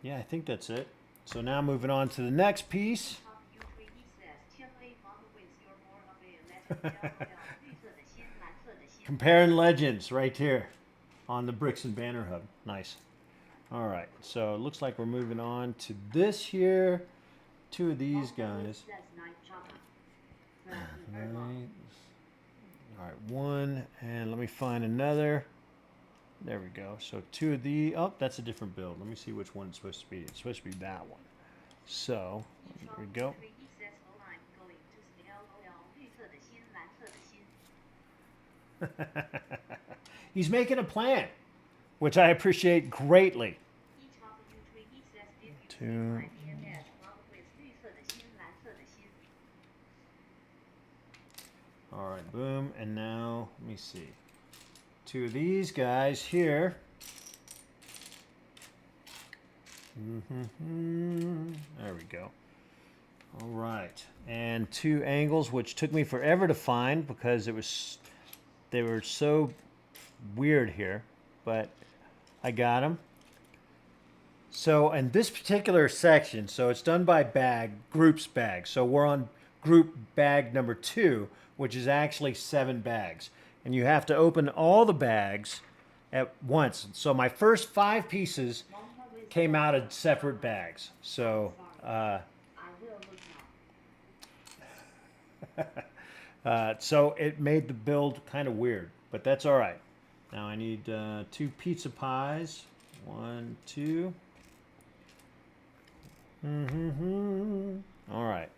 Yeah, I think that's it. So now moving on to the next piece. Comparing legends right here. on the bricks and banner hub. Nice. All right, so it looks like we're moving on to this here. Two of these guys. Right. All right, one, and let me find another. There we go. So two of the, oh, that's a different build. Let me see which one it's supposed to be. It's supposed to be that one. So, there we go. He's making a plan, which I appreciate greatly. Two. All right, boom, and now let me see. Two of these guys here. There we go. All right, and two angles, which took me forever to find because they were so weird here, but I got them. So in this particular section, so it's done by groups bag. So we're on group bag number 2, which is actually 7 bags. And you have to open all the bags at once. So my first 5 pieces came out of separate bags. So so it made the build kind of weird, but that's all right. Now I need 2 pizza pies. 1, 2. All right.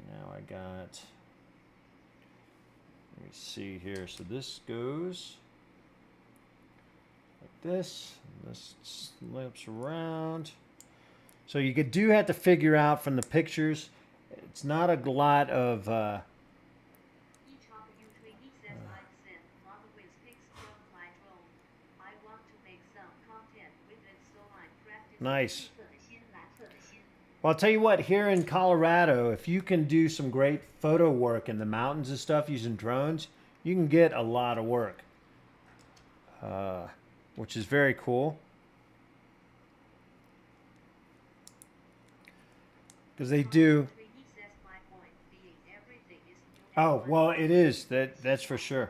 Now I got, let me see here. So this goes like this. And this slips around. So you do have to figure out from the pictures. It's not a lot of nice. Well, I'll tell you what, here in Colorado, if you can do some great photo work in the mountains and stuff using drones, you can get a lot of work, which is very cool. Because they do. Oh, well, it is. That's for sure.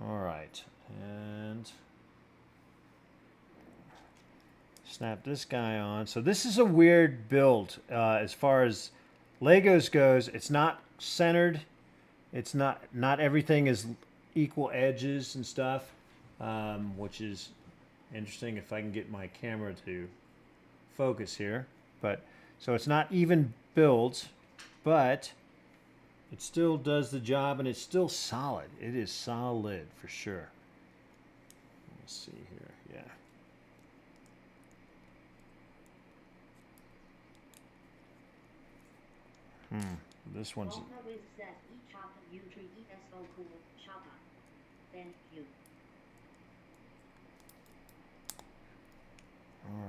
All right, and snap this guy on. So this is a weird build as far as Legos goes. It's not centered. It's not everything is equal edges and stuff, which is interesting if I can get my camera to focus here. But so it's not even builds, but it still does the job, and it's still solid. It is solid for sure. Let's see here. Yeah. This one's. All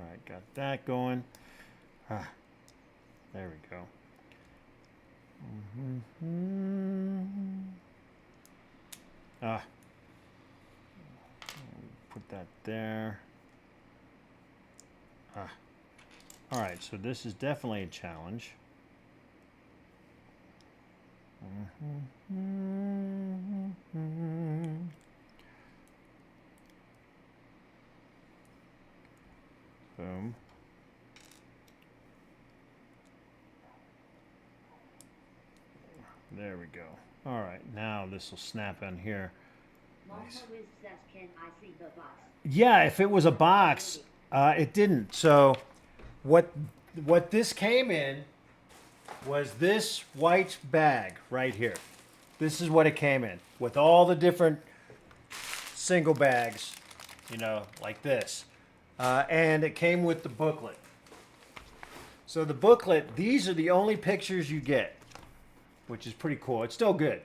right, got that going. Ah, there we go. Put that there. All right, so this is definitely a challenge. Boom. There we go. All right, now this will snap on here. Nice. Yeah, if it was a box, it didn't. So what this came in was this white bag right here. This is what it came in with all the different single bags, you know, like this. And it came with the booklet. So the booklet, these are the only pictures you get, which is pretty cool. It's still good,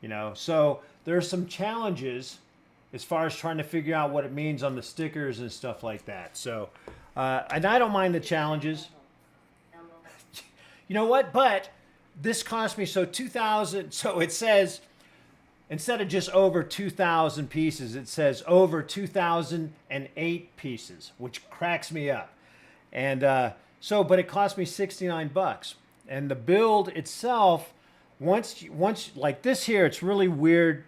you know. So there's some challenges as far as trying to figure out what it means on the stickers and stuff like that. So, and I don't mind the challenges. You know what? But this cost me, so 2,000, so it says, instead of just over 2,000 pieces, it says over 2,008 pieces, which cracks me up. And but it cost me $69. And the build itself, once like this here, it's really weird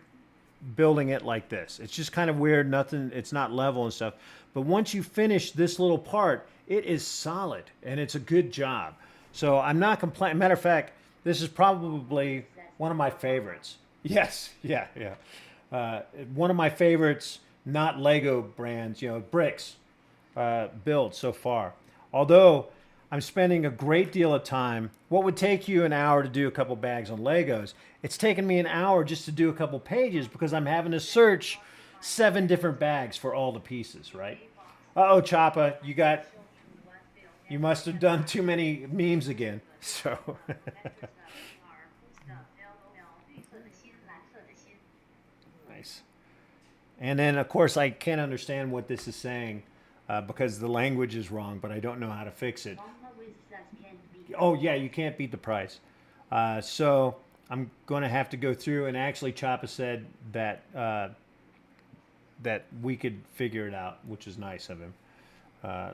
building it like this. It's just kind of weird. Nothing. It's not level and stuff. But once you finish this little part, it is solid and it's a good job. So I'm not complaining. Matter of fact, this is probably one of my favorites. Yes, yeah. One of my favorites, not Lego brands, bricks build so far. Although I'm spending a great deal of time. What would take you an hour to do a couple bags on Legos, it's taken me an hour just to do a couple pages because I'm having to search 7 different bags for all the pieces, right? Uh-oh, Choppa, you must have done too many memes again. So nice. And then, of course, I can't understand what this is saying because the language is wrong, but I don't know how to fix it. Oh, yeah, you can't beat the price. So I'm going to have to go through, and actually Choppa said that that we could figure it out, which is nice of him.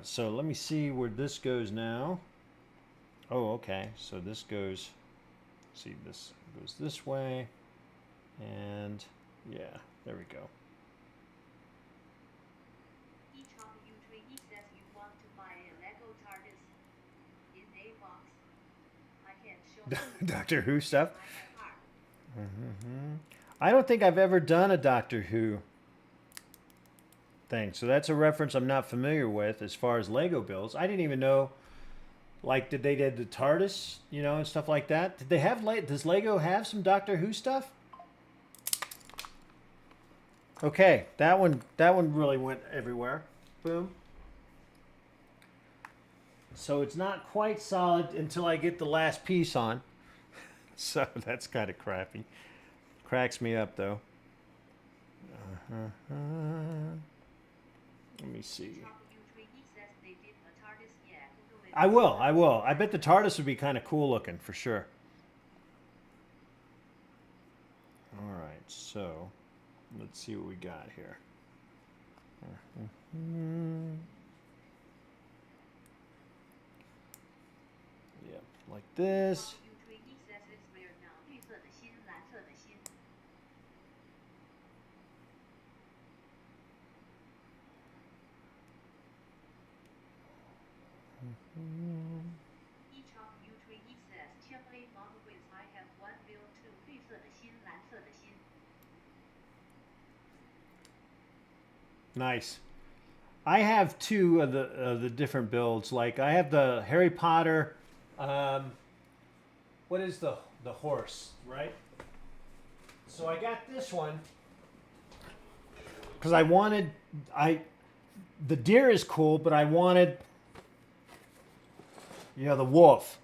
So let me see where this goes now. Oh, okay. So this goes, see, this goes this way, and yeah, there we go. Doctor Who stuff. I don't think I've ever done a Doctor Who thing, so that's a reference I'm not familiar with as far as Lego builds. I didn't even know, like, did they did the TARDIS, and stuff like that. Did they have does Lego have some Doctor Who stuff? Okay, that one really went everywhere. Boom. So it's not quite solid until I get the last piece on. So that's kind of crappy. Cracks me up though. Let me see. I will. I bet the TARDIS would be kind of cool looking for sure. All right, so let's see what we got here. Yep, like this. Nice. I have 2 of the different builds. Like I have the Harry Potter. What is the horse, right? So I got this one because the deer is cool, but I wanted the wolf.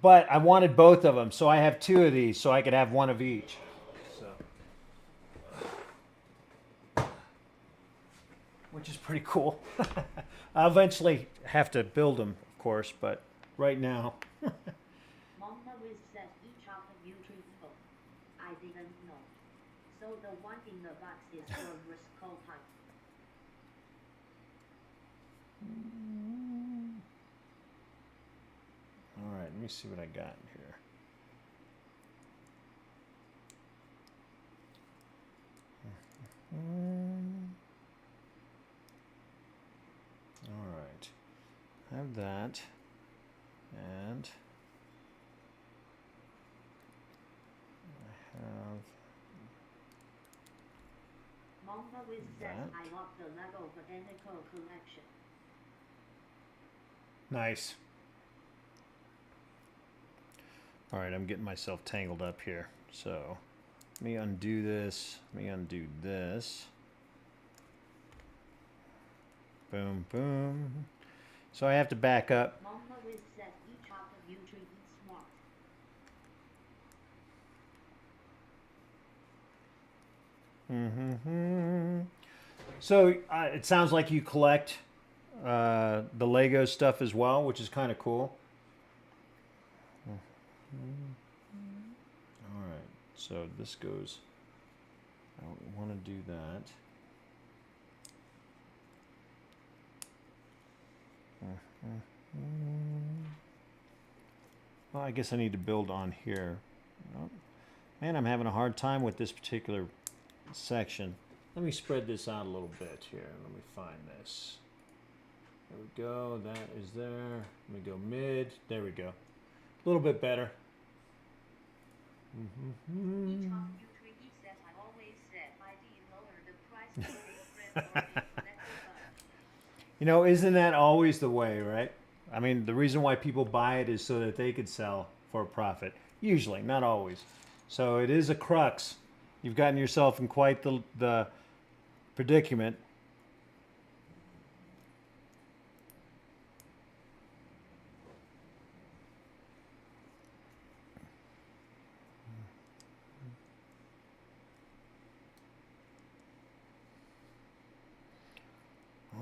But I wanted both of them, so I have 2 of these, so I could have one of each. Which is pretty cool. I'll eventually have to build them, of course, but right now. I didn't know. So the one in the box is for Risco Pine. All right, let me see what I got in here. All right, I have that, and I have Mama Wiz says that. I love the Lego Botanical Collection. Nice. All right, I'm getting myself tangled up here. So let me undo this. Let me undo this. Boom, boom. So I have to back up. Mama Wiz says each of you three is smart. So it sounds like you collect the Lego stuff as well, which is kind of cool. All right, so this goes, I don't want to do that. Well, I guess I need to build on here. Oh, man, I'm having a hard time with this particular section. Let me spread this out a little bit here. Let me find this. There we go. That is there. Let me go mid. There we go. A little bit better. You know, isn't that always the way, right? I mean, the reason why people buy it is so that they could sell for a profit. Usually, not always. So it is a crux. You've gotten yourself in quite the predicament.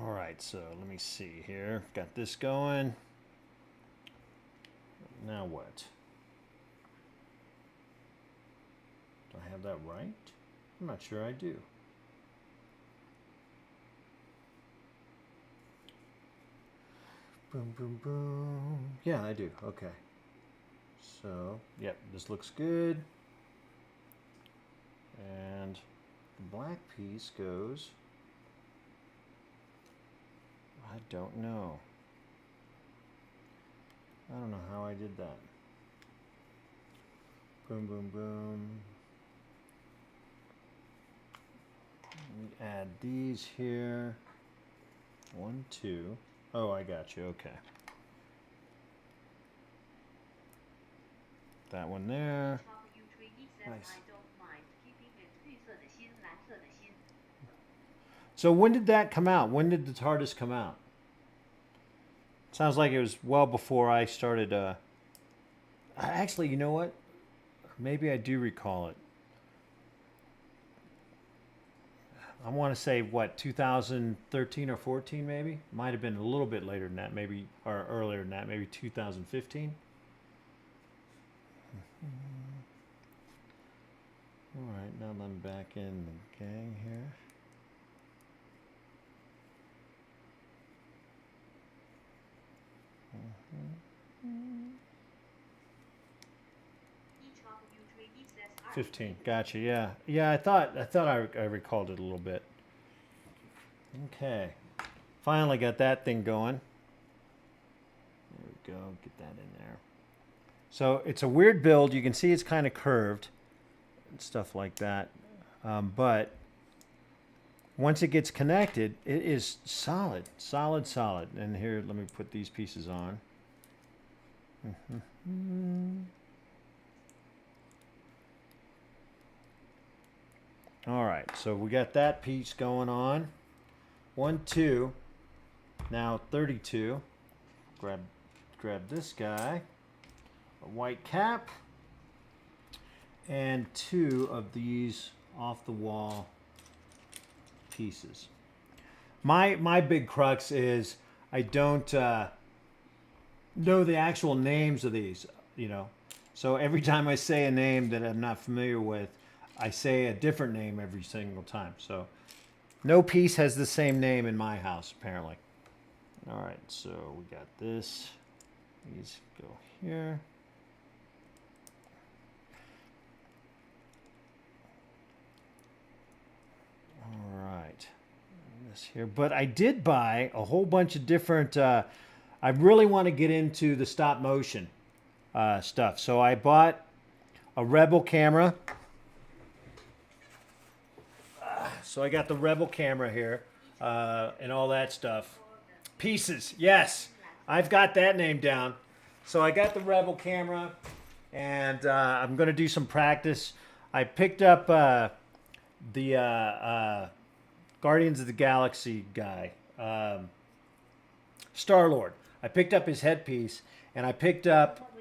All right, so let me see here. Got this going. Now what? Do I have that right? I'm not sure I do. Boom, boom, boom. Yeah, I do. Okay. So, yep, this looks good. And the black piece goes... I don't know. I don't know how I did that. Boom, boom, boom. Let me add these here. 1, 2. Oh, I got you. Okay. That one there. Nice. So when did that come out? When did the TARDIS come out? Sounds like it was well before I started. Actually, you know what? Maybe I do recall it. I want to say, what, 2013 or 14 maybe? Might have been a little bit later than that, maybe, or earlier than that, maybe 2015. All right, now I'm back in the gang here. Mm-hmm. 15. Gotcha. Yeah. Yeah. I thought I recalled it a little bit. Okay. Finally got that thing going. There we go. Get that in there. So it's a weird build. You can see it's kind of curved and stuff like that. But once it gets connected, it is solid, solid, solid. And here, let me put these pieces on. All right, so we got that piece going on. 1, 2, now 32. Grab this guy, a white cap, and 2 of these off the wall pieces. My big crux is I don't know the actual names of these, you know. So every time I say a name that I'm not familiar with, I say a different name every single time. So no piece has the same name in my house, apparently. All right, so we got this. These go here. All right, this here. But I did buy a whole bunch of different. I really want to get into the stop motion stuff. So I bought a Rebel camera. So I got the Rebel camera here and all that stuff. Pieces, yes. I've got that name down. So I got the Rebel camera, and I'm going to do some practice. I picked up the Guardians of the Galaxy guy, Star-Lord. I picked up his headpiece, and I picked up...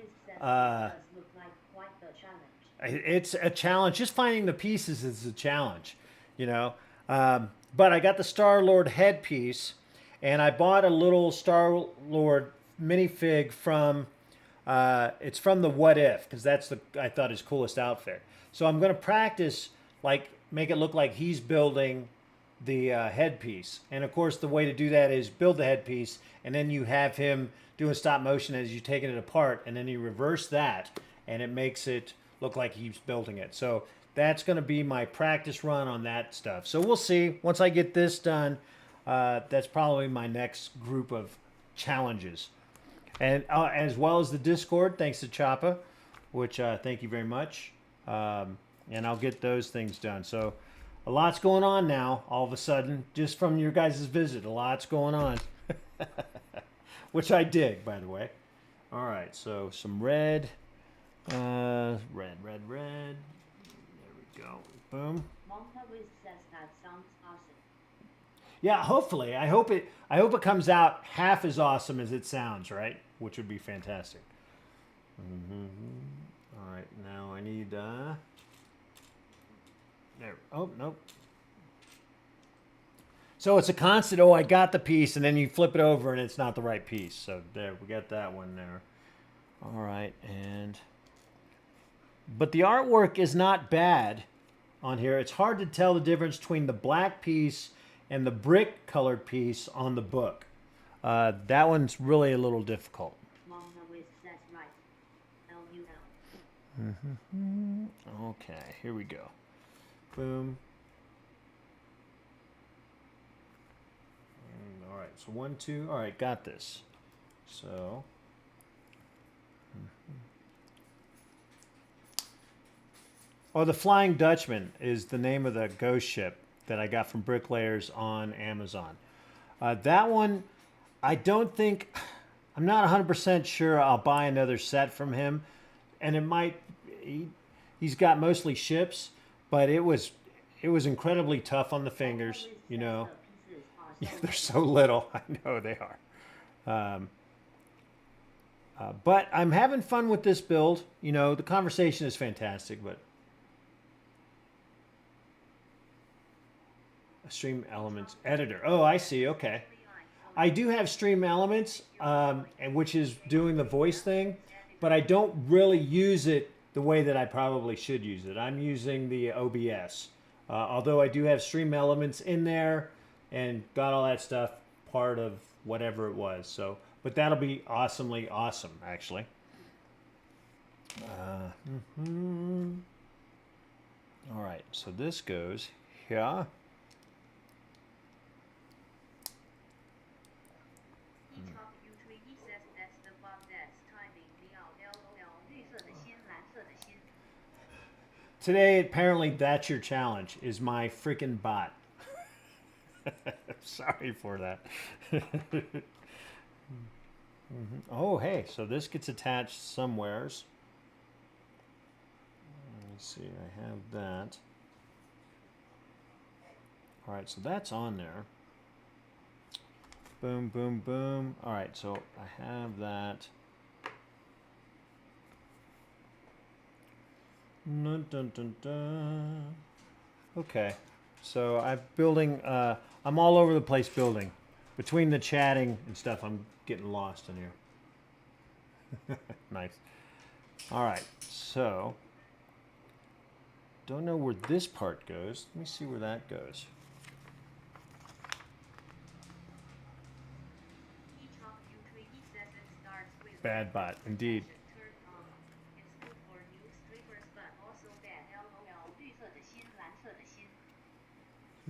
it's a challenge. Just finding the pieces is a challenge, you know. But I got the Star-Lord headpiece, and I bought a little Star-Lord minifig from... it's from the What If, because that's I thought his coolest outfit. So I'm going to practice, like, make it look like he's building the headpiece. And of course, the way to do that is build the headpiece, and then you have him doing stop motion as you're taking it apart, and then you reverse that, and it makes it look like he's building it. So that's going to be my practice run on that stuff. So we'll see. Once I get this done, that's probably my next group of challenges. And as well as the Discord, thanks to Choppa, which thank you very much. And I'll get those things done. So a lot's going on now, all of a sudden, just from your guys' visit. A lot's going on, which I dig, by the way. All right, so some red. Red. There we go. Boom. Says that sounds awesome. Yeah, hopefully. I hope it comes out half as awesome as it sounds, right? Which would be fantastic. All right, now I need there. Oh, nope. So it's a constant, oh, I got the piece, and then you flip it over and it's not the right piece. So there, we got that one there. All right, but the artwork is not bad on here. It's hard to tell the difference between the black piece and the brick colored piece on the book. That one's really a little difficult. Okay, here we go. Boom. All right, so 1, 2. All right, got this. So. Oh, the Flying Dutchman is the name of the ghost ship that I got from Bricklayers on Amazon. That one, I don't think, I'm not 100% sure I'll buy another set from him. And it might, he's got mostly ships, but it was incredibly tough on the fingers, you know. Yeah, they're so little. I know they are. But I'm having fun with this build. You know, the conversation is fantastic, but Stream Elements editor. Oh, I see. Okay. I do have Stream Elements, and which is doing the voice thing, but I don't really use it the way that I probably should use it. I'm using the OBS, although I do have Stream Elements in there and got all that stuff part of whatever it was. So, but that'll be awesomely awesome, actually. All right, so this goes here. Today, apparently, that's your challenge, is my freaking bot. Sorry for that. Oh, hey, so this gets attached somewheres. Let me see, I have that. All right, so that's on there. Boom, boom, boom. All right, so I have that. Dun, dun, dun, dun. Okay, so I'm building, I'm all over the place building. Between the chatting and stuff, I'm getting lost in here. Nice. All right, so, don't know where this part goes. Let me see where that goes. Bad bot, indeed.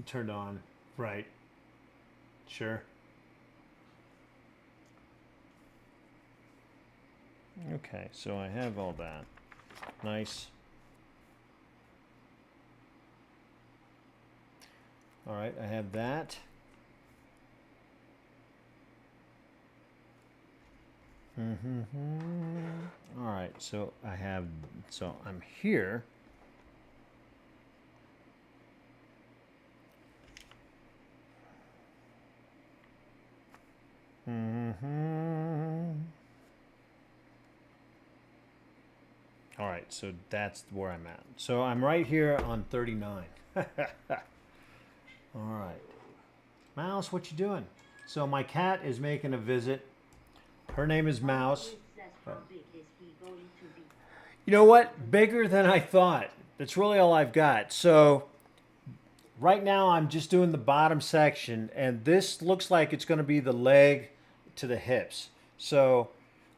Turned on, right? Sure. Okay, so I have all that. Nice. All right, I have that. All right, so I have, so I'm here. All right, so that's where I'm at. So I'm right here on 39. All right. Mouse, what you doing? So my cat is making a visit. Her name is Mouse. You know what? Bigger than I thought. That's really all I've got. So right now I'm just doing the bottom section, and this looks like it's going to be the leg to the hips. So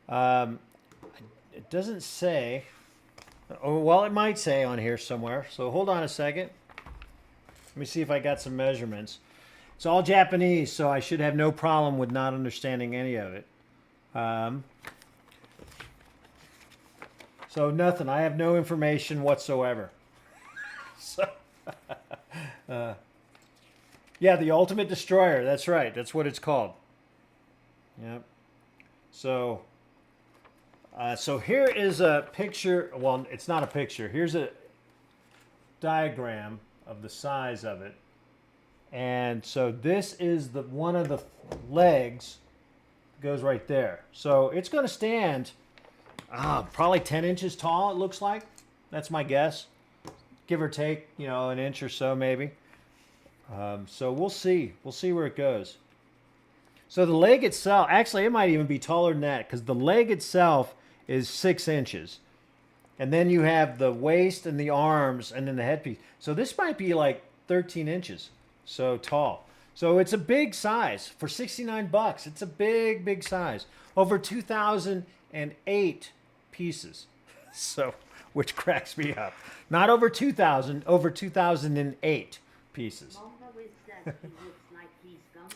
it doesn't say. Oh, well, it might say on here somewhere. So hold on a second. Let me see if I got some measurements. It's all Japanese, so I should have no problem with not understanding any of it. So nothing. I have no information whatsoever. So, yeah, the Ultimate Destroyer. That's right. That's what it's called. Yep. So, so here is a picture. Well, it's not a picture. Here's a diagram of the size of it. And so this is the one of the legs goes right there. So it's going to stand probably 10 inches tall, it looks like. That's my guess. Give or take, you know, an inch or so maybe. So we'll see. We'll see where it goes. So the leg itself, actually it might even be taller than that because the leg itself is 6 inches. And then you have the waist and the arms and then the headpiece. So this might be like 13 inches. So tall. So it's a big size for 69 bucks. It's a big, big size. Over 2,008 pieces. So, which cracks me up. Not over 2,000, over 2,008 pieces.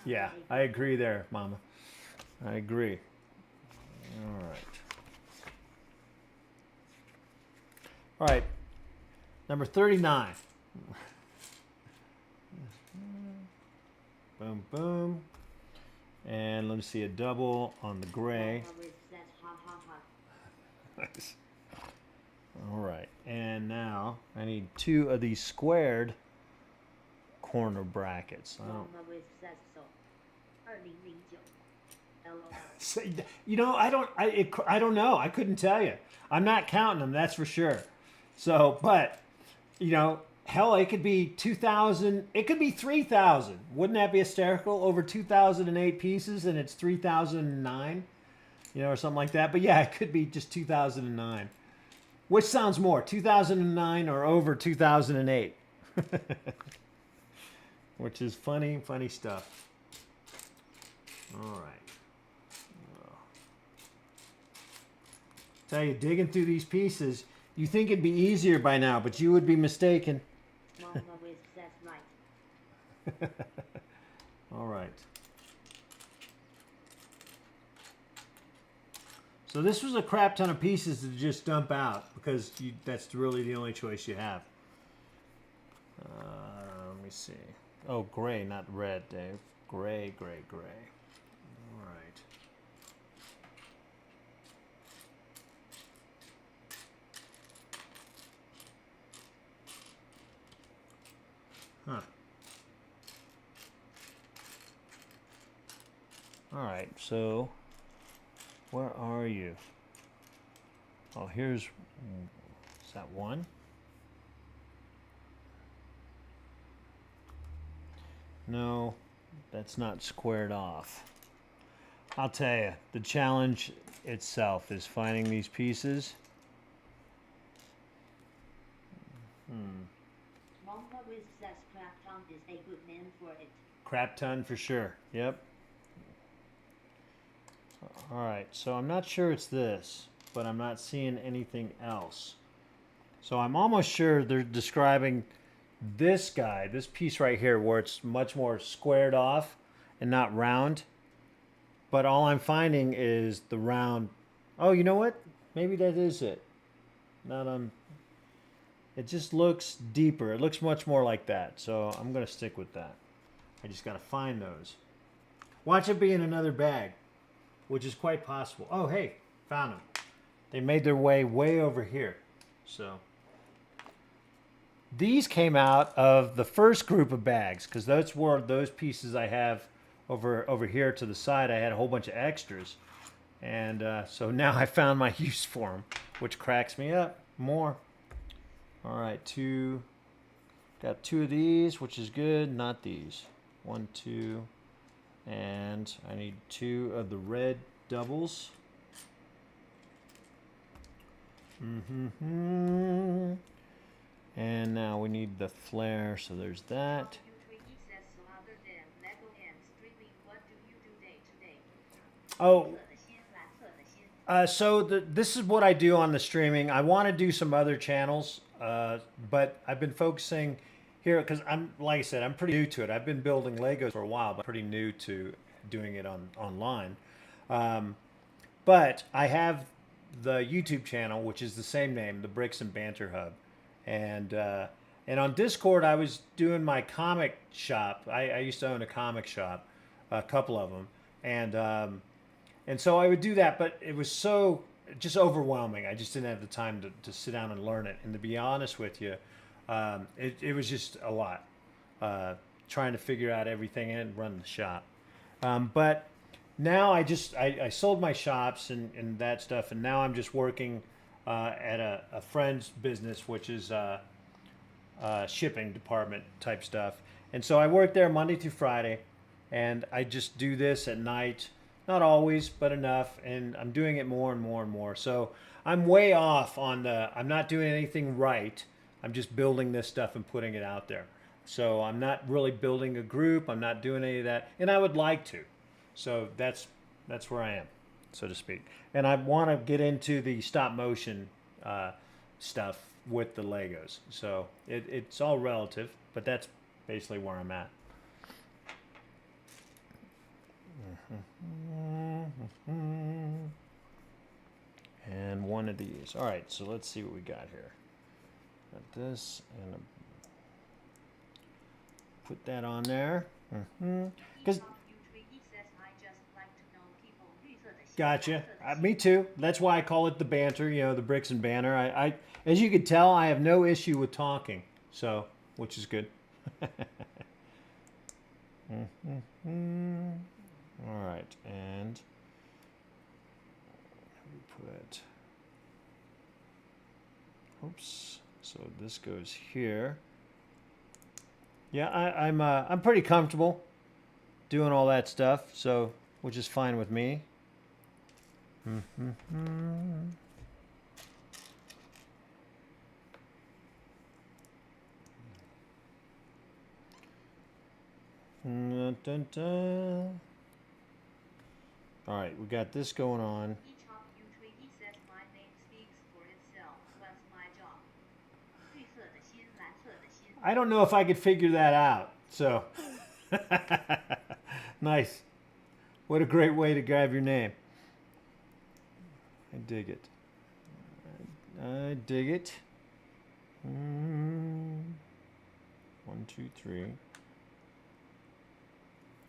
Yeah, I agree there, Mama. I agree. All right. All right. Number 39. Boom, boom. And let me see a double on the gray. Nice. All right. And now I need 2 of these squared corner brackets. You know, I don't know. I couldn't tell you. I'm not counting them, that's for sure. So, but, you know, hell, it could be 2,000. It could be 3,000. Wouldn't that be hysterical? Over 2,008 pieces, and it's 3,009, you know, or something like that. But yeah, it could be just 2,009. Which sounds more, 2009 or over 2008? Which is funny, funny stuff. All right. Tell you, digging through these pieces, you think it'd be easier by now, but you would be mistaken. All right. So this was a crap ton of pieces to just dump out because that's really the only choice you have. Let me see. Oh, gray, not red, Dave. Gray, gray, gray. All right. Huh. All right, so where are you? Oh, here's, is that one? No, that's not squared off. I'll tell you, the challenge itself is finding these pieces. Crap ton is a good name for it. Crap ton for sure. Yep. All right, so I'm not sure it's this, but I'm not seeing anything else. So I'm almost sure they're describing this guy, this piece right here, where it's much more squared off and not round. But all I'm finding is the round. Oh, you know what? Maybe that is it. Not on. It just looks deeper. It looks much more like that. So I'm going to stick with that. I just got to find those. Watch it be in another bag, which is quite possible. Oh, hey, found them. They made their way over here. So these came out of the first group of bags because those were those pieces I have over here to the side. I had a whole bunch of extras. And so now I found my use for them, which cracks me up more. All right, got 2 of these, which is good. Not these. 1, 2, and I need 2 of the red doubles. And now we need the flare, so there's that. Pt3 says, so other than Lego and streaming, what do you do day to day? Oh, 绿色的心，蓝色的心。 so this is what I do on the streaming. I want to do some other channels, but I've been focusing here because I'm, like I said, I'm pretty new to it. I've been building Legos for a while, but pretty new to doing it online. But I have the YouTube channel, which is the same name, the Bricks and Banter Hub, and on Discord I was doing my comic shop. I used to own a comic shop, a couple of them, and so I would do that, but it was so just overwhelming. I just didn't have the time to sit down and learn it. And to be honest with you, it was just a lot trying to figure out everything and run the shop. But now I sold my shops and that stuff, and now I'm just working at a friend's business, which is shipping department type stuff. And so I work there Monday through Friday, and I just do this at night. Not always, but enough, and I'm doing it more and more and more. So I'm way off on I'm not doing anything right. I'm just building this stuff and putting it out there. So I'm not really building a group. I'm not doing any of that, and I would like to. So that's where I am, so to speak. And I want to get into the stop motion stuff with the Legos. So it's all relative, but that's basically where I'm at. And one of these. All right, so let's see what we got here. Got this, and put that on there. Because gotcha. Me too. That's why I call it the banter. You know, the bricks and banter. I as you can tell, I have no issue with talking. So, which is good. All right, and we put. Oops. So this goes here. Yeah, I'm pretty comfortable doing all that stuff. So, which is fine with me. Dun, dun, dun. All right, we got this going on. Each of you three says my name speaks for itself. What's my job? 绿色的心，蓝色的心。 I don't know if I could figure that out. So, nice. What a great way to grab your name. I dig it. I dig it. 1, 2, 3.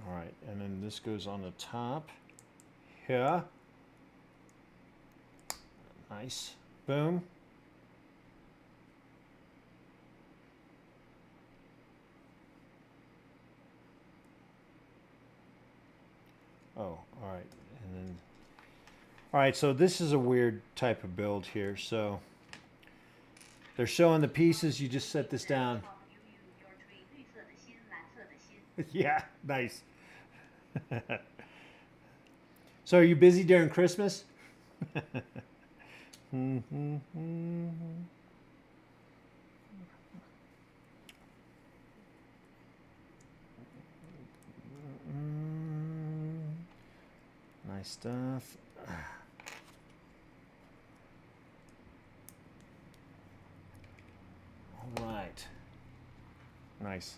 All right, and then this goes on the top here. Nice. Boom. Oh, all right. And then, all right, so this is a weird type of build here. So they're showing the pieces. You just set this down. Yeah, nice. So are you busy during Christmas? Nice stuff. All right. Nice.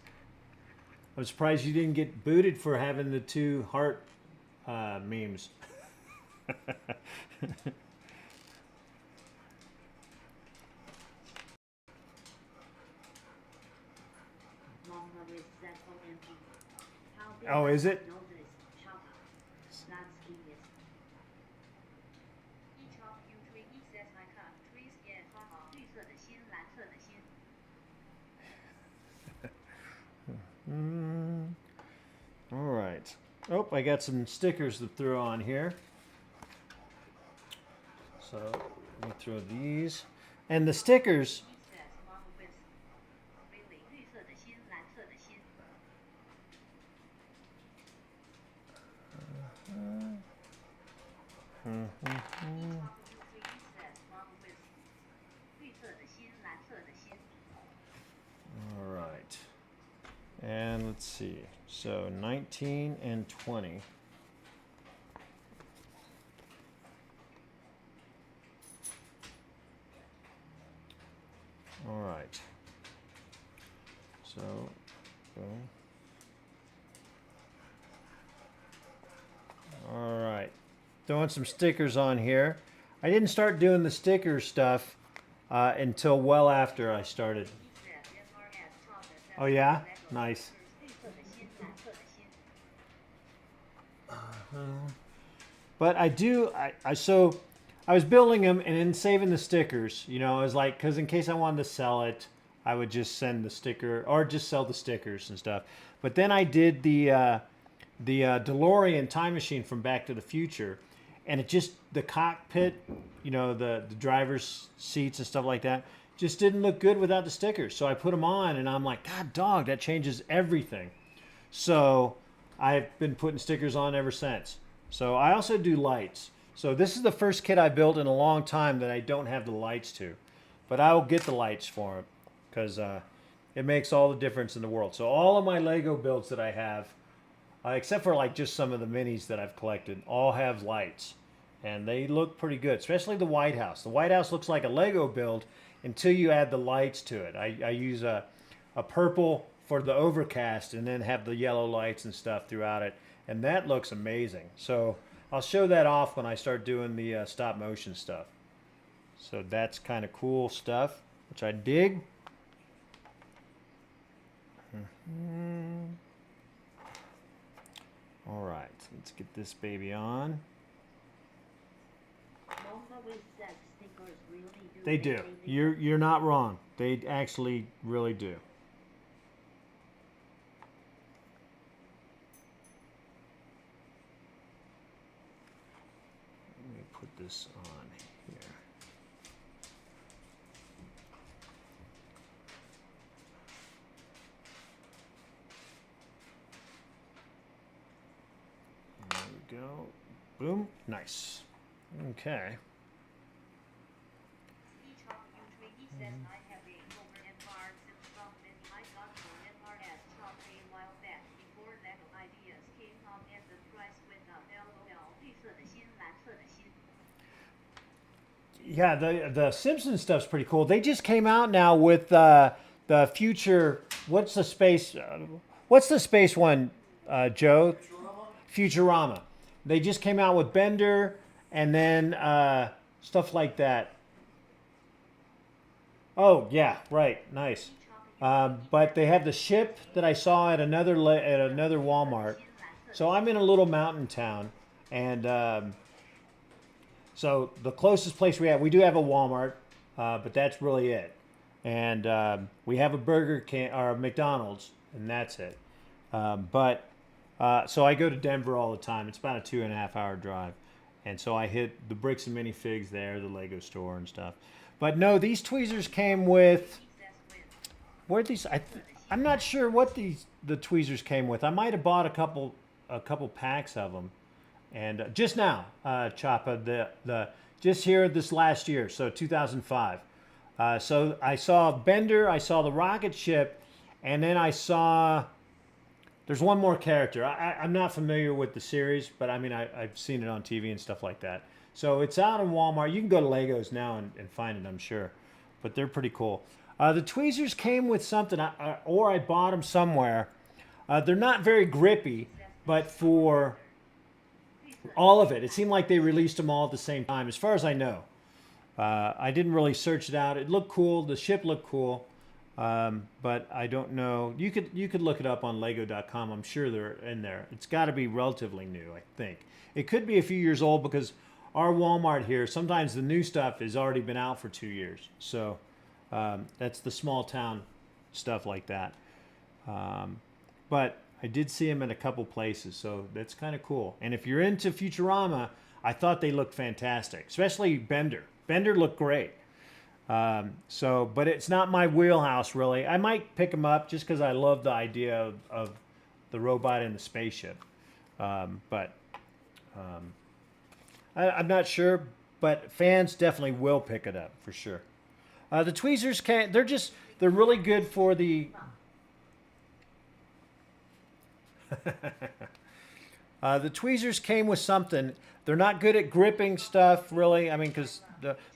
I'm surprised you didn't get booted for having the 2 heart memes. Oh, is it? All right. Oh, I got some stickers to throw on here. So let me throw these. And the stickers. let's see. So 19 and 20. All right. So, boom. All right. Throwing some stickers on here. I didn't start doing the sticker stuff until well after I started. Oh yeah? Nice. But I do, so I was building them and then saving the stickers. You know, I was like, because in case I wanted to sell it, I would just send the sticker or just sell the stickers and stuff. But then I did the DeLorean time machine from Back to the Future, and it just, the cockpit, you know, the driver's seats and stuff like that, just didn't look good without the stickers. So I put them on and I'm like, God dog, that changes everything. So I've been putting stickers on ever since. So I also do lights. So this is the first kit I built in a long time that I don't have the lights to. But I will get the lights for it because it makes all the difference in the world. So all of my Lego builds that I have, except for like just some of the minis that I've collected, all have lights. And they look pretty good, especially the White House. The White House looks like a Lego build until you add the lights to it. I use a purple for the overcast and then have the yellow lights and stuff throughout it. And that looks amazing. So I'll show that off when I start doing the stop motion stuff. So that's kind of cool stuff, which I dig. All right, let's get this baby on. They do. You're not wrong. They actually really do. Let me put this on here. There we go. Boom. Nice. Okay. Yeah, the Simpsons stuff's pretty cool. They just came out now with the future. What's the space one, Joe? Futurama. They just came out with Bender and then stuff like that. Oh yeah, right, nice. But they have the ship that I saw at another Walmart. So I'm in a little mountain town, and so the closest place we do have a Walmart, but that's really it. And we have a Burger King or a McDonald's, and that's it. So I go to Denver all the time. It's about a 2.5 hour drive. And so I hit the Bricks and Minifigs there, the Lego store and stuff. But no, these tweezers came with, where these, I'm not sure what the tweezers came with. I might have bought a couple packs of them. And just now, Choppa, just here this last year, so 2005. So I saw Bender, I saw the rocket ship, and then I saw, there's one more character. I'm not familiar with the series, but I mean, I've seen it on TV and stuff like that. So it's out in Walmart. You can go to Legos now and find it, I'm sure. But they're pretty cool. The tweezers came with something, or I bought them somewhere. They're not very grippy, but for all of it, it seemed like they released them all at the same time, as far as I know. I didn't really search it out. It looked cool. The ship looked cool. But I don't know. You could look it up on Lego.com. I'm sure they're in there. It's got to be relatively new, I think. It could be a few years old because our Walmart here, sometimes the new stuff has already been out for 2 years. So that's the small town stuff like that. But I did see them in a couple places, so that's kind of cool. And if you're into Futurama, I thought they looked fantastic, especially Bender. Bender looked great. But it's not my wheelhouse, really. I might pick them up just because I love the idea of the robot in the spaceship. I'm not sure, but fans definitely will pick it up for sure. The tweezers they're really good for the The tweezers came with something. They're not good at gripping stuff, really. I mean,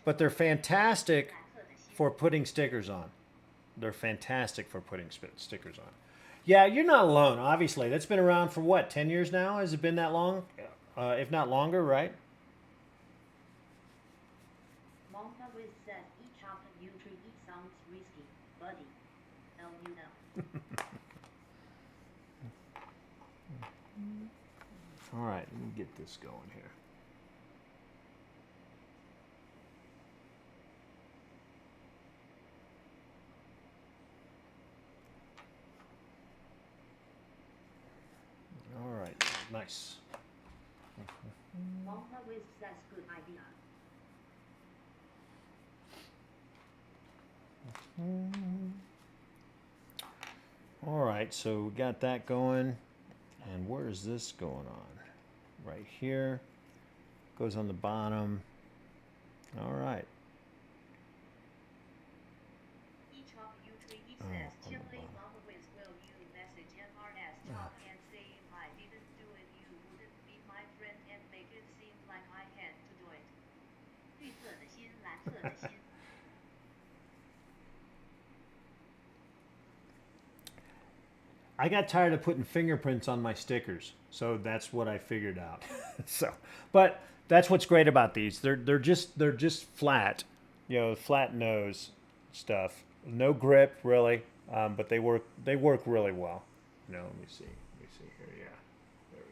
but they're fantastic for putting stickers on. They're fantastic for putting stickers on. Yeah, you're not alone, obviously. That's been around for what, 10 years now? Has it been that long? If not longer, right? Monka with said each of the Pt3 sounds risky, buddy. LUL. All right, let me get this going here. All right, nice. Monka with says good idea. All right, so we got that going. And where is this going on? Right here. Goes on the bottom. All right. Each of Pt3 says chilling Monka with will you message MRS talk and say if I didn't do it you wouldn't be my friend and make it seem like I had to do it. 绿色的心，蓝色的心。I got tired of putting fingerprints on my stickers, so that's what I figured out. But that's what's great about these. They're just flat, you know, flat nose stuff. No grip really, but they work really well. You know, let me see here. Yeah, there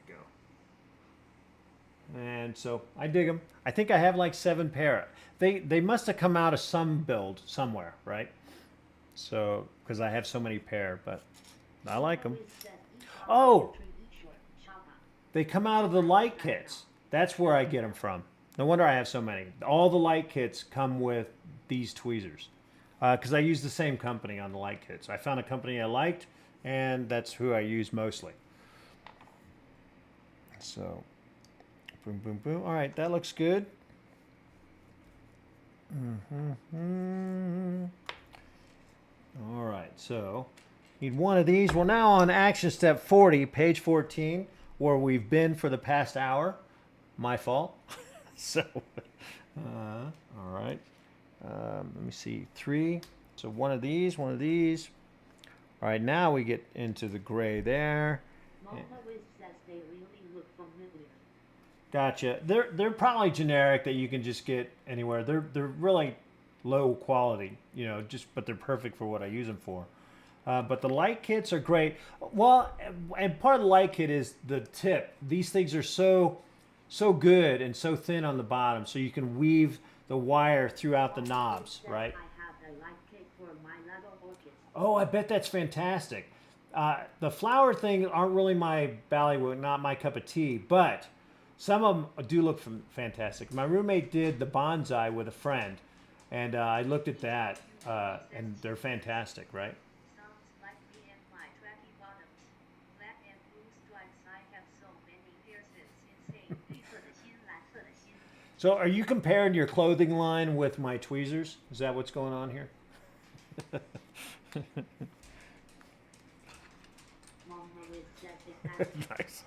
we go. And so I dig them. I think I have like 7 pair. They must have come out of some build somewhere, right? So because I have so many pair, but I like them. Oh, they come out of the light kits. That's where I get them from. No wonder I have so many. All the light kits come with these tweezers because I use the same company on the light kits. I found a company I liked, and that's who I use mostly. So, boom, boom, boom. All right, that looks good. All right, so need one of these. We're now on action step 40, page 14, where we've been for the past hour. My fault. So, all right. Let me see, 3. So one of these. All right, now we get into the gray there. Monka with says they really look familiar. Gotcha. They're probably generic that you can just get anywhere. They're really low quality, you know, but they're perfect for what I use them for. But the light kits are great. Well, and part of the light kit is the tip. These things are so good and so thin on the bottom, so you can weave the wire throughout the knobs, right? I have a light kit for my LEGO orchids. Oh, I bet that's fantastic. The flower thing aren't really my ballywick, not my cup of tea, but some of them do look fantastic. My roommate did the bonsai with a friend, and I looked at that, and they're fantastic, right? Sounds like me and my tracky bottoms. Black and blue stripes. I have so many piercings. Insane. 绿色的心，蓝色的心。 So are you comparing your clothing line with my tweezers? Is that what's going on here? Monka with says exactly. Nice.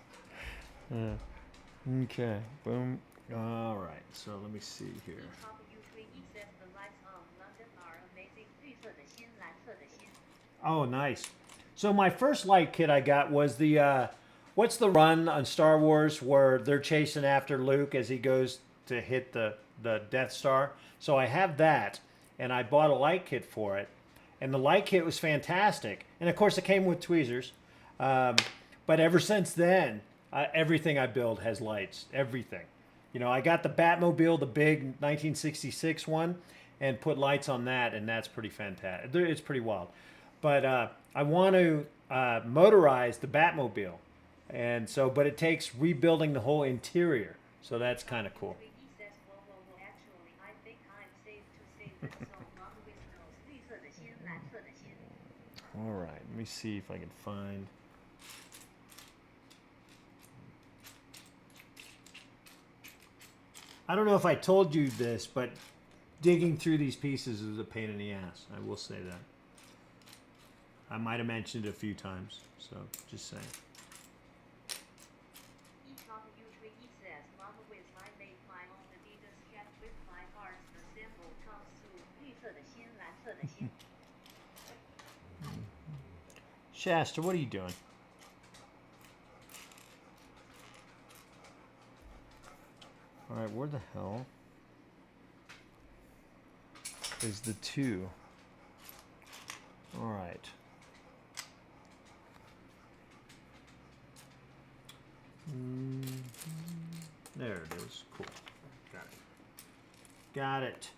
Okay, boom. All right, so let me see here. Top Q3 says the lights on London are amazing. 绿色的心，蓝色的心。 Oh, nice. So my first light kit I got was the, what's the run on Star Wars where they're chasing after Luke as he goes to hit the Death Star? So I have that, and I bought a light kit for it. And the light kit was fantastic. And of course it came with tweezers. But ever since then, everything I build has lights. Everything. You know, I got the Batmobile, the big 1966 one, and put lights on that, and that's pretty fantastic. It's pretty wild. But I want to motorize the Batmobile. And so, but it takes rebuilding the whole interior. So that's kind of cool. Q3 says, whoa. Actually, I think I'm safe to say that song Monka with knows. 绿色的心，蓝色的心。 All right, let me see if I can find. I don't know if I told you this, but digging through these pieces is a pain in the ass. I will say that. I might have mentioned it a few times, so just saying. 的心。 Shasta, what are you doing? All right, where the hell is the 2? All right. There it is. Cool. Got it. Got it.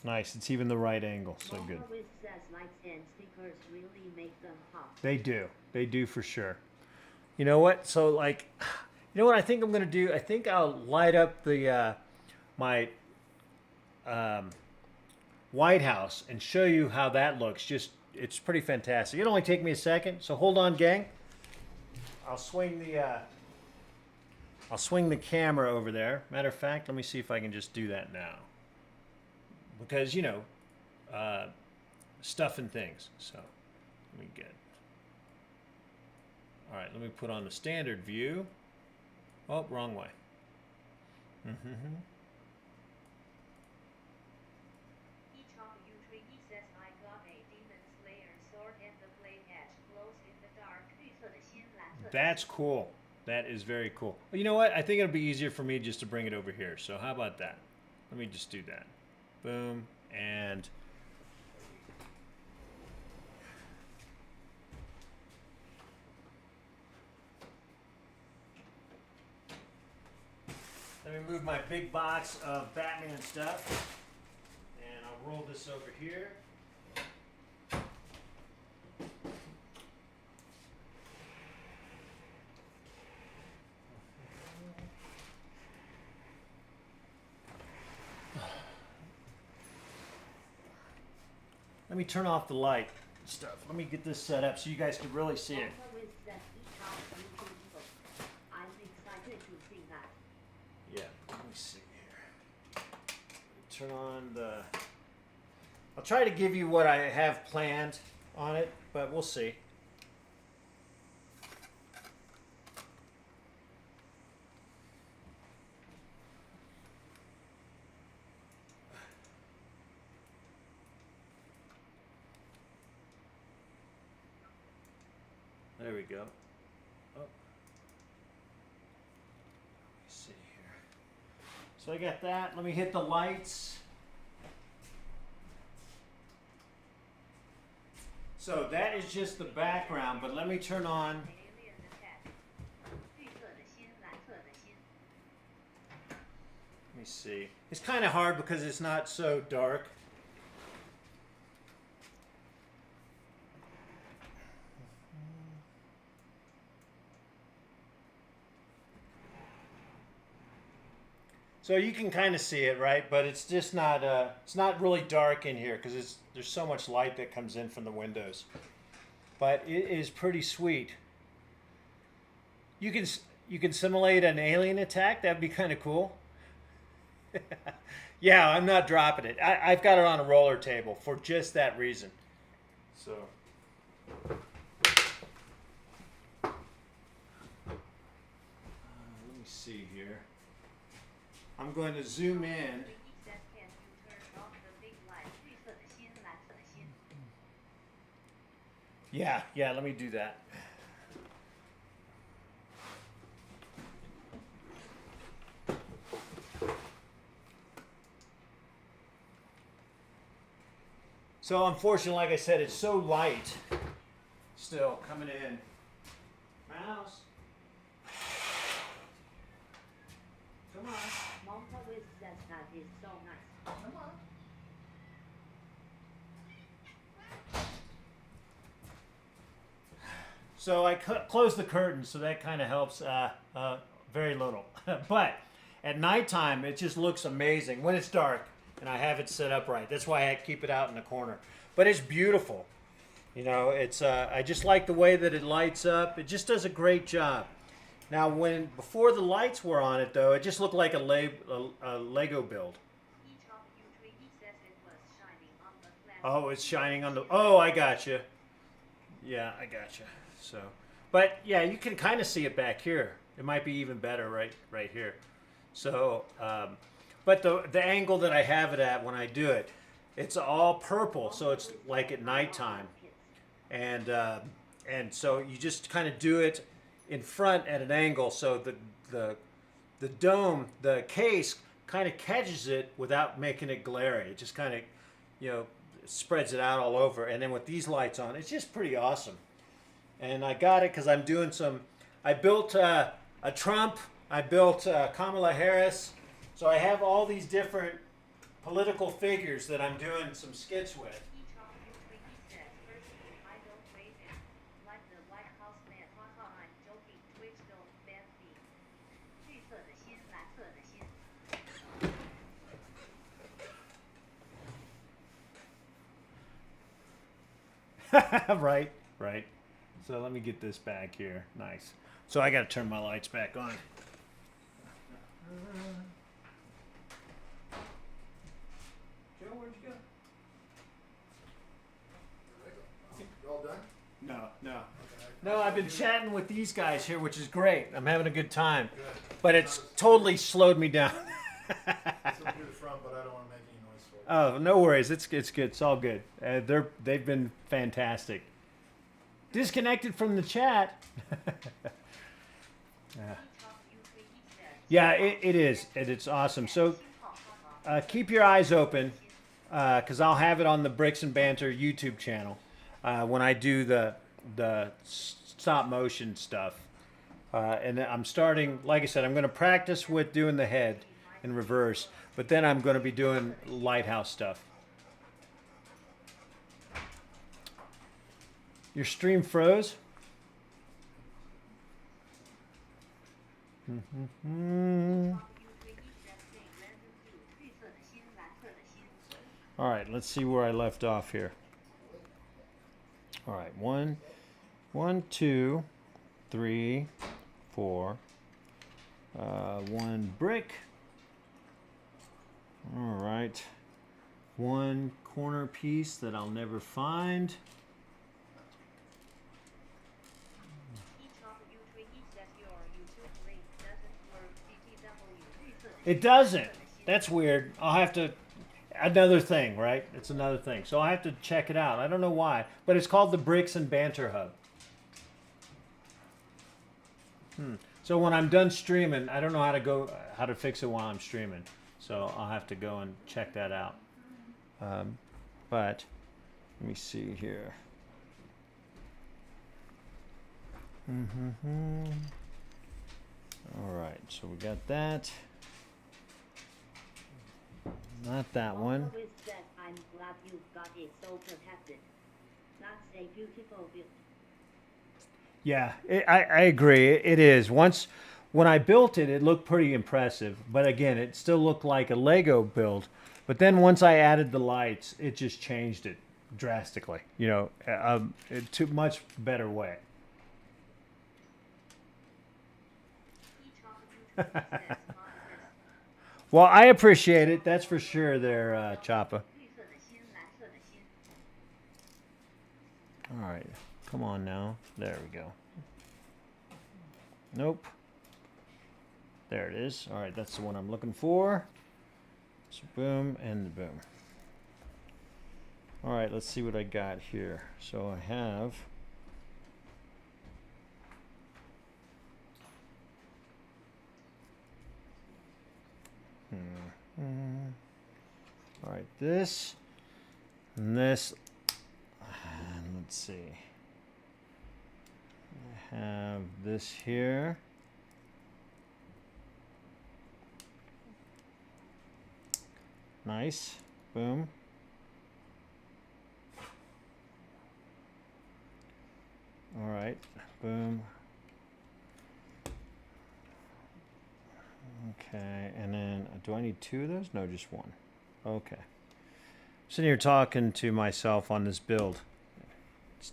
Nice. It's even the right angle. So good. Always says lights and stickers really make them pop. They do. They do for sure. You know what? So like, you know what I think I'm gonna do? I think I'll light up the my White House and show you how that looks. Just it's pretty fantastic. It'll only take me a second. So hold on, gang. I'll swing the camera over there. Matter of fact, let me see if I can just do that now. Because, you know, stuff and things. So, let me get. All right, let me put on the standard view. Oh, wrong way. Each of you three says I got a demon slayer sword and the blade edge glows in the dark. 绿色的心，蓝色的心。 That's cool. That is very cool. Well, you know what? I think it'll be easier for me just to bring it over here. So how about that? Let me just do that. Boom. And let me move my big box of Batman stuff. And I'll roll this over here. Let me turn off the light stuff. Let me get this set up so you guys can really see it. Always says each of you three evil. I'm excited to see that. Yeah, let me see here. Turn on the... I'll try to give you what I have planned on it, but we'll see. There we go. Oh. Let me see here. So I got that. Let me hit the lights. So that is just the background, but let me turn on. Alien attack. 绿色的心，蓝色的心。 Let me see. It's kind of hard because it's not so dark. So you can kind of see it, right? But it's just not. It's not really dark in here because there's so much light that comes in from the windows. But it is pretty sweet. You can simulate an alien attack. That'd be kind of cool. Yeah, I'm not dropping it. I've got it on a roller table for just that reason. So. Let me see here. I'm going to zoom in. He says, can you turn off the big light? 绿色的心，蓝色的心。 Yeah, let me do that. So unfortunately, like I said, it's so light still coming in. Mouse. Come on. Mom always says that is so nice. Come on. So I closed the curtains, so that kind of helps very little. But at nighttime, it just looks amazing when it's dark and I have it set up right. That's why I keep it out in the corner. But it's beautiful. You know, it's I just like the way that it lights up. It just does a great job. Now, before the lights were on it, though, it just looked like a Lego build. Each of you three says it was shining on the flat. Oh, it's shining on the... Oh, I gotcha. Yeah, I gotcha. So, but yeah, you can kind of see it back here. It might be even better right here. So, But the angle that I have it at when I do it, it's all purple, so it's like at nighttime, and so you just kind of do it in front at an angle, so the dome, the case, kind of catches it without making it glary. It just kind of, you know, spreads it out all over. And then with these lights on, it's just pretty awesome. And I got it because I'm doing some. I built a Trump. I built Kamala Harris. So I have all these different political figures that I'm doing some skits with. I don't rate it. Like the White House man. Haha, I'm joking. Twitch don't ban me. 绿色的心，蓝色的心。Right, right. So let me get this back here. Nice. So I got to turn my lights back on. Joe, where'd you go? You all done? No. No, I've been chatting with these guys here, which is great. I'm having a good time. Good. But it's totally slowed me down. Still through the front, but I don't want to make any noise for you. Oh, no worries. It's good. It's all good. They've been fantastic. Disconnected from the chat. Yeah, it is. It's awesome. So keep your eyes open because I'll have it on the Bricks and Banter YouTube channel when I do the stop motion stuff. And I'm starting, like I said, I'm going to practice with doing the head in reverse, but then I'm going to be doing lighthouse stuff. Your stream froze? All right, let's see where I left off here. All right, one, 2, 3, 4. One brick. All right. One corner piece that I'll never find. It doesn't. That's weird. I'll have to. Another thing, right? It's another thing. So I'll have to check it out. I don't know why, but it's called the Bricks and Banter Hub. So when I'm done streaming, I don't know how to fix it while I'm streaming. So I'll have to go and check that out. But let me see here. All right, so we got that. Not that one. I'm glad you got it so protected. That's a beautiful build. Yeah, I agree. It is. When I built it, it looked pretty impressive. But again, it still looked like a Lego build. But then once I added the lights, it just changed it drastically. You know, to much better way. Well, I appreciate it. That's for sure there, Choppa. All right. Come on now. There we go. Nope. There it is. All right, that's the one I'm looking for. So boom and the boom. All right, let's see what I got here. So I have... All right, this and this. And let's see. I have this here. Nice. Boom. All right. Boom. Okay, and then do I need two of those? No, just one. Okay. Sitting here talking to myself on this build. It's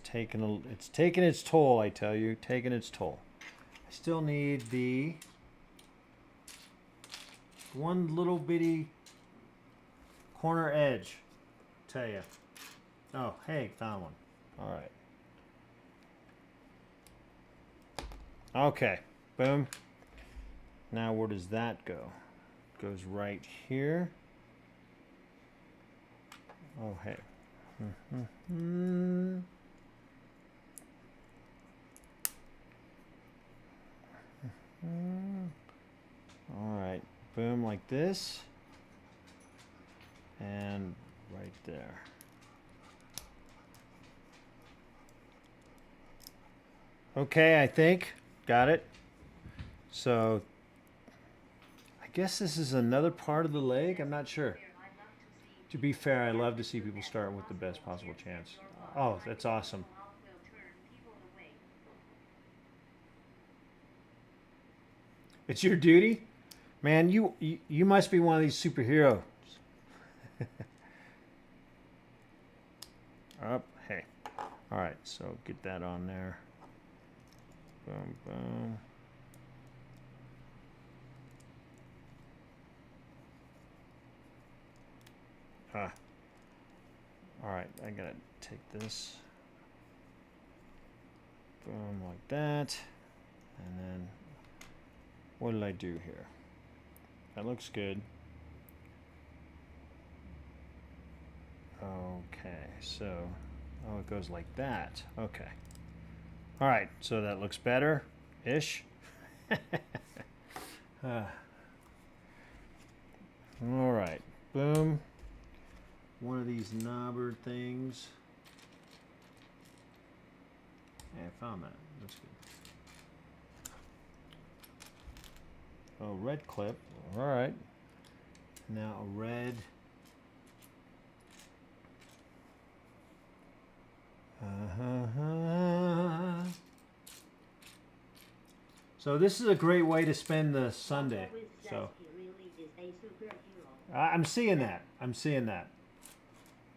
taking its toll, I tell you, taking its toll. I still need the one little bitty corner edge. Tell you. Oh, hey, found one. All right. Okay. Boom. Now where does that go? goes right here. Oh, hey. All right, boom, like this. And right there. Okay, I think. Got it. So, I guess this is another part of the leg. I'm not sure. To be fair, I love to see people start with the best possible chance. Oh, that's awesome. It's your duty? Man, you must be one of these superheroes. Up, hey. All right, so get that on there. Boom, boom. All right, I gotta take this. Boom, like that. And then, what did I do here? That looks good. Okay, so, oh, it goes like that. Okay. All right, so that looks better-ish. All right, boom. One of these knobber things. Hey, I found that. That's good. Oh, red clip. All right. Now a red. So this is a great way to spend the Sunday. So I'm seeing that. I'm seeing that.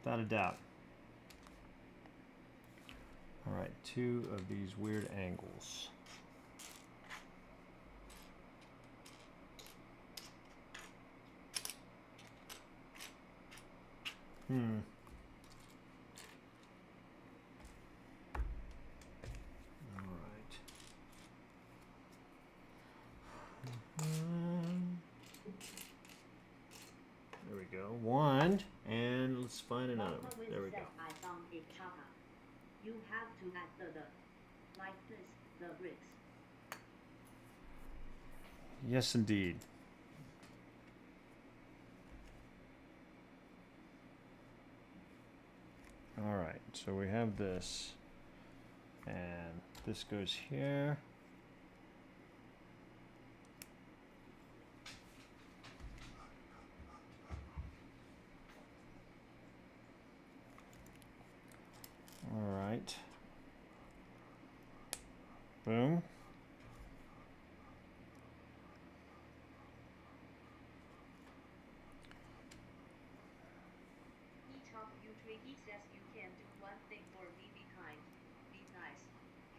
Without a doubt. All right, 2 of these weird angles. All right. There we go. 1, and let's find another one. There we go. I found a chopper. You have to add the like this, the bricks. Yes, indeed. All right, so we have this, and this goes here. All right. Boom. He says you can do one thing for me, be kind, be nice.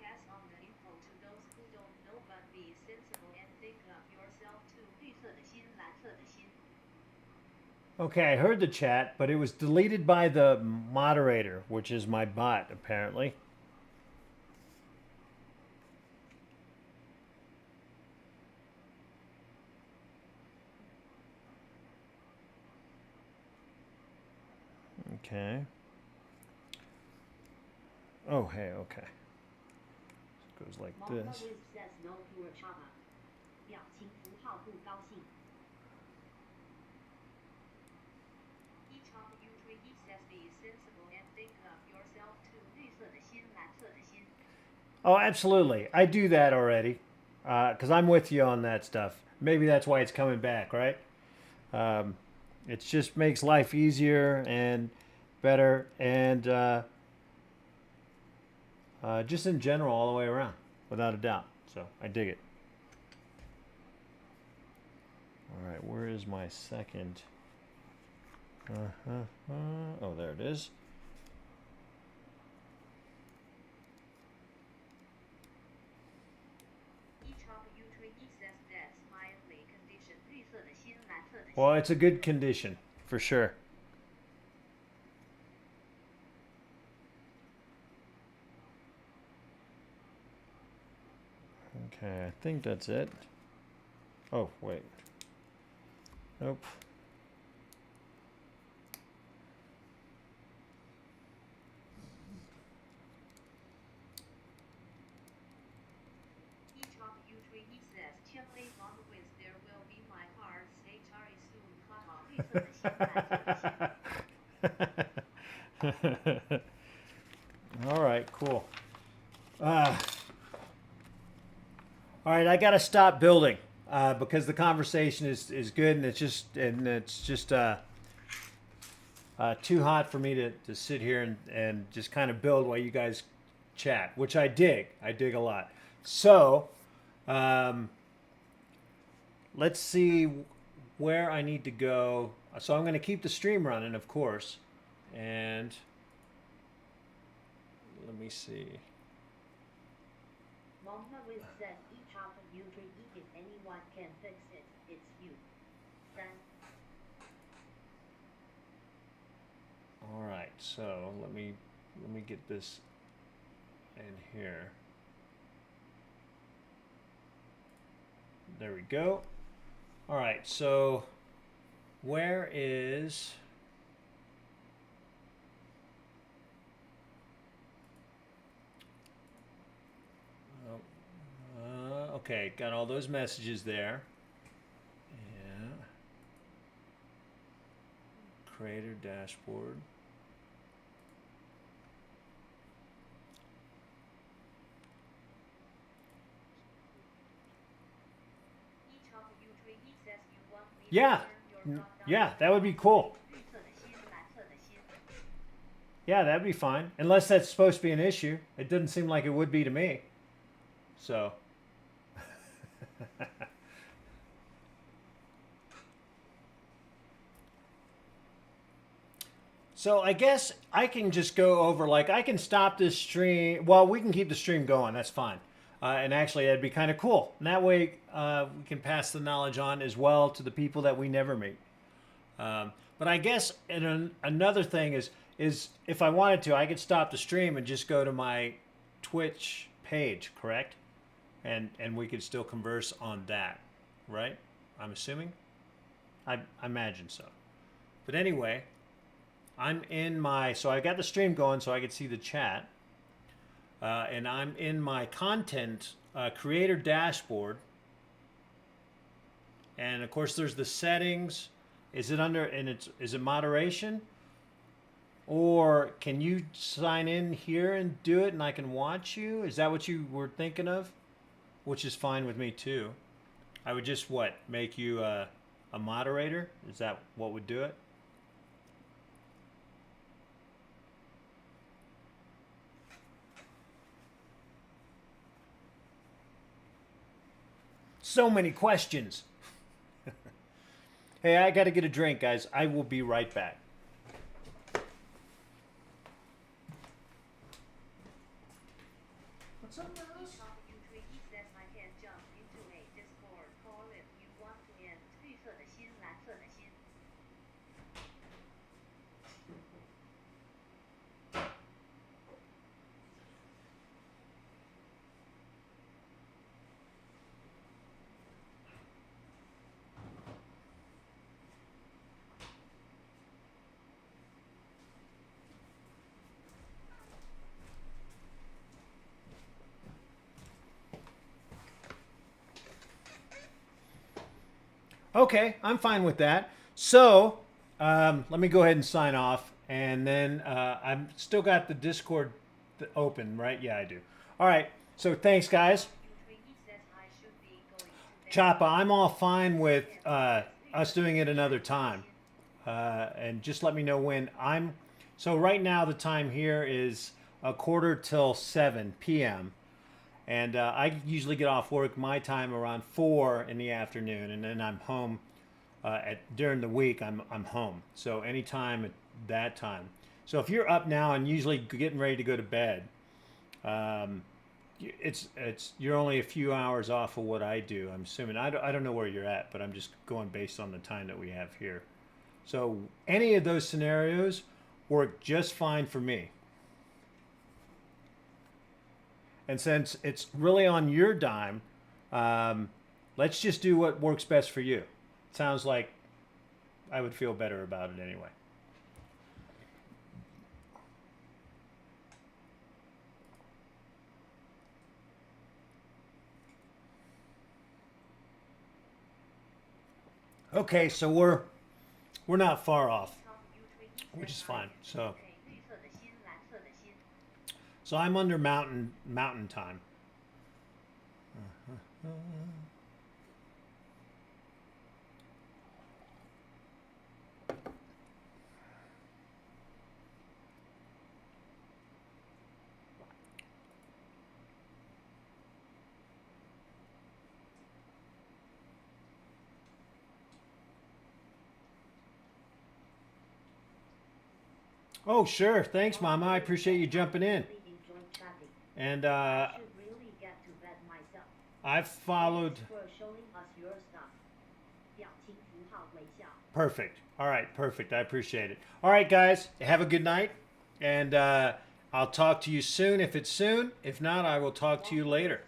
Pass on the info to those who don't know, but be sensible and think of yourself too. 绿色的心，蓝色的心。 Okay, I heard the chat, but it was deleted by the moderator, which is my bot, apparently. Okay. Oh, hey, okay. It goes like this. Says no to a chopper. 表情符号不高兴。He chop you tree. He says be sensible and think of yourself too. 绿色的心，蓝色的心。 Oh, absolutely. I do that already, because I'm with you on that stuff. Maybe that's why it's coming back, right? It just makes life easier and better, and just in general, all the way around, without a doubt. So I dig it. All right, where is my second? Oh, there it is. Well, it's a good condition, for sure. Okay, I think that's it. Oh, wait. Nope. Pt3 says, Chile on the ways there will be my heart. Say Tari soon. Haha. 绿色的心，蓝色的心。 All right, cool. All right, I got to stop building because the conversation is good and it's just too hot for me to sit here and just kind of build while you guys chat, which I dig. I dig a lot. So let's see where I need to go. So I'm going to keep the stream running, of course, and let me see. Mama Wiz says, each of you drink if anyone can fix it, it's you. Then. All right, so let me get this in here. There we go. All right, so where is okay, got all those messages there. Yeah. Creator dashboard. Each of you three says you want me Yeah. to turn your thought Yeah, down. that would be cool. 绿色的心，蓝色的心。 Yeah, that'd be fine. Unless that's supposed to be an issue. It doesn't seem like it would be to me. So. So I guess I can just go over, like, I can stop this stream. Well, we can keep the stream going. That's fine. And actually, that'd be kind of cool. And that way, we can pass the knowledge on as well to the people that we never meet. But I guess another thing is if I wanted to, I could stop the stream and just go to my Twitch page, correct? And we could still converse on that, right? I'm assuming. I imagine so. But anyway, I'm in my, so I got the stream going so I could see the chat. And I'm in my content creator dashboard. And of course there's the settings. Is it under, and is it moderation? Or can you sign in here and do it and I can watch you? Is that what you were thinking of? Which is fine with me too. I would just, what, make you a moderator? Is that what would do it? So many questions. Hey, I got to get a drink, guys. I will be right back. What's up, Alice? Each of you three says I can jump into a Discord call if you want to end. 绿色的心，蓝色的心。 Okay, I'm fine with that. So let me go ahead and sign off. And then I've still got the Discord open, right? Yeah, I do. All right. So thanks, guys. You three says I should be going to bed. Choppa, I'm all fine with us doing it another time. And just let me know when. So right now the time here is 6:45 p.m. And I usually get off work my time around 4 in the afternoon, and then I'm home during the week. I'm home. So anytime at that time. So if you're up now and usually getting ready to go to bed, you're only a few hours off of what I do. I'm assuming. I don't know where you're at, but I'm just going based on the time that we have here. So any of those scenarios work just fine for me. And since it's really on your dime, let's just do what works best for you. Sounds like I would feel better about it anyway. Okay, so we're not far off, which is fine. So I'm under mountain time. Oh, sure. Thanks, Mama. I appreciate you jumping in. And I've followed. Perfect. All right, perfect. I appreciate it. All right, guys. Have a good night. And I'll talk to you soon if it's soon. If not, I will talk to you later.